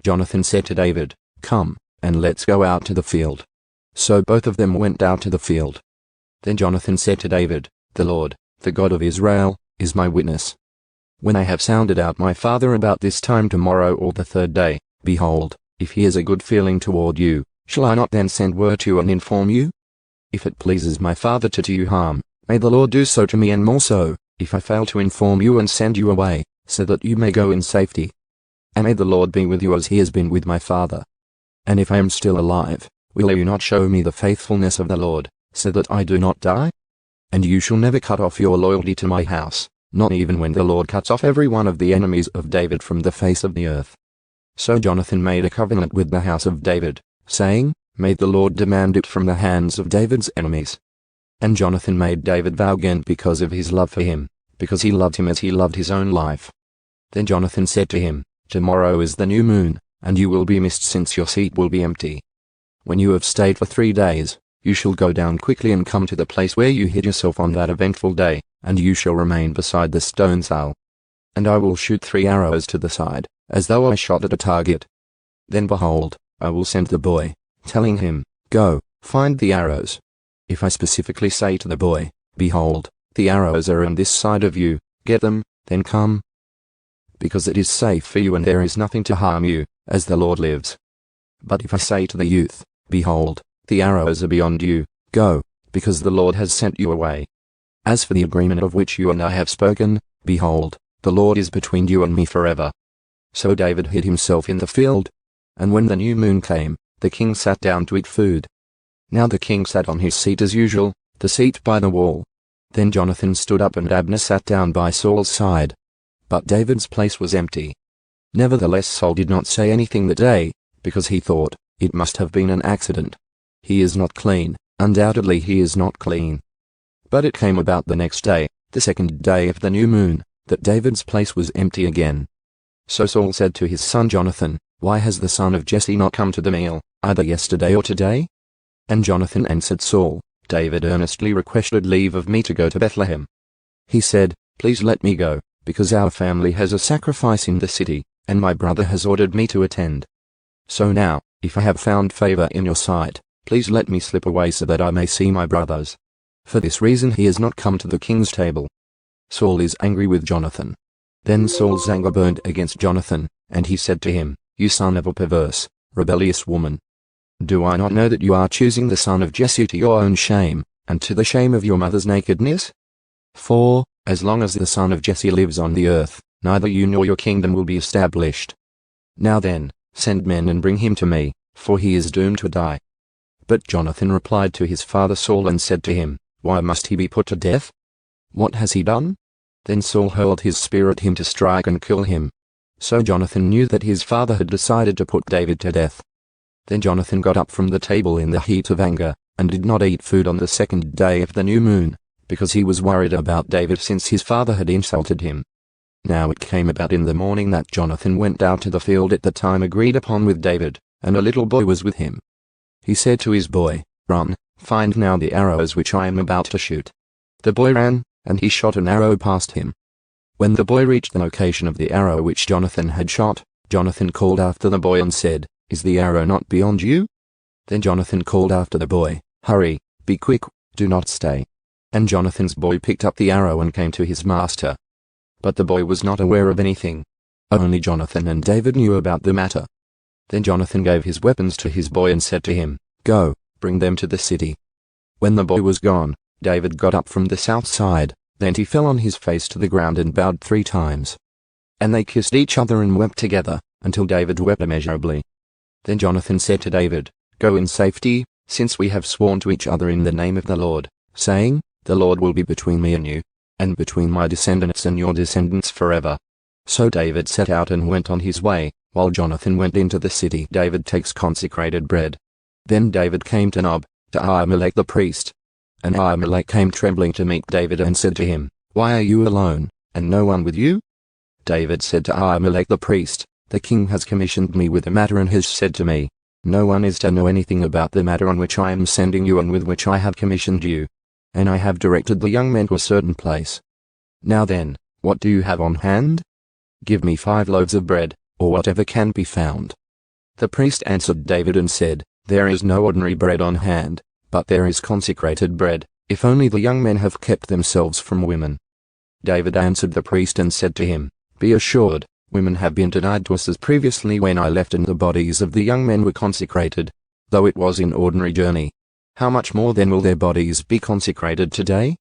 A: Jonathan said to David, Come, and let's go out to the field. So both of them went out to the field. Then Jonathan said to David, The Lord, the God of Israel, is my witness. When I have sounded out my father about this time tomorrow or the third day, behold, if he has a good feeling toward you, shall I not then send word to you and inform you? If it pleases my father to do you harm, may the Lord do so to me and more so, if I fail to inform you and send you away, so that you may go in safety. And may the Lord be with you as he has been with my father. And if I am still alive, will you not show me the faithfulness of the Lord, so that I do not die? And you shall never cut off your loyalty to my house, not even when the Lord cuts off every one of the enemies of David from the face of the earth. So Jonathan made a covenant with the house of David, saying, May the Lord demand it from the hands of David's enemies. And Jonathan made David vow again because of his love for him, because he loved him as he loved his own life. Then Jonathan said to him, Tomorrow is the new moon, and you will be missed since your seat will be empty. When you have stayed for 3 days, you shall go down quickly and come to the place where you hid yourself on that eventful day, and you shall remain beside the stone Saul. And I will shoot 3 arrows to the side, as though I shot at a target. Then behold, I will send the boy, telling him, Go, find the arrows. If I specifically say to the boy, Behold, the arrows are on this side of you, get them, then come. Because it is safe for you and there is nothing to harm you, as the Lord lives. But if I say to the youth, Behold, the arrows are beyond you, go, because the Lord has sent you away. As for the agreement of which you and I have spoken, behold, the Lord is between you and me forever. So David hid himself in the field. And when the new moon came, the king sat down to eat food. Now the king sat on his seat as usual, the seat by the wall. Then Jonathan stood up and Abner sat down by Saul's side. But David's place was empty. Nevertheless Saul did not say anything that day, because he thought, it must have been an accident. He is not clean, undoubtedly he is not clean. But it came about the next day, the second day of the new moon, that David's place was empty again. So Saul said to his son Jonathan, Why has the son of Jesse not come to the meal, either yesterday or today? And Jonathan answered Saul, David earnestly requested leave of me to go to Bethlehem. He said, "Please let me go, because our family has a sacrifice in the city, and my brother has ordered me to attend. So now, if I have found favor in your sight, please let me slip away so that I may see my brothers." For this reason he has not come to the king's table. Saul is angry with Jonathan. Then Saul's anger burned against Jonathan, and he said to him, "You son of a perverse, rebellious woman. Do I not know that you are choosing the son of Jesse to your own shame, and to the shame of your mother's nakedness? For, as long as the son of Jesse lives on the earth, neither you nor your kingdom will be established. Now then, send men and bring him to me, for he is doomed to die." But Jonathan replied to his father Saul and said to him, "Why must he be put to death? What has he done?" Then Saul hurled his spear at him to strike and kill him. So Jonathan knew that his father had decided to put David to death. Then Jonathan got up from the table in the heat of anger, and did not eat food on the second day of the new moon, because he was worried about David since his father had insulted him. Now it came about in the morning that Jonathan went out to the field at the time agreed upon with David, and a little boy was with him. He said to his boy, "Run, find now the arrows which I am about to shoot." The boy ran, and he shot an arrow past him. When the boy reached the location of the arrow which Jonathan had shot, Jonathan called after the boy and said, "Is the arrow not beyond you?" Then Jonathan called after the boy, "Hurry, be quick, do not stay." And Jonathan's boy picked up the arrow and came to his master. But the boy was not aware of anything. Only Jonathan and David knew about the matter. Then Jonathan gave his weapons to his boy and said to him, "Go, bring them to the city." When the boy was gone, David got up from the south side, then he fell on his face to the ground and bowed 3 times. And they kissed each other and wept together, until David wept immeasurably. Then Jonathan said to David, "Go in safety, since we have sworn to each other in the name of the Lord, saying, 'The Lord will be between me and you, and between my descendants and your descendants forever.'" So David set out and went on his way, while Jonathan went into the city. David takes consecrated bread. Then David came to Nob, to Ahimelech the priest. And Ahimelech came trembling to meet David and said to him, "Why are you alone, and no one with you?" David said to Ahimelech the priest, "The king has commissioned me with a matter and has said to me, 'No one is to know anything about the matter on which I am sending you and with which I have commissioned you.' And I have directed the young men to a certain place. Now then, what do you have on hand? Give me 5 loaves of bread, or whatever can be found." The priest answered David and said, "There is no ordinary bread on hand, but there is consecrated bread, if only the young men have kept themselves from women." David answered the priest and said to him, "Be assured, women have been denied to us as previously when I left and the bodies of the young men were consecrated, though it was in ordinary journey. How much more then will their bodies be consecrated today?"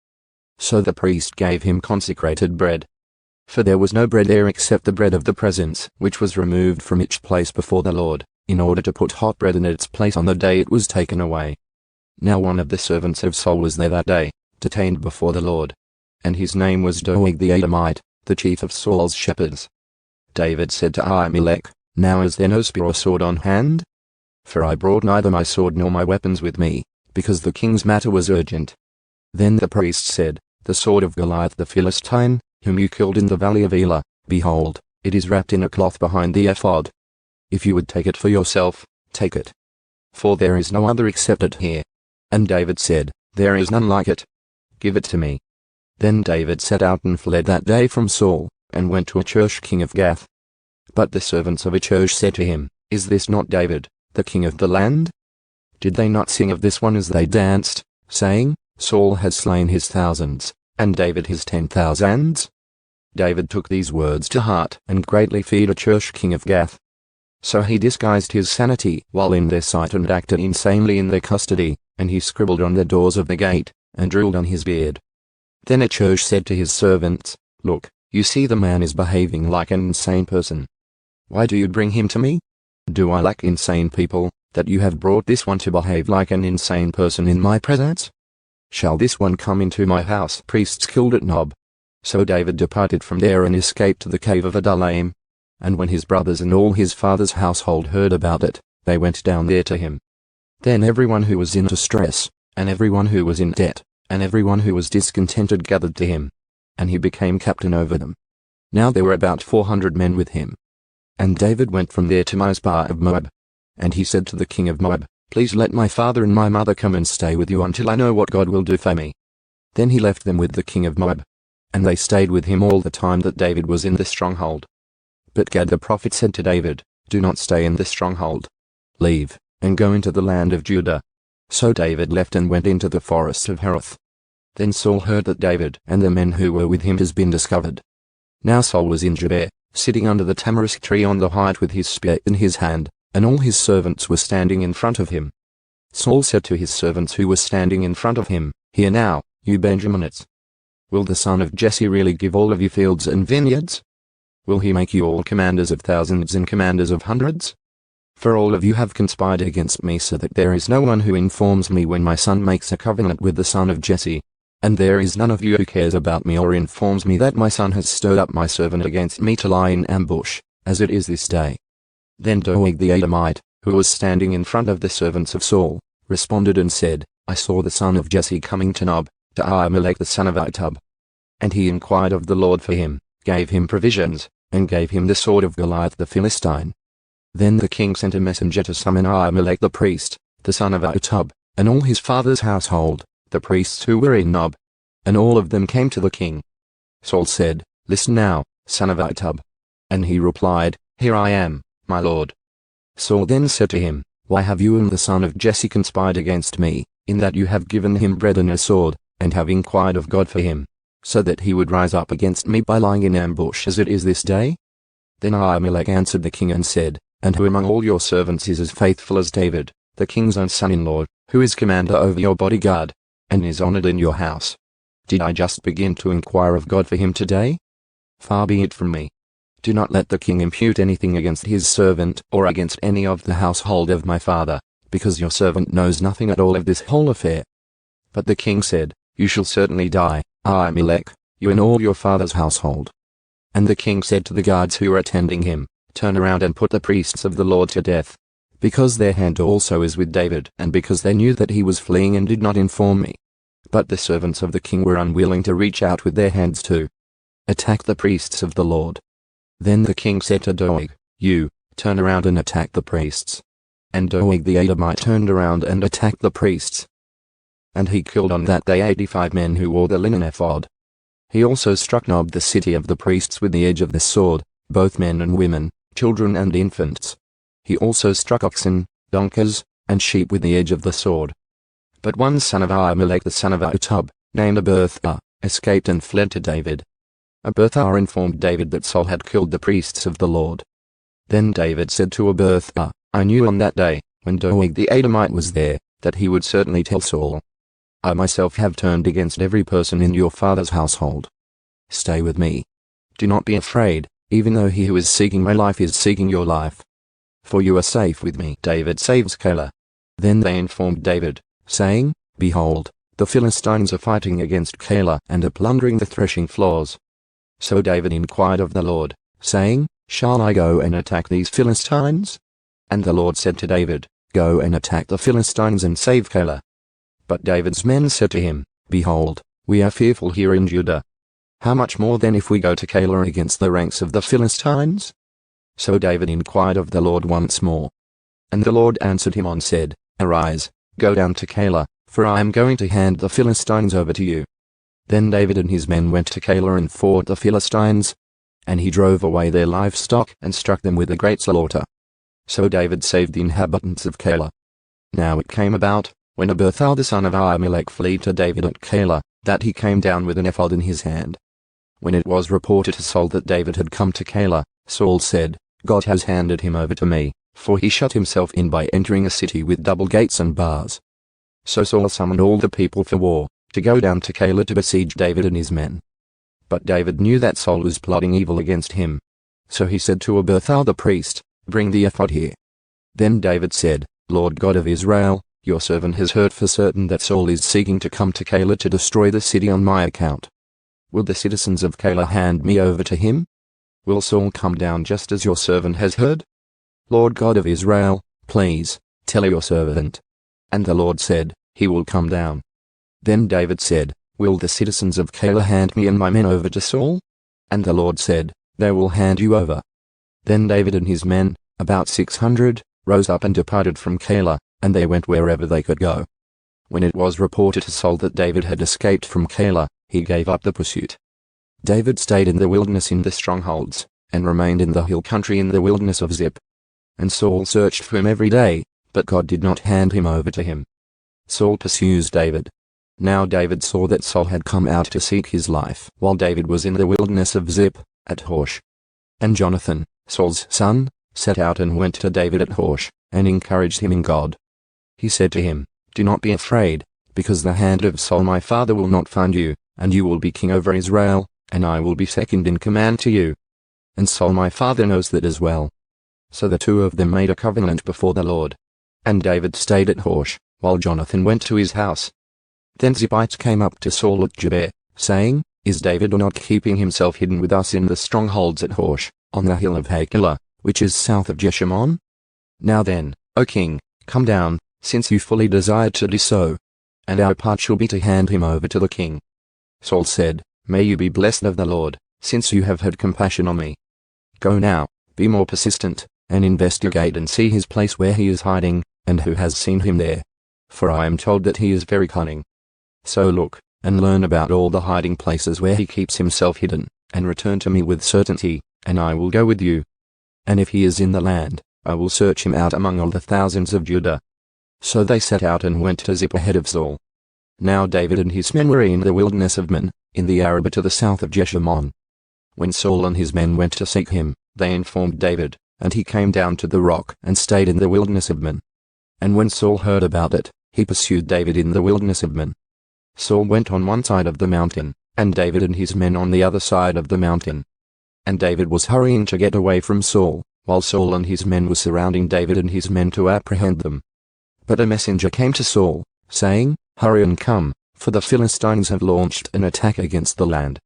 A: So the priest gave him consecrated bread. For there was no bread there except the bread of the presence, which was removed from each place before the Lord, in order to put hot bread in its place on the day it was taken away. Now one of the servants of Saul was there that day, detained before the Lord. And his name was Doeg the Edomite, the chief of Saul's shepherds. David said to Ahimelech, "Now is there no spear or sword on hand? For I brought neither my sword nor my weapons with me, because the king's matter was urgent." Then the priest said, "The sword of Goliath the Philistine, whom you killed in the valley of Elah, behold, it is wrapped in a cloth behind the ephod. If you would take it for yourself, take it. For there is no other except it here." And David said, "There is none like it. Give it to me." Then David set out and fled that day from Saul, and went to Achish king of Gath. But the servants of Achish said to him, "Is this not David, the king of the land? Did they not sing of this one as they danced, saying, 'Saul has slain his thousands, and David his 10,000s?'" David took these words to heart and greatly feared Achish king of Gath. So he disguised his sanity while in their sight and acted insanely in their custody, and he scribbled on the doors of the gate, and drooled on his beard. Then Achish said to his servants, "Look, you see the man is behaving like an insane person. Why do you bring him to me? Do I lack insane people, that you have brought this one to behave like an insane person in my presence? Shall this one come into my house?" Priests killed at Nob. So David departed from there and escaped to the cave of Adullam. And when his brothers and all his father's household heard about it, they went down there to him. Then everyone who was in distress, and everyone who was in debt, and everyone who was discontented gathered to him. And he became captain over them. Now there were about 400 men with him. And David went from there to Mizpah of Moab. And he said to the king of Moab, Please let my father and my mother come and stay with you until I know what God will do for me." Then he left them with the king of Moab. And they stayed with him all the time that David was in the stronghold. But Gad the prophet said to David, "Do not stay in the stronghold. Leave, and go into the land of Judah." So David left and went into the forest of Hereth. Then Saul heard that David and the men who were with him has been discovered. Now Saul was in Gibeah, sitting under the tamarisk tree on the height with his spear in his hand, and all his servants were standing in front of him. Saul said to his servants who were standing in front of him, "Hear now, you Benjaminites. Will the son of Jesse really give all of you fields and vineyards? Will he make you all commanders of thousands and commanders of hundreds? For all of you have conspired against me so that there is no one who informs me when my son makes a covenant with the son of Jesse. And there is none of you who cares about me or informs me that my son has stirred up my servant against me to lie in ambush, as it is this day." Then Doeg the Edomite, who was standing in front of the servants of Saul, responded and said, "I saw the son of Jesse coming to Nob, to Ahimelech the son of Ahitub. And he inquired of the Lord for him, gave him provisions, and gave him the sword of Goliath the Philistine." Then the king sent a messenger to summon Ahimelech the priest, the son of Ahitub, and all his father's household, the priests who were in Nob. And all of them came to the king. Saul said, "Listen now, son of Ahitub." And he replied, "Here I am, my lord." Saul then said to him, "Why have you and the son of Jesse conspired against me, in that you have given him bread and a sword, and have inquired of God for him, so that he would rise up against me by lying in ambush as it is this day?" Then Ahimelech answered the king and said, "And who among all your servants is as faithful as David, the king's own son-in-law, who is commander over your bodyguard, and is honored in your house? Did I just begin to inquire of God for him today? Far be it from me. Do not let the king impute anything against his servant or against any of the household of my father, because your servant knows nothing at all of this whole affair." But the king said, "You shall certainly die, Ahimelech, you and all your father's household." And the king said to the guards who were attending him, "Turn around and put the priests of the Lord to death, because their hand also is with David, and because they knew that he was fleeing and did not inform me." But the servants of the king were unwilling to reach out with their hands to attack the priests of the Lord. Then the king said to Doeg, "You, turn around and attack the priests." And Doeg the Edomite turned around and attacked the priests. And he killed on that day 85 men who wore the linen ephod. He also struck Nob the city of the priests with the edge of the sword, both men and women, children and infants. He also struck oxen, donkeys, and sheep with the edge of the sword. But one son of Ahimelech the son of Ahitub, named Abiathar, escaped and fled to David. Abiathar informed David that Saul had killed the priests of the Lord. Then David said to Abiathar, "I knew on that day, when Doeg the Edomite was there, that he would certainly tell Saul. I myself have turned against every person in your father's household. Stay with me. Do not be afraid, even though he who is seeking my life is seeking your life. For you are safe with me." David saves Keilah. Then they informed David, saying, "Behold, the Philistines are fighting against Keilah and are plundering the threshing floors." So David inquired of the Lord, saying, "Shall I go and attack these Philistines?" And the Lord said to David, "Go and attack the Philistines and save Keilah." But David's men said to him, "Behold, we are fearful here in Judah. How much more then if we go to Keilah against the ranks of the Philistines?" So David inquired of the Lord once more. And the Lord answered him and said, "Arise, go down to Keilah, for I am going to hand the Philistines over to you." Then David and his men went to Keilah and fought the Philistines. And he drove away their livestock and struck them with a great slaughter. So David saved the inhabitants of Keilah. Now it came about, when Abiathar the son of Ahimelech fled to David at Keilah, that he came down with an ephod in his hand. When it was reported to Saul that David had come to Keilah, Saul said, "God has handed him over to me, for he shut himself in by entering a city with double gates and bars." So Saul summoned all the people for war, to go down to Keilah to besiege David and his men. But David knew that Saul was plotting evil against him. So he said to Abiathar the priest, "Bring the ephod here." Then David said, "Lord God of Israel, your servant has heard for certain that Saul is seeking to come to Keilah to destroy the city on my account. Will the citizens of Keilah hand me over to him? Will Saul come down just as your servant has heard? Lord God of Israel, please, tell your servant." And the Lord said, "He will come down." Then David said, "Will the citizens of Keilah hand me and my men over to Saul?" And the Lord said, "They will hand you over." Then David and his men, about 600, rose up and departed from Keilah, and they went wherever they could go. When it was reported to Saul that David had escaped from Keilah, he gave up the pursuit. David stayed in the wilderness in the strongholds, and remained in the hill country in the wilderness of Ziph. And Saul searched for him every day, but God did not hand him over to him. Saul pursues David. Now David saw that Saul had come out to seek his life while David was in the wilderness of Ziph, at Horsh. And Jonathan, Saul's son, set out and went to David at Horsh, and encouraged him in God. He said to him, "Do not be afraid, because the hand of Saul my father will not find you, and you will be king over Israel, and I will be second in command to you. And Saul my father knows that as well." So the two of them made a covenant before the Lord. And David stayed at Horsh, while Jonathan went to his house. Then Ziphites came up to Saul at Gibeah, saying, "Is David not keeping himself hidden with us in the strongholds at Horsh, on the hill of Hachilah, which is south of Jeshimon? Now then, O king, come down, since you fully desired to do so, and our part shall be to hand him over to the king." Saul said, "May you be blessed of the Lord, since you have had compassion on me. Go now, be more persistent, and investigate and see his place where he is hiding, and who has seen him there. For I am told that he is very cunning. So look, and learn about all the hiding places where he keeps himself hidden, and return to me with certainty, and I will go with you. And if he is in the land, I will search him out among all the thousands of Judah." So they set out and went to Ziph ahead of Saul. Now David and his men were in the wilderness of Man, in the Arabah to the south of Jeshimon. When Saul and his men went to seek him, they informed David, and he came down to the rock and stayed in the wilderness of Man. And when Saul heard about it, he pursued David in the wilderness of Man. Saul went on one side of the mountain, and David and his men on the other side of the mountain. And David was hurrying to get away from Saul, while Saul and his men were surrounding David and his men to apprehend them. But a messenger came to Saul, saying, "Hurry and come, for the Philistines have launched an attack against the land."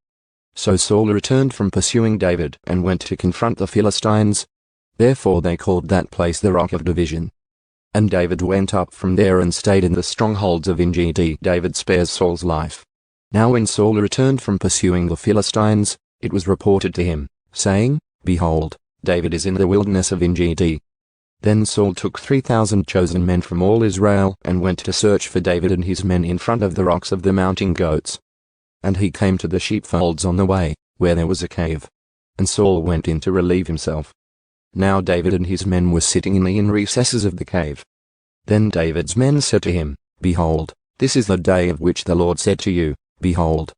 A: So Saul returned from pursuing David and went to confront the Philistines. Therefore they called that place the Rock of Division. And David went up from there and stayed in the strongholds of En-gedi. David spares Saul's life. Now when Saul returned from pursuing the Philistines, it was reported to him, saying, "Behold, David is in the wilderness of En-gedi." Then Saul took 3,000 chosen men from all Israel and went to search for David and his men in front of the rocks of the mountain goats. And he came to the sheepfolds on the way, where there was a cave. And Saul went in to relieve himself. Now David and his men were sitting in the inner recesses of the cave. Then David's men said to him, "Behold, this is the day of which the Lord said to you, Behold,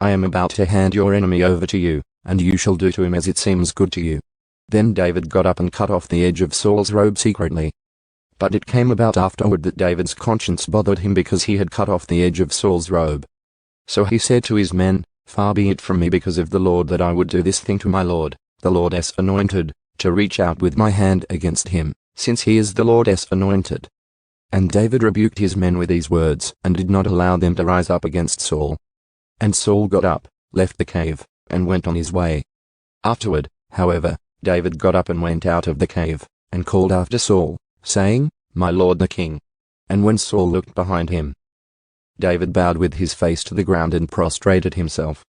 A: I am about to hand your enemy over to you, and you shall do to him as it seems good to you." Then David got up and cut off the edge of Saul's robe secretly. But it came about afterward that David's conscience bothered him because he had cut off the edge of Saul's robe. So he said to his men, "Far be it from me because of the Lord that I would do this thing to my Lord, the Lord's anointed, to reach out with my hand against him, since he is the Lord's anointed." And David rebuked his men with these words, and did not allow them to rise up against Saul. And Saul got up, left the cave, and went on his way. Afterward, however, David got up and went out of the cave, and called after Saul, saying, "My lord the king." And when Saul looked behind him, David bowed with his face to the ground and prostrated himself.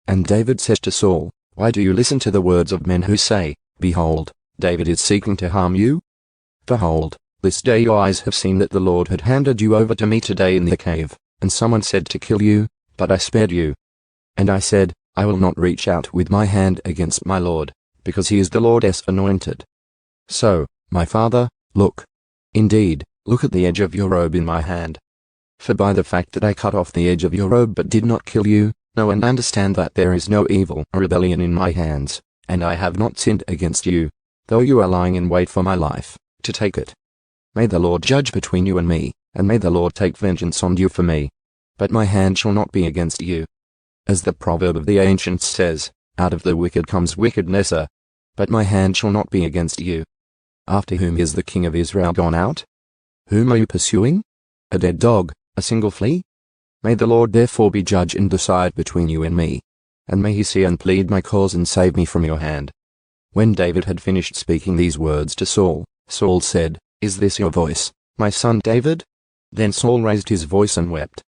A: And David said to Saul, "Why do you listen to the words of men who say, Behold, David is seeking to harm you? Behold, this day your eyes have seen that the Lord had handed you over to me today in the cave, and someone said to kill you, but I spared you. And I said, I will not reach out with my hand against my Lord, because he is the Lord's anointed. So, my father, look. Indeed, look at the edge of your robe in my hand. For by the fact that I cut off the edge of your robe but did not kill you, know and understand that there is no evil or rebellion in my hands, and I have not sinned against you, though you are lying in wait for my life, to take it. May the Lord judge between you and me, and may the Lord take vengeance on you for me. But my hand shall not be against you. As the proverb of the ancients says, out of the wicked comes wickedness, but my hand shall not be against you. After whom is the king of Israel gone out? Whom are you pursuing? A dead dog, a single flea? May the Lord therefore be judge and decide between you and me, and may he see and plead my cause and save me from your hand." When David had finished speaking these words to Saul, Saul said, "Is this your voice, my son David?" Then Saul raised his voice and wept.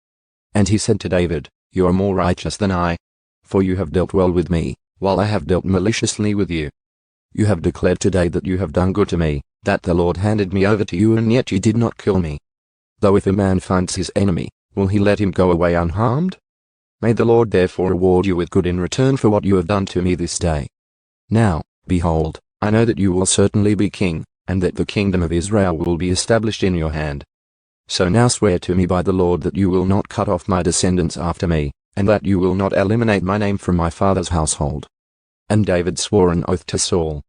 A: And he said to David, "You are more righteous than I, for you have dealt well with me, while I have dealt maliciously with you. You have declared today that you have done good to me, that the Lord handed me over to you, and yet you did not kill me. Though if a man finds his enemy, will he let him go away unharmed? May the Lord therefore reward you with good in return for what you have done to me this day. Now, behold, I know that you will certainly be king, and that the kingdom of Israel will be established in your hand. So now swear to me by the Lord that you will not cut off my descendants after me, and that you will not eliminate my name from my father's household. And David swore an oath to Saul.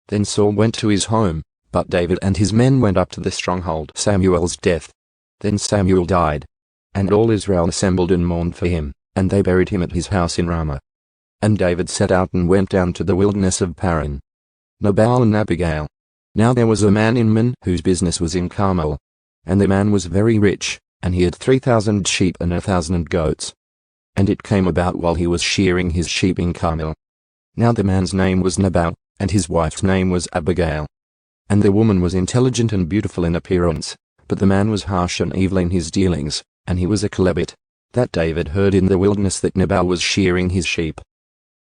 A: Then Saul went to his home, but David and his men went up to the stronghold. Samuel's death. Then Samuel died, and all Israel assembled and mourned for him, and they buried him at his house in Ramah. And David set out and went down to the wilderness of Paran. Nabal and Abigail. Now there was a man in Man whose business was in Carmel, and the man was very rich, and he had 3,000 sheep and 1,000 goats. And it came about while he was shearing his sheep in Carmel. Now the man's name was Nabal, and his wife's name was Abigail. And the woman was intelligent and beautiful in appearance, but the man was harsh and evil in his dealings, and he was a Calebite. That David heard in the wilderness that Nabal was shearing his sheep.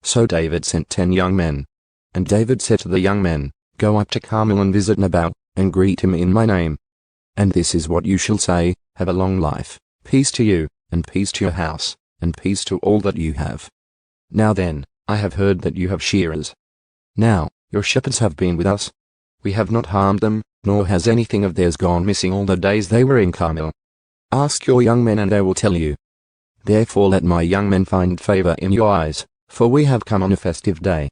A: So David sent 10 young men. And David said to the young men, Go up to Carmel and visit Nabal, and greet him in my name. And this is what you shall say, Have a long life, peace to you, and peace to your house, and peace to all that you have. Now then, I have heard that you have shearers. Now, your shepherds have been with us. We have not harmed them, nor has anything of theirs gone missing all the days they were in Carmel. Ask your young men and they will tell you. Therefore let my young men find favor in your eyes, for we have come on a festive day.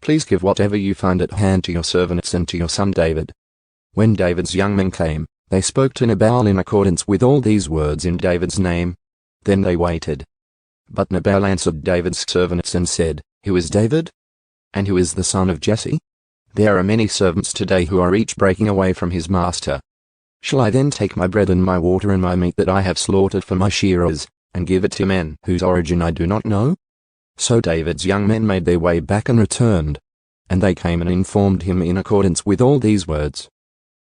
A: Please give whatever you find at hand to your servants and to your son David. When David's young men came, they spoke to Nabal in accordance with all these words in David's name. Then they waited. But Nabal answered David's servants and said, Who is David? And who is the son of Jesse? There are many servants today who are each breaking away from his master. Shall I then take my bread and my water and my meat that I have slaughtered for my shearers, and give it to men whose origin I do not know? So David's young men made their way back and returned. And they came and informed him in accordance with all these words.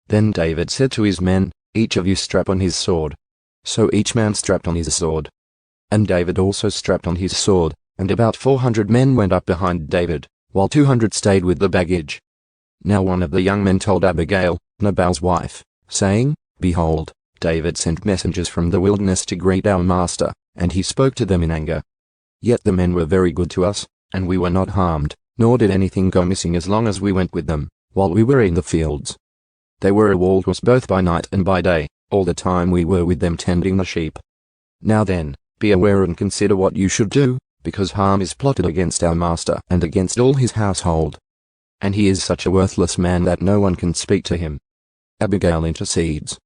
A: Then David said to his men, Each of you strap on his sword. So each man strapped on his sword. And David also strapped on his sword, and about 400 men went up behind David, while 200 stayed with the baggage. Now one of the young men told Abigail, Nabal's wife, saying, Behold, David sent messengers from the wilderness to greet our master, and he spoke to them in anger. Yet the men were very good to us, and we were not harmed, nor did anything go missing as long as we went with them, while we were in the fields. They were a wall to us both by night and by day, all the time we were with them tending the sheep. Now then, be aware and consider what you should do, because harm is plotted against our master and against all his household. And he is such a worthless man that no one can speak to him. Abigail intercedes.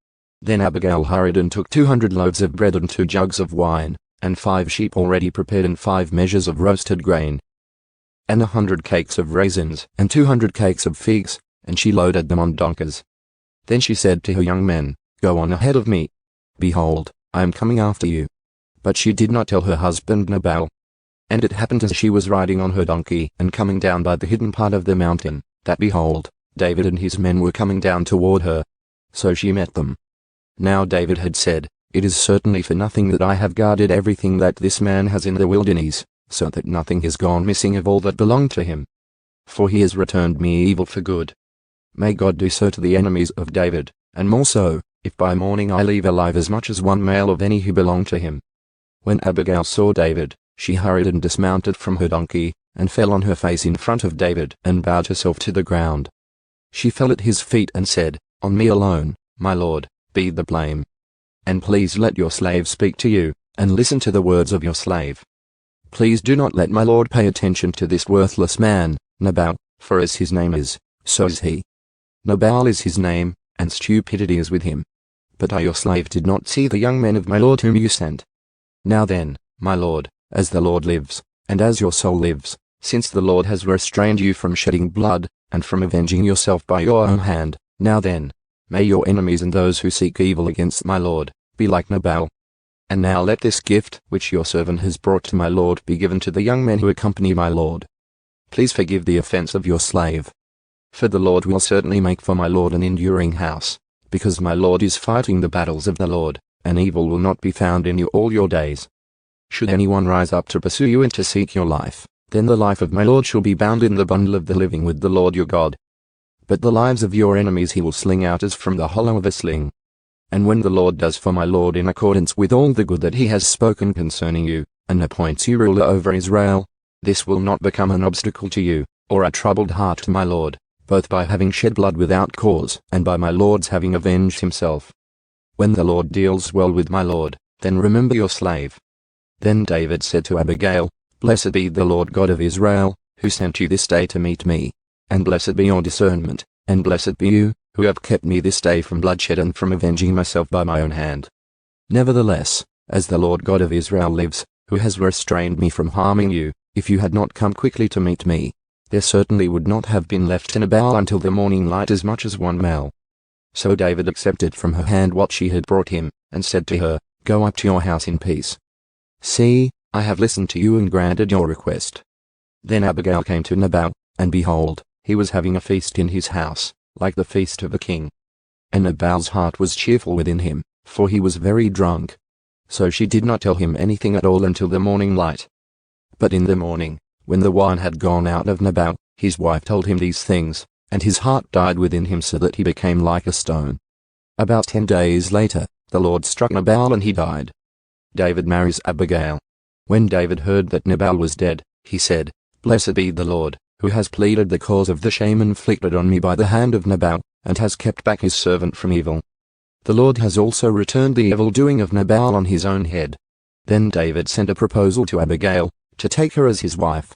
A: Then Abigail hurried and took 200 loaves of bread and 2 jugs of wine, and 5 sheep already prepared and 5 measures of roasted grain, and 100 cakes of raisins and 200 cakes of figs, and she loaded them on donkeys. Then she said to her young men, Go on ahead of me. Behold, I am coming after you. But she did not tell her husband Nabal. And it happened as she was riding on her donkey and coming down by the hidden part of the mountain, that behold, David and his men were coming down toward her. So she met them. Now David had said, It is certainly for nothing that I have guarded everything that this man has in the wilderness, so that nothing has gone missing of all that belonged to him. For he has returned me evil for good. May God do so to the enemies of David, and more so, if by morning I leave alive as much as one male of any who belong to him. When Abigail saw David, she hurried and dismounted from her donkey, and fell on her face in front of David, and bowed herself to the ground. She fell at his feet and said, On me alone, my lord, be the blame. And please let your slave speak to you, and listen to the words of your slave. Please do not let my lord pay attention to this worthless man, Nabal, for as his name is, so is he. Nabal is his name, and stupidity is with him. But I your slave did not see the young men of my lord whom you sent. Now then, my lord, as the Lord lives, and as your soul lives, since the Lord has restrained you from shedding blood, and from avenging yourself by your own hand, now then, may your enemies and those who seek evil against my lord, be like Nabal. And now let this gift which your servant has brought to my lord be given to the young men who accompany my lord. Please forgive the offense of your slave. For the Lord will certainly make for my lord an enduring house, because my lord is fighting the battles of the Lord, and evil will not be found in you all your days. Should anyone rise up to pursue you and to seek your life, then the life of my lord shall be bound in the bundle of the living with the Lord your God. but the lives of your enemies he will sling out as from the hollow of a sling. And when the Lord does for my lord in accordance with all the good that he has spoken concerning you, and appoints you ruler over Israel, this will not become an obstacle to you, or a troubled heart to my lord, both by having shed blood without cause and by my lord's having avenged himself. When the Lord deals well with my lord, then remember your slave." Then David said to Abigail, "Blessed be the Lord God of Israel, who sent you this day to meet me. And blessed be your discernment, and blessed be you, who have kept me this day from bloodshed and from avenging myself by my own hand. Nevertheless, as the Lord God of Israel lives, who has restrained me from harming you, if you had not come quickly to meet me, there certainly would not have been left in Nabal until the morning light as much as 1 male." So David accepted from her hand what she had brought him, and said to her, "Go up to your house in peace. See, I have listened to you and granted your request." Then Abigail came to Nabal, and behold, he was having a feast in his house, like the feast of a king. And Nabal's heart was cheerful within him, for he was very drunk. So she did not tell him anything at all until the morning light. But in the morning, when the wine had gone out of Nabal, his wife told him these things, and his heart died within him so that he became like a stone. About 10 days later, the Lord struck Nabal and he died. David marries Abigail. When David heard that Nabal was dead, he said, "Blessed be the Lord, who has pleaded the cause of the shame inflicted on me by the hand of Nabal, and has kept back his servant from evil. The Lord has also returned the evil doing of Nabal on his own head." Then David sent a proposal to Abigail, to take her as his wife.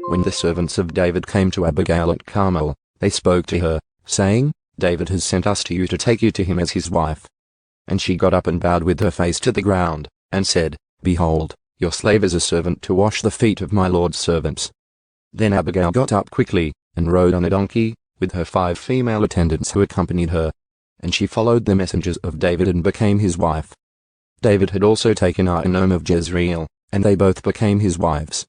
A: When the servants of David came to Abigail at Carmel, they spoke to her, saying, "David has sent us to you to take you to him as his wife." And she got up and bowed with her face to the ground, and said, "Behold, your slave is a servant to wash the feet of my lord's servants." Then Abigail got up quickly, and rode on a donkey, with her 5 female attendants who accompanied her. And she followed the messengers of David and became his wife. David had also taken Ahinoam of Jezreel, and they both became his wives.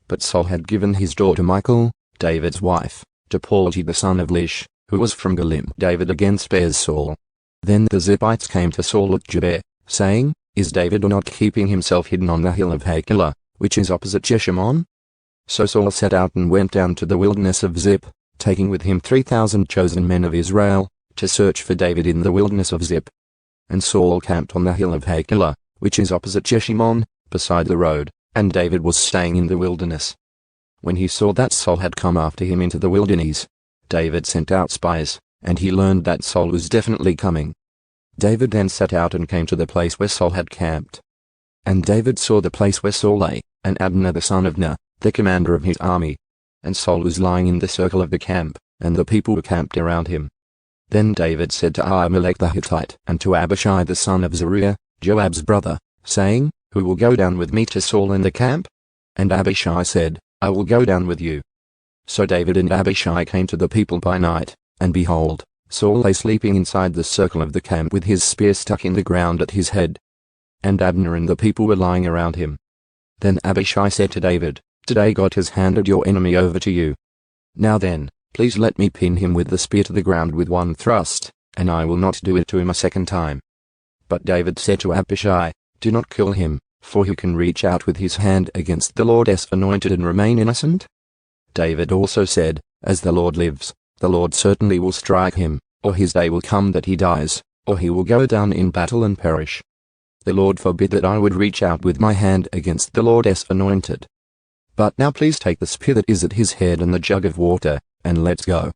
A: But Saul had given his daughter Michal, David's wife, to Palti the son of Lish, who was from Galim. David again spares Saul. Then the Ziphites came to Saul at Gibeah, saying, "Is David not keeping himself hidden on the hill of Hachilah, which is opposite Jeshimon?" So Saul set out and went down to the wilderness of Ziph, taking with him 3,000 chosen men of Israel, to search for David in the wilderness of Ziph. And Saul camped on the hill of Hachilah, which is opposite Jeshimon, beside the road, and David was staying in the wilderness. When he saw that Saul had come after him into the wilderness, David sent out spies, and he learned that Saul was definitely coming. David then set out and came to the place where Saul had camped. And David saw the place where Saul lay, and Abner the son of Ner, the commander of his army. And Saul was lying in the circle of the camp, and the people were camped around him. Then David said to Ahimelech the Hittite and to Abishai the son of Zeruiah, Joab's brother, saying, "Who will go down with me to Saul in the camp?" And Abishai said, "I will go down with you." So David and Abishai came to the people by night, and behold, Saul lay sleeping inside the circle of the camp with his spear stuck in the ground at his head. And Abner and the people were lying around him. Then Abishai said to David, "Today God has handed your enemy over to you. Now then, please let me pin him with the spear to the ground with one thrust, and I will not do it to him a second time." But David said to Abishai, "Do not kill him, for he can reach out with his hand against the Lord's anointed and remain innocent." David also said, "As the Lord lives, the Lord certainly will strike him, or his day will come that he dies, or he will go down in battle and perish. The Lord forbid that I would reach out with my hand against the Lord's anointed. But now please take the spear that is at his head and the jug of water, and let's go."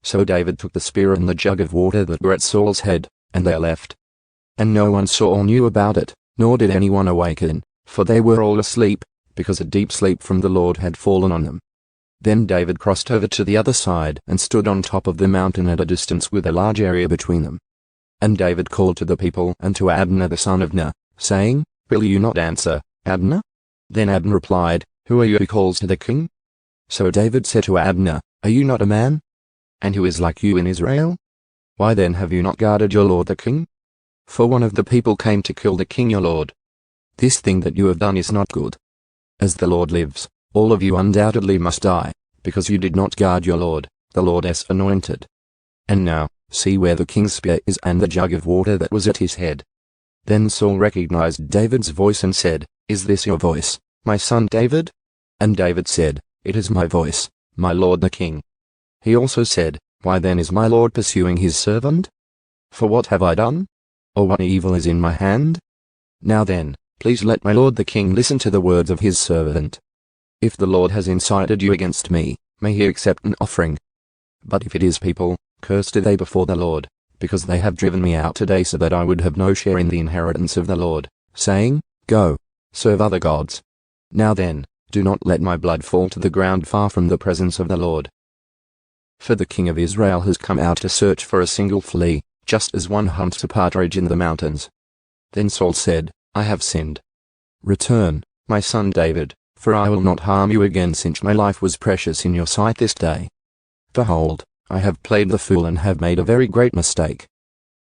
A: So David took the spear and the jug of water that were at Saul's head, and they left. And no one saw or knew about it, nor did anyone awaken, for they were all asleep, because a deep sleep from the Lord had fallen on them. Then David crossed over to the other side and stood on top of the mountain at a distance with a large area between them. And David called to the people and to Abner the son of Ner, saying, "Will you not answer, Abner?" Then Abner replied, "Who are you who calls to the king?" So David said to Abner, "Are you not a man? And who is like you in Israel? Why then have you not guarded your lord the king? For one of the people came to kill the king your lord. This thing that you have done is not good. As the Lord lives, all of you undoubtedly must die, because you did not guard your lord, the Lord's anointed. And now, see where the king's spear is and the jug of water that was at his head." Then Saul recognized David's voice and said, "Is this your voice, my son David?" And David said, "It is my voice, my lord the king." He also said, Why then is my Lord pursuing his servant? For what have I done? Or what evil is in my hand? Now then, please let my lord the king listen to the words of his servant. If the Lord has incited you against me, may he accept an offering. But if it is people, cursed are they before the Lord, because they have driven me out today so that I would have no share in the inheritance of the Lord, saying, Go, serve other gods. Now then, do not let my blood fall to the ground far from the presence of the Lord. For the king of Israel has come out to search for a single flea, just as one hunts a partridge in the mountains. Then Saul said, I have sinned. Return, my son David, for I will not harm you again since my life was precious in your sight this day. Behold, I have played the fool and have made a very great mistake.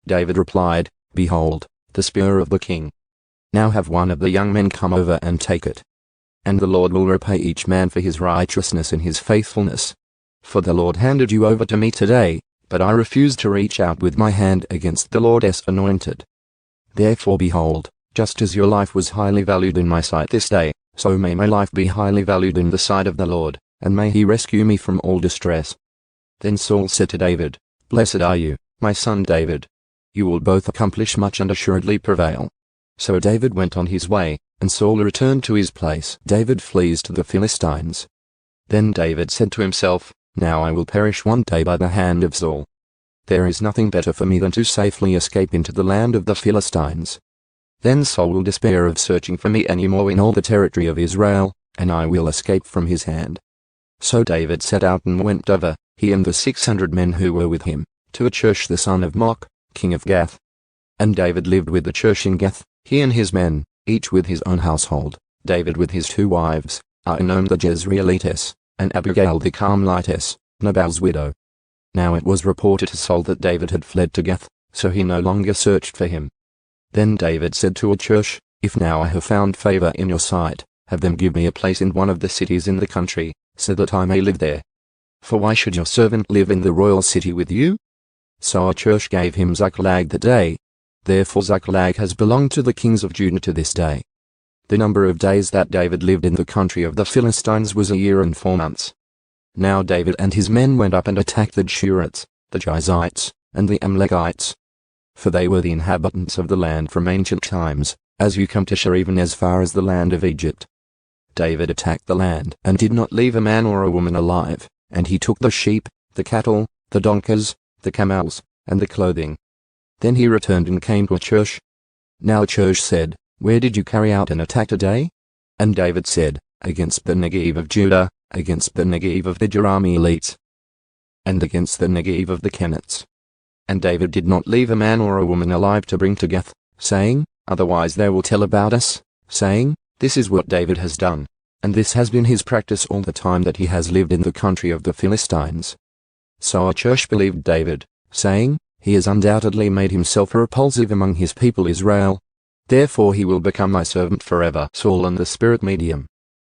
A: David replied, Behold, the spear of the king. Now have one of the young men come over and take it. And the Lord will repay each man for his righteousness and his faithfulness. For the Lord handed you over to me today, but I refused to reach out with my hand against the Lord's anointed. Therefore behold, just as your life was highly valued in my sight this day, so may my life be highly valued in the sight of the Lord, and may he rescue me from all distress. Then Saul said to David, Blessed are you, my son David. You will both accomplish much and assuredly prevail. So David went on his way, and Saul returned to his place. David flees to the Philistines. Then David said to himself, Now I will perish one day by the hand of Saul. There is nothing better for me than to safely escape into the land of the Philistines. Then Saul will despair of searching for me any more in all the territory of Israel, and I will escape from his hand. So David set out and went over, he and the 600 men who were with him, to Achish the son of Maach, king of Gath. And David lived with Achish in Gath, he and his men, each with his own household, David with his 2 wives, Ahinoam the Jezreelitess, and Abigail the Carmelitess, Nabal's widow. Now it was reported to Saul that David had fled to Gath, so he no longer searched for him. Then David said to Achish, If now I have found favor in your sight, have them give me a place in one of the cities in the country, so that I may live there. For why should your servant live in the royal city with you? So Achish gave him Ziklag that day. Therefore Ziklag has belonged to the kings of Judah to this day. The number of days that David lived in the country of the Philistines was 1 year and 4 months. Now David and his men went up and attacked the Geshurites, the Gizites, and the Amalekites. For they were the inhabitants of the land from ancient times, as you come to Shur even as far as the land of Egypt. David attacked the land and did not leave a man or a woman alive, and he took the sheep, the cattle, the donkeys, the camels, and the clothing. Then he returned and came to Achish. Now Achish said, Where did you carry out an attack today? And David said, Against the Negev of Judah, against the Negev of the Jerahmeelites, and against the Negev of the Kenites. And David did not leave a man or a woman alive to bring to Gath, saying, Otherwise they will tell about us, saying, This is what David has done, and this has been his practice all the time that he has lived in the country of the Philistines. So Achish believed David, saying, He has undoubtedly made himself a repulsive among his people Israel. Therefore he will become my servant forever. Saul and the spirit medium.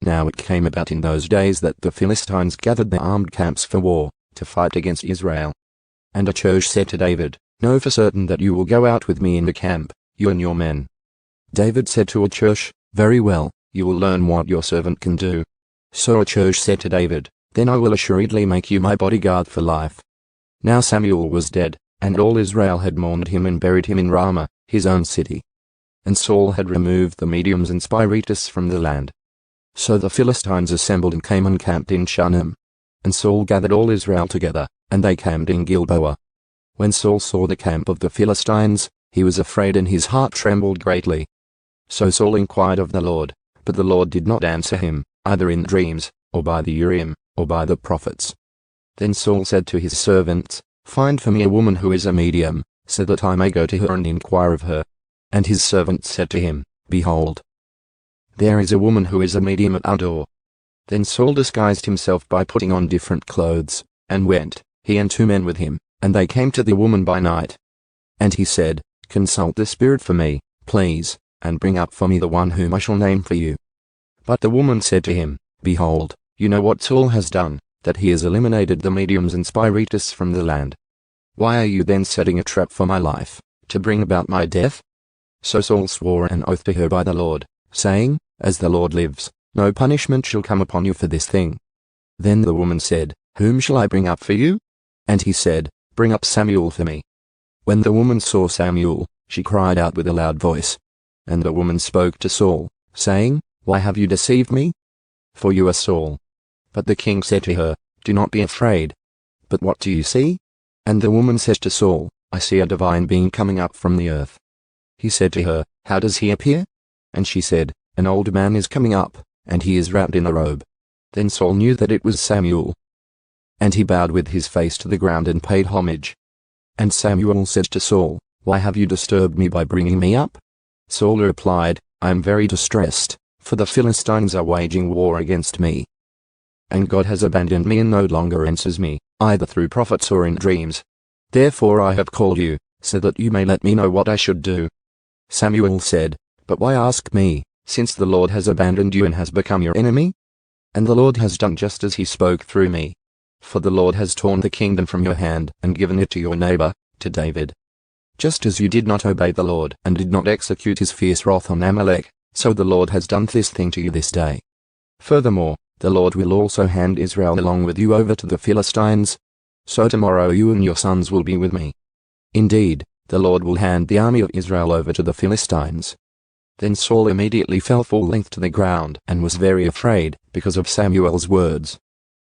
A: Now it came about in those days that the Philistines gathered their armed camps for war, to fight against Israel. And Achish said to David, Know for certain that you will go out with me in the camp, you and your men. David said to Achish, Very well, you will learn what your servant can do. So Achish said to David, Then I will assuredly make you my bodyguard for life. Now Samuel was dead, and all Israel had mourned him and buried him in Ramah, his own city. And Saul had removed the mediums and spiritus from the land. So the Philistines assembled and came and camped in Shunem. And Saul gathered all Israel together, and they camped in Gilboa. When Saul saw the camp of the Philistines, he was afraid and his heart trembled greatly. So Saul inquired of the Lord, but the Lord did not answer him, either in dreams, or by the Urim, or by the prophets. Then Saul said to his servants, Find for me a woman who is a medium, so that I may go to her and inquire of her. And his servants said to him, Behold, there is a woman who is a medium at our door. Then Saul disguised himself by putting on different clothes, and went, he and 2 men with him, and they came to the woman by night. And he said, Consult the Spirit for me, please, and bring up for me the one whom I shall name for you. But the woman said to him, Behold, you know what Saul has done, that he has eliminated the mediums and spiritus from the land. Why are you then setting a trap for my life, to bring about my death? So Saul swore an oath to her by the Lord, saying, As the Lord lives, no punishment shall come upon you for this thing. Then the woman said, Whom shall I bring up for you? And he said, "Bring up Samuel for me." When the woman saw Samuel, she cried out with a loud voice. And the woman spoke to Saul, saying, "Why have you deceived me? For you are Saul." But the king said to her, "Do not be afraid. But what do you see?" And the woman said to Saul, "I see a divine being coming up from the earth." He said to her, "How does he appear?" And she said, "An old man is coming up, and he is wrapped in a robe." Then Saul knew that it was Samuel. And he bowed with his face to the ground and paid homage. And Samuel said to Saul, "Why have you disturbed me by bringing me up?" Saul replied, "I am very distressed, for the Philistines are waging war against me. And God has abandoned me and no longer answers me, either through prophets or in dreams. Therefore I have called you, so that you may let me know what I should do." Samuel said, "But why ask me, since the Lord has abandoned you and has become your enemy? And the Lord has done just as he spoke through me. For the Lord has torn the kingdom from your hand and given it to your neighbor, to David. Just as you did not obey the Lord and did not execute his fierce wrath on Amalek, so the Lord has done this thing to you this day. Furthermore, the Lord will also hand Israel along with you over to the Philistines. So tomorrow you and your sons will be with me. Indeed, the Lord will hand the army of Israel over to the Philistines." Then Saul immediately fell full length to the ground and was very afraid because of Samuel's words.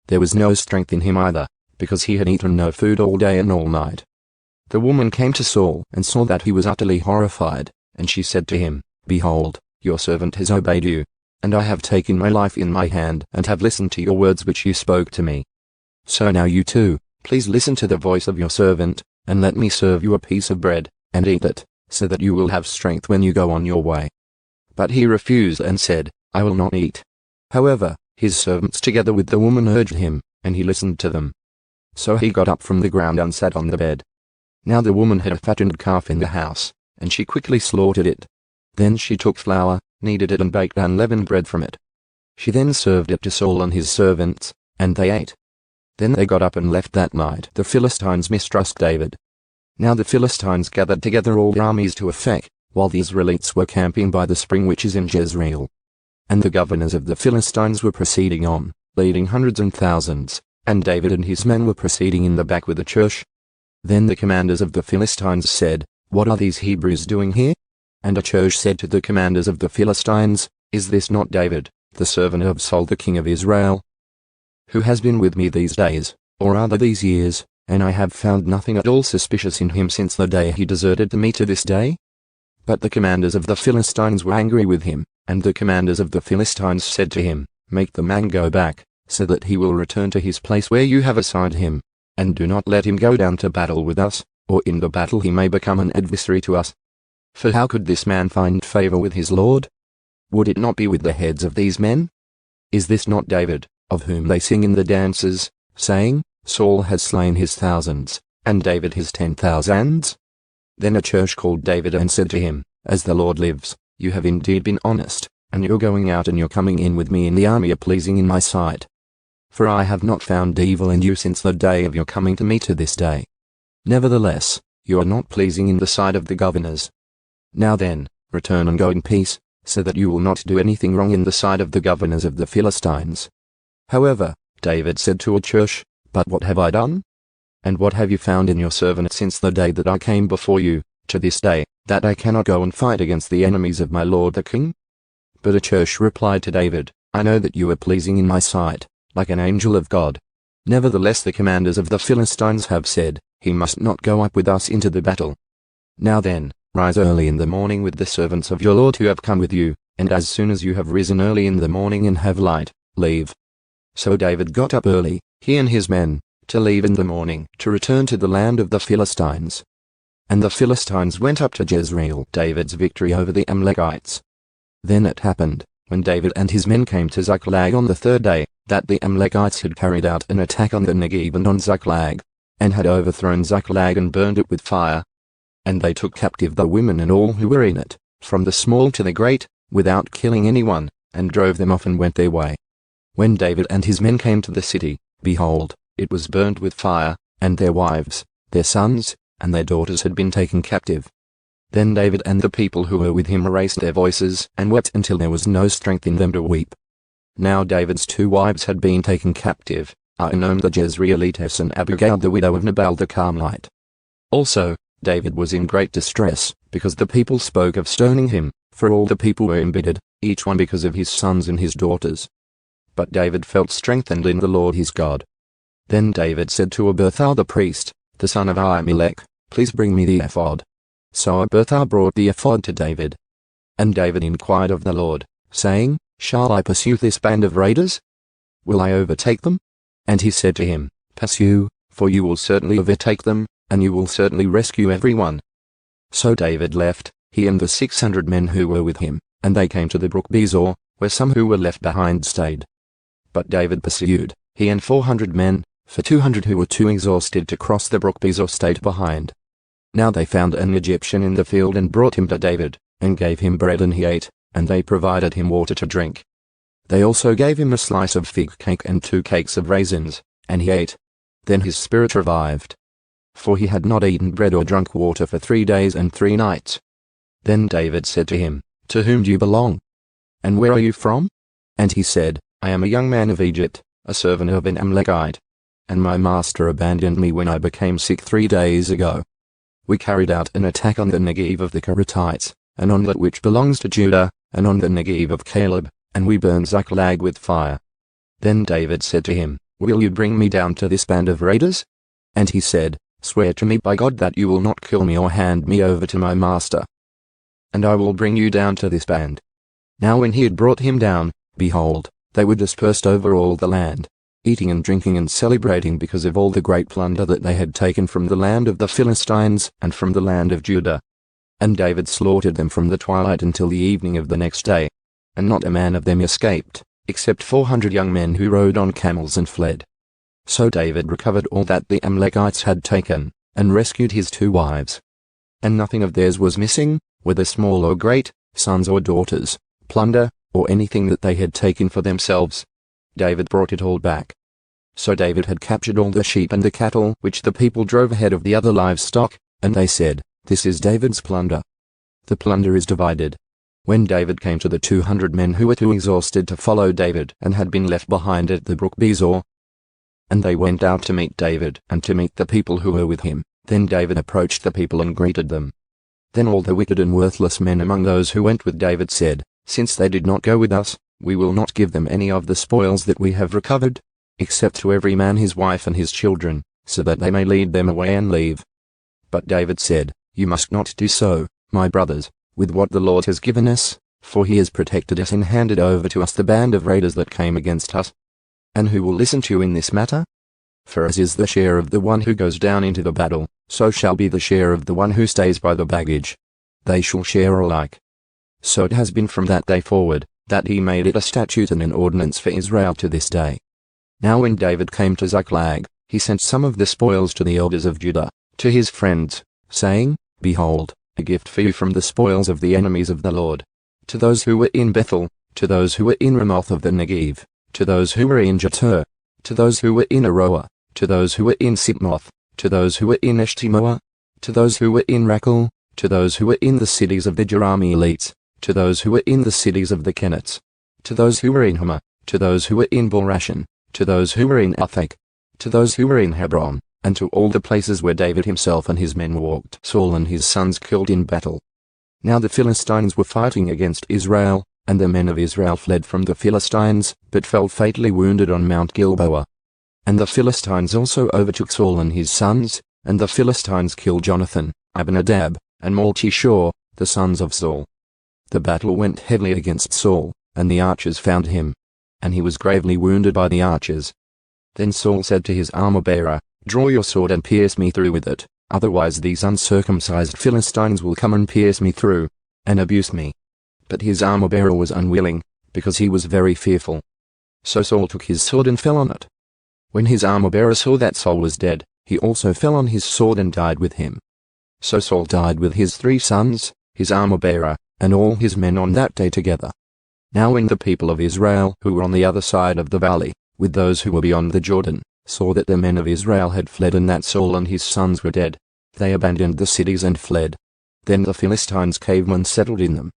A: There was no strength in him either, because he had eaten no food all day and all night. The woman came to Saul and saw that he was utterly horrified, and she said to him, "Behold, your servant has obeyed you, and I have taken my life in my hand and have listened to your words which you spoke to me. So now you too, please listen to the voice of your servant, and let me serve you a piece of bread, and eat it, so that you will have strength when you go on your way." But he refused and said, "I will not eat." However, his servants together with the woman urged him, and he listened to them. So he got up from the ground and sat on the bed. Now the woman had a fattened calf in the house, and she quickly slaughtered it. Then she took flour, kneaded it and baked unleavened bread from it. She then served it to Saul and his servants, and they ate. Then they got up and left that night. The Philistines mistrust David. Now the Philistines gathered together all their armies to Aphek, while the Israelites were camping by the spring which is in Jezreel. And the governors of the Philistines were proceeding on, leading hundreds and thousands, and David and his men were proceeding in the back with Achish. Then the commanders of the Philistines said, "What are these Hebrews doing here?" And Achish said to the commanders of the Philistines, "Is this not David, the servant of Saul the king of Israel, who has been with me these days, or rather these years, and I have found nothing at all suspicious in him since the day he deserted me to this day?" But the commanders of the Philistines were angry with him, and the commanders of the Philistines said to him, "Make the man go back, so that he will return to his place where you have assigned him, and do not let him go down to battle with us, or in the battle he may become an adversary to us. For how could this man find favor with his Lord? Would it not be with the heads of these men? Is this not David, of whom they sing in the dances, saying, Saul has slain his thousands, and David his 10,000s? Then Achish called David and said to him, "As the Lord lives, you have indeed been honest, and your going out and your coming in with me in the army are pleasing in my sight. For I have not found evil in you since the day of your coming to me to this day. Nevertheless, you are not pleasing in the sight of the governors. Now then, return and go in peace, so that you will not do anything wrong in the sight of the governors of the Philistines." However, David said to Achish, "But what have I done? And what have you found in your servant since the day that I came before you, to this day, that I cannot go and fight against the enemies of my lord the king?" But Achish replied to David, "I know that you are pleasing in my sight, like an angel of God. Nevertheless the commanders of the Philistines have said, he must not go up with us into the battle. Now then, rise early in the morning with the servants of your lord who have come with you, and as soon as you have risen early in the morning and have light, leave." So David got up early, he and his men, to leave in the morning, to return to the land of the Philistines. And the Philistines went up to Jezreel, David's victory over the Amalekites. Then it happened, when David and his men came to Ziklag on the third day, that the Amalekites had carried out an attack on the Negev and on Ziklag, and had overthrown Ziklag and burned it with fire. And they took captive the women and all who were in it, from the small to the great, without killing anyone, and drove them off and went their way. When David and his men came to the city, behold, it was burnt with fire, and their wives, their sons, and their daughters had been taken captive. Then David and the people who were with him raised their voices and wept until there was no strength in them to weep. Now David's 2 wives had been taken captive, Ahinoam the Jezreelitess, and Abigail the widow of Nabal the Carmelite. Also, David was in great distress, because the people spoke of stoning him, for all the people were embittered, each one because of his sons and his daughters. But David felt strengthened in the Lord his God. Then David said to Abiathar the priest, the son of Ahimelech, "Please bring me the ephod." So Abiathar brought the ephod to David. And David inquired of the Lord, saying, "Shall I pursue this band of raiders? Will I overtake them?" And he said to him, "Pursue, for you will certainly overtake them, and you will certainly rescue everyone." So David left, he and the 600 men who were with him, and they came to the brook Besor, where some who were left behind stayed. But David pursued, he and 400 men, for 200 who were too exhausted to cross the brook Besor stayed behind. Now they found an Egyptian in the field and brought him to David, and gave him bread and he ate, and they provided him water to drink. They also gave him a slice of fig cake and 2 cakes of raisins, and he ate. Then his spirit revived, for he had not eaten bread or drunk water for 3 days and 3 nights. Then David said to him, "To whom do you belong? And where are you from?" And he said, "I am a young man of Egypt, a servant of an Amalekite. And my master abandoned me when I became sick 3 days ago. We carried out an attack on the Negev of the Kerethites, and on that which belongs to Judah, and on the Negev of Caleb, and we burned Ziklag with fire." Then David said to him, "Will you bring me down to this band of raiders?" And he said, "Swear to me by God that you will not kill me or hand me over to my master, and I will bring you down to this band." Now when he had brought him down, behold, they were dispersed over all the land, eating and drinking and celebrating because of all the great plunder that they had taken from the land of the Philistines and from the land of Judah. And David slaughtered them from the twilight until the evening of the next day, and not a man of them escaped, except 400 young men who rode on camels and fled. So David recovered all that the Amalekites had taken, and rescued his 2 wives. And nothing of theirs was missing, whether small or great, sons or daughters, plunder, or anything that they had taken for themselves. David brought it all back. So David had captured all the sheep and the cattle which the people drove ahead of the other livestock, and they said, "This is David's plunder." The plunder is divided. When David came to the 200 men who were too exhausted to follow David and had been left behind at the brook Besor, and they went out to meet David and to meet the people who were with him, then David approached the people and greeted them. Then all the wicked and worthless men among those who went with David said, "Since they did not go with us, we will not give them any of the spoils that we have recovered, except to every man his wife and his children, so that they may lead them away and leave." But David said, "You must not do so, my brothers, with what the Lord has given us, for he has protected us and handed over to us the band of raiders that came against us. And who will listen to you in this matter? For as is the share of the one who goes down into the battle, so shall be the share of the one who stays by the baggage. They shall share alike." So it has been from that day forward, that he made it a statute and an ordinance for Israel to this day. Now when David came to Ziklag, he sent some of the spoils to the elders of Judah, to his friends, saying, "Behold, a gift for you from the spoils of the enemies of the Lord. To those who were in Bethel, to those who were in Ramoth of the Negev, to those who were in Jetur, to those who were in Aroah, to those who were in Sipmoth, to those who were in Eshtemoa, to those who were in Rakel, to those who were in the cities of the Jerahmeelites, to those who were in the cities of the Kenites, to those who were in Homa, to those who were in Borashan, to those who were in Athak, to those who were in Hebron, and to all the places where David himself and his men walked, Saul and his sons killed in battle." Now the Philistines were fighting against Israel, and the men of Israel fled from the Philistines, but fell fatally wounded on Mount Gilboa. And the Philistines also overtook Saul and his sons, and the Philistines killed Jonathan, Abinadab, and Malchishua, the sons of Saul. The battle went heavily against Saul, and the archers found him, and he was gravely wounded by the archers. Then Saul said to his armor-bearer, "Draw your sword and pierce me through with it, otherwise these uncircumcised Philistines will come and pierce me through, and abuse me." But his armor-bearer was unwilling, because he was very fearful. So Saul took his sword and fell on it. When his armor-bearer saw that Saul was dead, he also fell on his sword and died with him. So Saul died with his 3 sons, his armor-bearer, and all his men on that day together. Now when the people of Israel who were on the other side of the valley, with those who were beyond the Jordan, saw that the men of Israel had fled and that Saul and his sons were dead, they abandoned the cities and fled. Then the Philistines came and settled in them.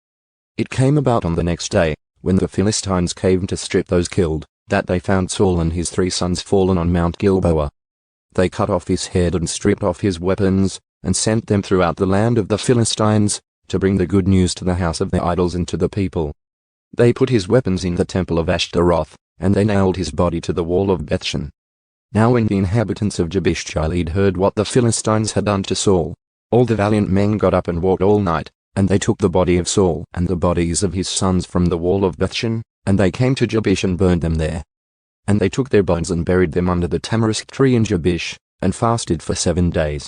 A: It came about on the next day, when the Philistines came to strip those killed, that they found Saul and his 3 sons fallen on Mount Gilboa. They cut off his head and stripped off his weapons, and sent them throughout the land of the Philistines, to bring the good news to the house of their idols and to the people. They put his weapons in the temple of Ashtaroth, and they nailed his body to the wall of Bethshan. Now when the inhabitants of Jabesh Gilead heard what the Philistines had done to Saul, all the valiant men got up and walked all night, and they took the body of Saul and the bodies of his sons from the wall of Bethshan, and they came to Jabesh and burned them there. And they took their bones and buried them under the tamarisk tree in Jabesh, and fasted for 7 days.